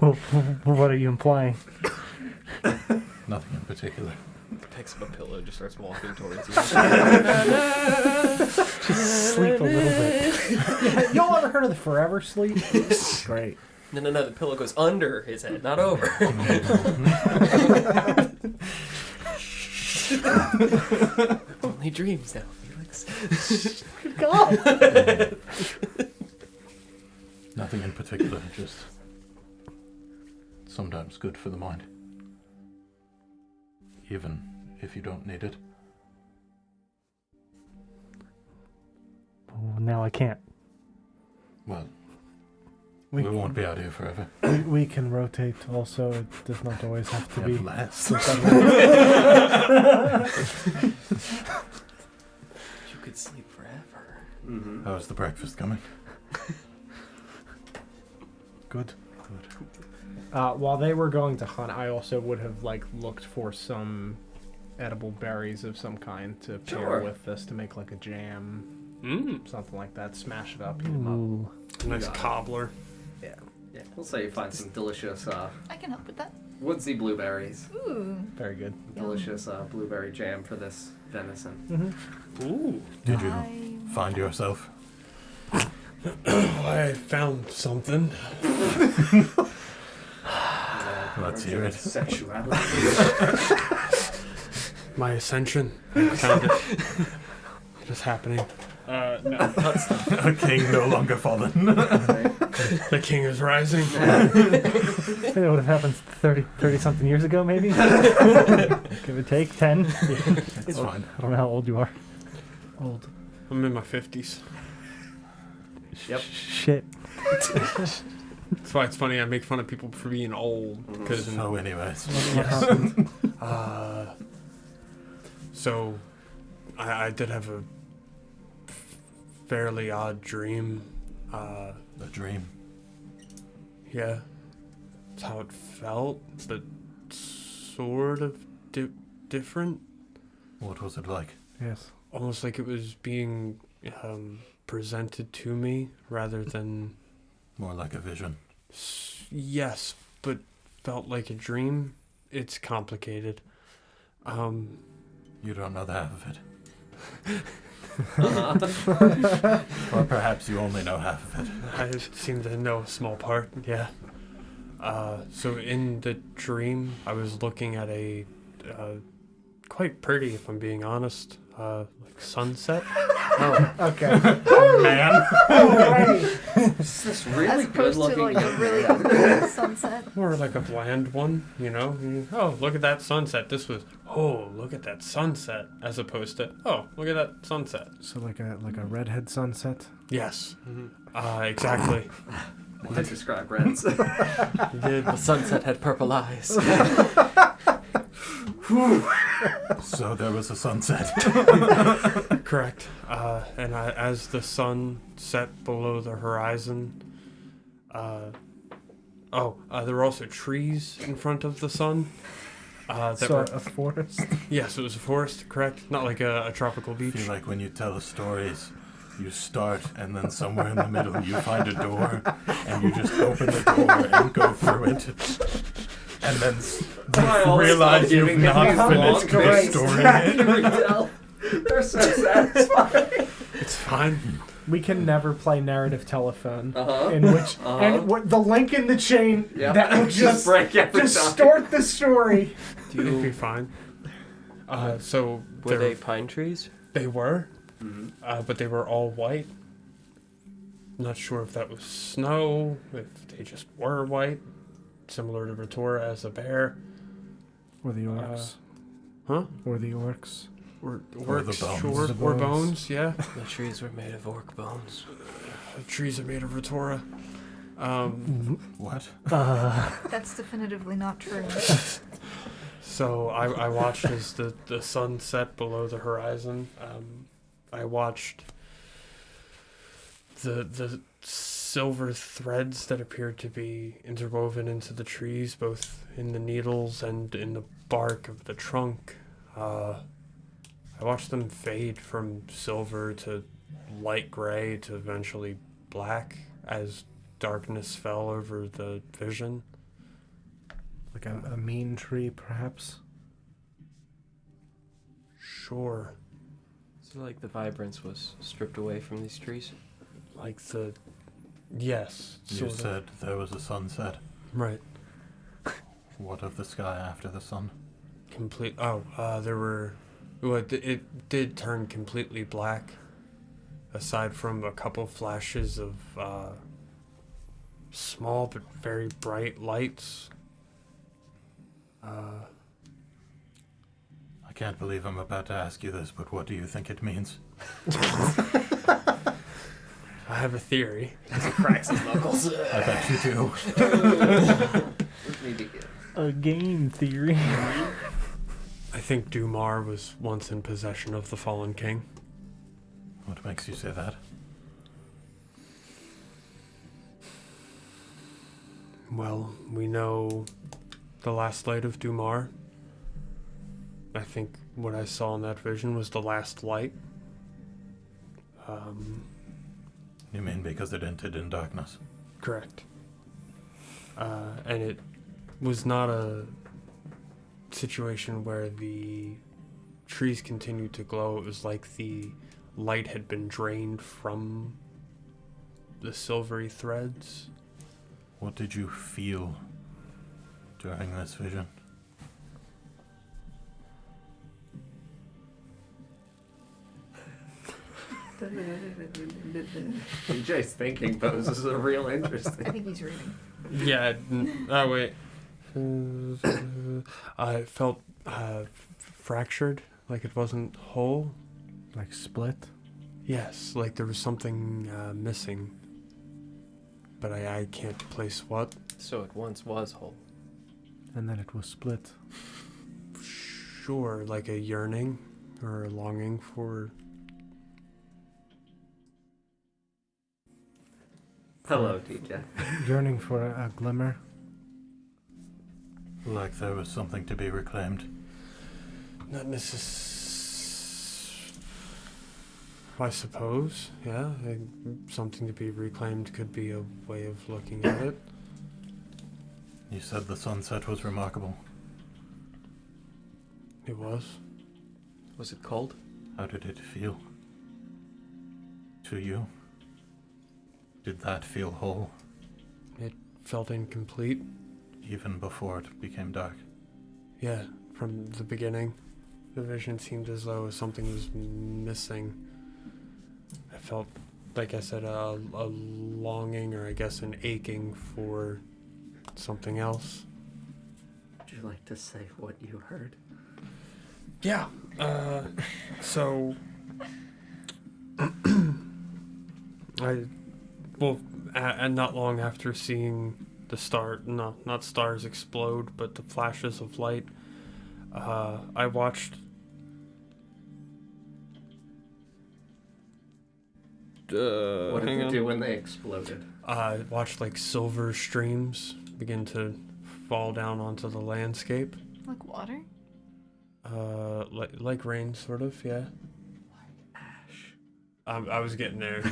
What are you implying? Nothing in particular. Picks up a pillow, just starts walking towards you. Just sleep a little bit. Y'all ever heard of the forever sleep? Great. No, the pillow goes under his head, not over. Only dreams now, Felix. Good God. Nothing in particular, just sometimes good for the mind. Even if you don't need it. Oh, now I can't. Well, We- we won't be out here forever. We can rotate also. It does not always have to be. At last. You could sleep forever. Mm-hmm. How's the breakfast coming? Good. While they were going to hunt, I also would have looked for some edible berries of some kind to pair Sure. with this to make like a jam, something like that. Smash it up, eat 'em up. Ooh. Nice Got it. cobbler. Yeah, we'll say you find some delicious I can help with that. woodsy blueberries. Ooh. Very good. Delicious blueberry jam for this venison. Mm-hmm. Ooh. Did you I- find yourself? I found something. Let's hear it. Sexuality. My ascension. I found it. Just happening. No. A king no longer fallen. The king is rising. I think that would have happened 30 something years ago, maybe. Give or take 10. It's fine. I don't know how old you are. Old. I'm in my 50s. Yep. Shit. That's why it's funny I make fun of people for being old. Because So anyways. What happened? so I did have a fairly odd dream. A dream. Yeah. That's how it felt, but sort of different. What was it like? Yes. Almost like it was being presented to me rather than... More like a vision. Yes, but felt like a dream. It's complicated. You don't know the half of it. Uh-huh. Or perhaps you only know half of it. I seem to know a small part, yeah. So in the dream, I was looking at a quite pretty, if I'm being honest, like sunset. Oh, Okay. Man! is this really As good opposed to looking? like a really ugly sunset. Or like a bland one, you know? Oh, look at that sunset. This was, oh, look at that sunset. As opposed to, oh, look at that sunset. So like a redhead sunset. Yes. Exactly. To describe reds. Did The sunset had purple eyes. So there was a sunset. correct. And as the sun set below the horizon, there were also trees in front of the sun. That So were, a forest. yes, it was a forest, correct? Not like a tropical I beach. feel like when you tell stories, you start and then somewhere in the middle you find a door and you just open the door and go through it. And then I always realize love you've giving not them these finished long the grace. story. You can tell. They're so satisfying. It's fine. We can never play narrative telephone. Uh-huh. In which Uh-huh. and what the link in the chain Yeah. that will just break every time. distort the story. It'd be fine. So Were there- they pine trees? they were, Mhm. but they were all white. Not sure if that was snow, if they just were white, similar to Retora as a bear. Or the orcs. Huh? Or the orcs. Or Or the orcs, bones. sure. The Or bones. bones, yeah. The trees were made of orc bones. The trees are made of Retora. What? That's definitively not true. So I watched as the sun set below the horizon. I watched the silver threads that appeared to be interwoven into the trees, both in the needles and in the bark of the trunk. I watched them fade from silver to light gray to eventually black as darkness fell over the vision. Like a mean tree, perhaps. Sure. So like the vibrance was stripped away from these trees? Like the... Yes. You sort of. said there was a sunset. Right. What of the sky after the sun? Complete... Oh, there were Well, it did turn completely black, aside from a couple flashes of small but very bright lights. I can't believe I'm about to ask you this, but what do you think it means? I have a theory. He cracks his knuckles. I bet you do. A game theory. I think Dumar was once in possession of the fallen king. What makes you say that? Well, we know the last light of Dumar. I think what I saw in that vision was the last light. You mean because it entered in darkness? Correct. And it was not a situation where the trees continued to glow. It was like the light had been drained from the silvery threads. What did you feel during this vision? DJ's thinking poses are real interesting. I think he's reading. Yeah. Oh, wait. I felt fractured, like it wasn't whole. Like split. Yes, like there was something missing. But I can't place what. So it once was whole. And then it was split. Sure, like a yearning or a longing for. Hello, DJ. Yearning for a glimmer. Like there was something to be reclaimed. Not I suppose, yeah. Something to be reclaimed could be a way of looking at it. You said the sunset was remarkable. It was. Was it cold? How did it feel? To you? Did that feel whole? It felt incomplete. Even before it became dark? Yeah, from the beginning. The vision seemed as though something was missing. I felt, like I said, a longing, or I guess an aching for something else. Would you like to say what you heard? Yeah. So and not long after seeing the not stars explode, but the flashes of light, I watched What did they do when they exploded? I watched like silver streams begin to fall down onto the landscape. Like water? Like rain, sort of, yeah. Ash. I was getting there.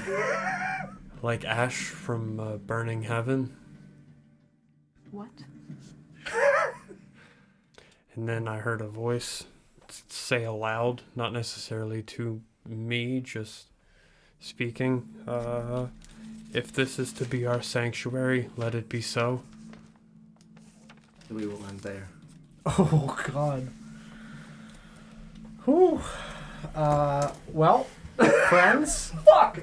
Like ash from burning heaven. What? And then I heard a voice say aloud, not necessarily to me, just speaking. If this is to be our sanctuary, let it be so. We will end there. Oh, God. Whew. Well, friends. Fuck.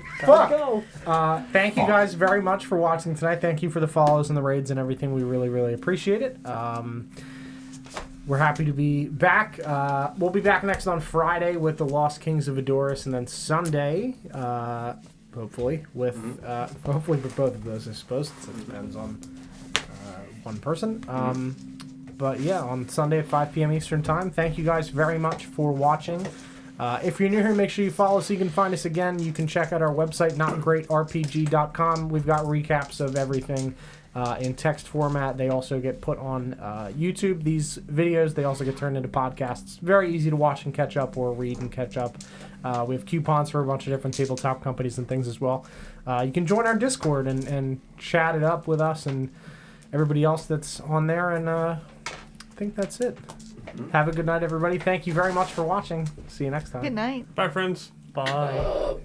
Thank you guys very much for watching tonight. Thank you for the follows and the raids and everything. We really, really appreciate it. We're happy to be back. We'll be back next on Friday with the Lost Kings of Edoras, and then Sunday, hopefully with both of those, I suppose. It depends on one person. But yeah, on Sunday at 5 p.m. Eastern Time. Thank you guys very much for watching. If you're new here, make sure you follow so you can find us again. You can check out our website, NotGreatRPG.com. We've got recaps of everything in text format. They also get put on YouTube. These videos, they also get turned into podcasts. Very easy to watch and catch up, or read and catch up. We have coupons for a bunch of different tabletop companies and things as well. You can join our Discord and chat it up with us and everybody else that's on there, and I think that's it. Have a good night, everybody. Thank you very much for watching. See you next time. Good night. Bye, friends. Bye.